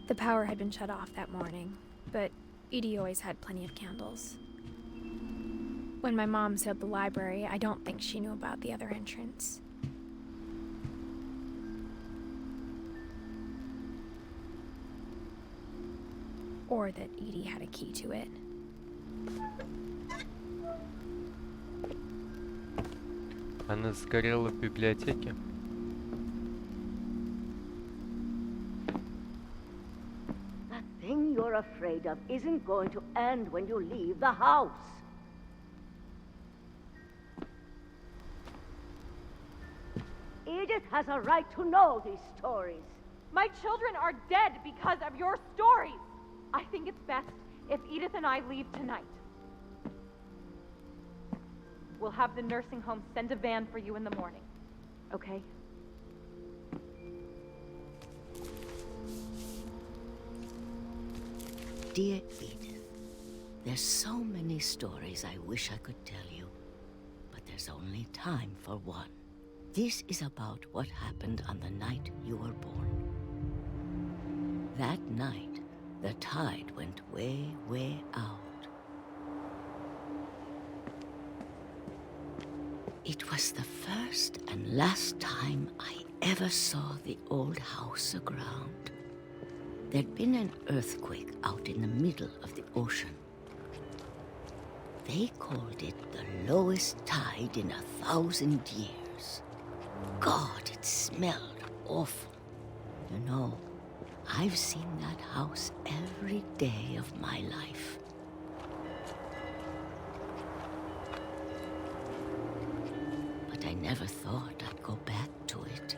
Speaker 2: The power had been shut off that morning, but Edie always had plenty of candles. When my mom sealed the library, I don't think she knew about the other entrance. Or that Edie had a key to it.
Speaker 1: Она сгорела в библиотеке.
Speaker 15: That thing you're afraid of isn't going to end when you leave the house. Edith has a right to know these stories.
Speaker 17: My children are dead because of your stories. I think it's best if Edith and I leave tonight. We'll have the nursing home send a van for you in the morning, okay?
Speaker 15: Dear Edith, there's so many stories I wish I could tell you, but there's only time for one. This is about what happened on the night you were born. That night, the tide went way, way out. It was the first and last time I ever saw the old house aground. There'd been an earthquake out in the middle of the ocean. They called it the lowest tide in 1,000 years. God, it smelled awful. You know, I've seen that house every day of my life. But I never thought I'd go back to it.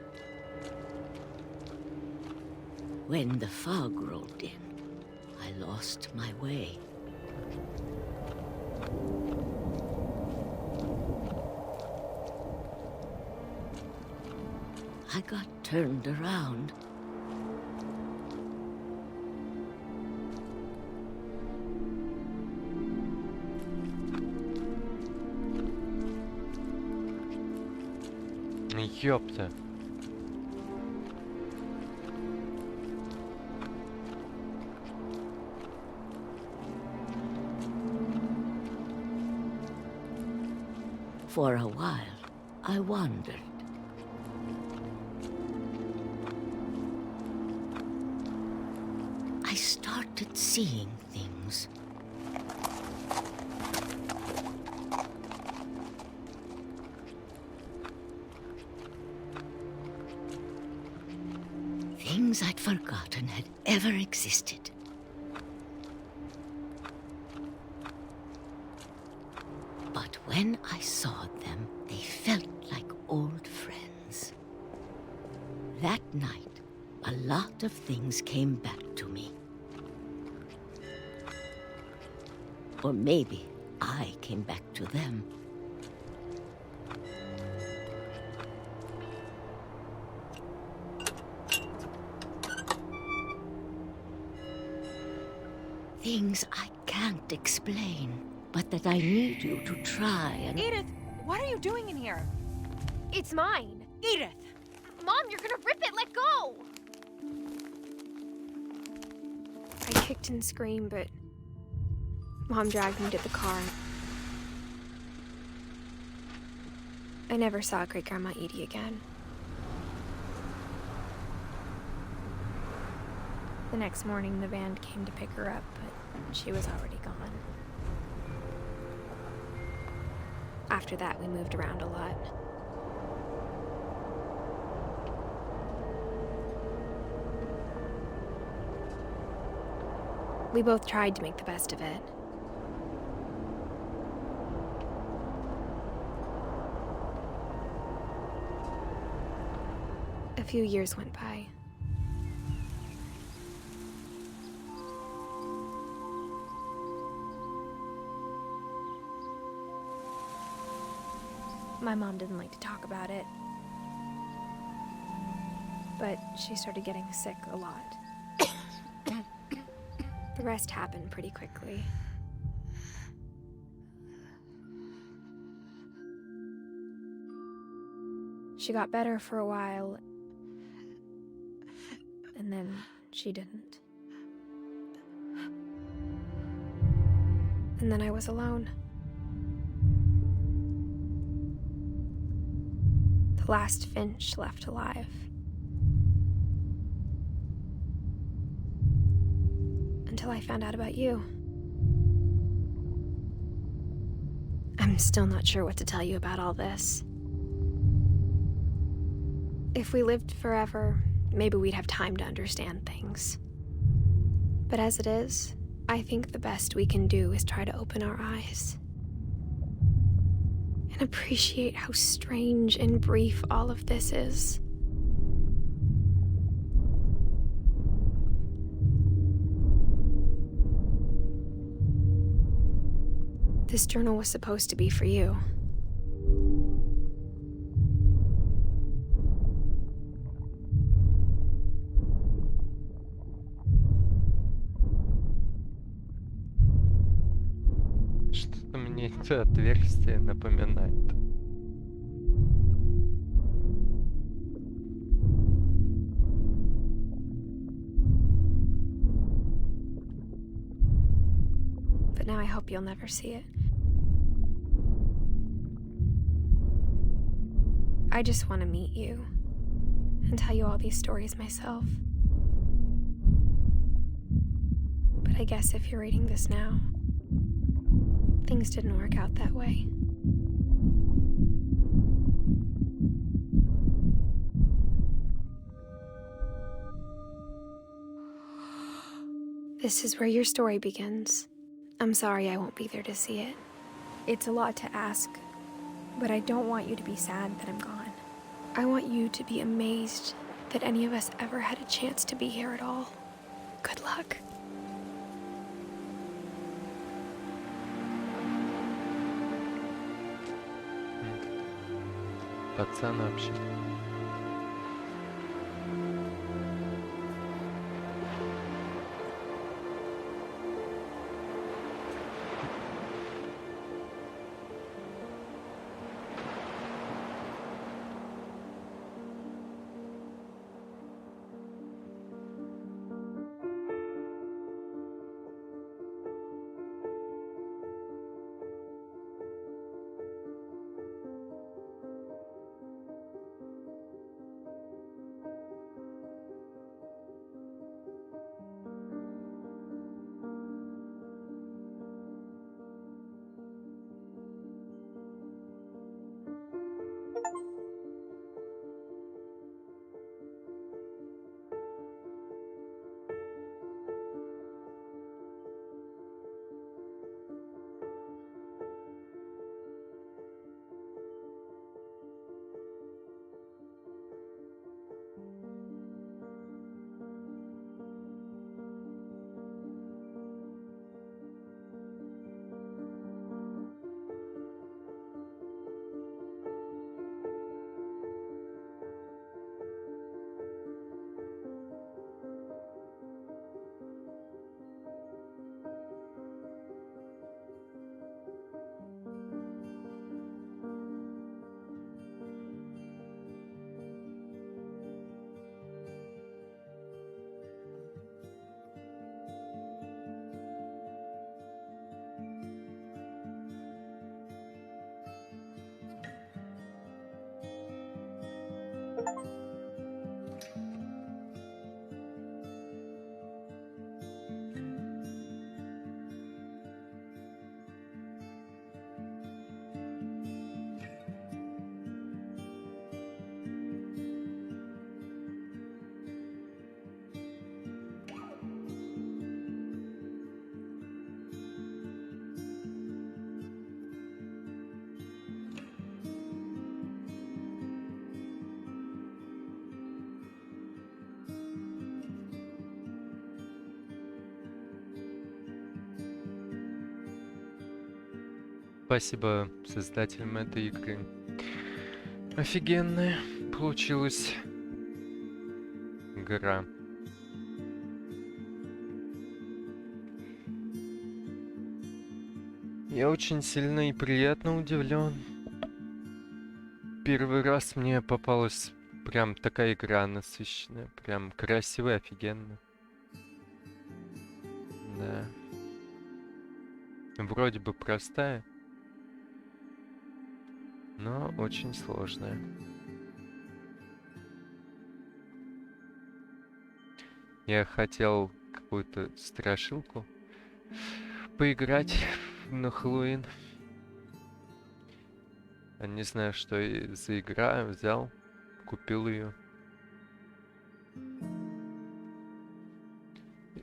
Speaker 15: When the fog rolled in, I lost my way. I got turned around.
Speaker 1: Ёпта.
Speaker 15: For a while, I wondered. I started seeing things. Things I'd forgotten had ever existed. But when I saw them, they felt like old friends. That night, a lot of things came back to me. Or maybe I came back to them. Things I can't explain, but that I need you to try and...
Speaker 12: Edith, what are you doing in here? It's mine. Edith!
Speaker 17: Mom, you're gonna rip it! Let go!
Speaker 2: I kicked and screamed, but Mom dragged me to the car. I never saw Great-Grandma Edie again. The next morning, the van came to pick her up, but she was already gone. After that, we moved around a lot. We both tried to make the best of it. A few years went by. My mom didn't like to talk about it, but she started getting sick a lot. The rest happened pretty quickly. She got better for a while, and then she didn't. And then I was alone. The last Finch left alive. Until I found out about you. I'm still not sure what to tell you about all this. If we lived forever, maybe we'd have time to understand things. But as it is, I think the best we can do is try to open our eyes. And appreciate how strange and brief all of this is. This journal was supposed to be for you.
Speaker 1: Что-то мне это отверстие напоминает.
Speaker 2: But now I hope you'll never see it. I just want to meet you and tell you all these stories myself. But I guess if you're reading this now, things didn't work out that way. This is where your story begins. I'm sorry I won't be there to see it. It's a lot to ask, but I don't want you to be sad that I'm gone. I want you to be amazed that any of us ever had a chance to be here at all. Good luck.
Speaker 1: Пацан вообще. Спасибо создателям этой игры. Офигенная получилась игра. Я очень сильно и приятно удивлен. Первый раз мне попалась прям такая игра насыщенная, прям красивая, офигенно. Да. Вроде бы простая, но очень сложная. Я хотел какую-то страшилку поиграть на Хэллоуин. Не знаю, что за игра, взял, купил ее.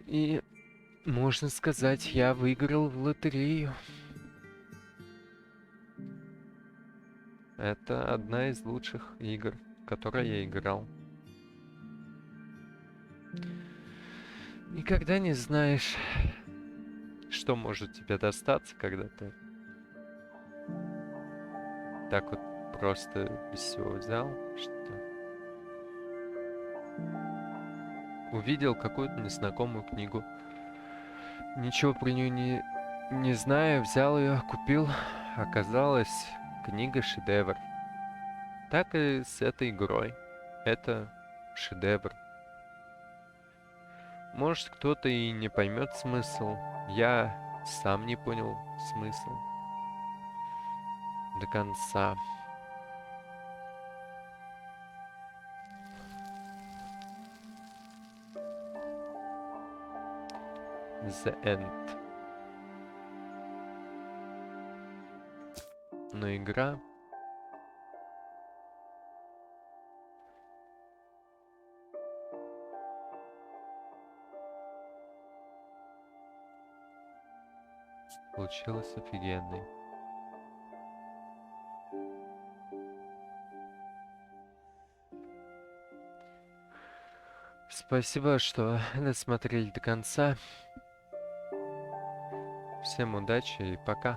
Speaker 1: И, можно сказать, я выиграл в лотерею. Это одна из лучших игр, в которые я играл. Никогда не знаешь, что может тебе достаться, когда ты так вот просто без всего взял, что увидел какую-то незнакомую книгу. Ничего про нее не знаю, взял ее, купил. Оказалось, книга шедевр. Так и с этой игрой. Это шедевр. Может, кто-то и не поймет смысл. Я сам не понял смысл до конца. The End. Но игра получилась офигенной. Спасибо, что досмотрели до конца. Всем удачи и пока.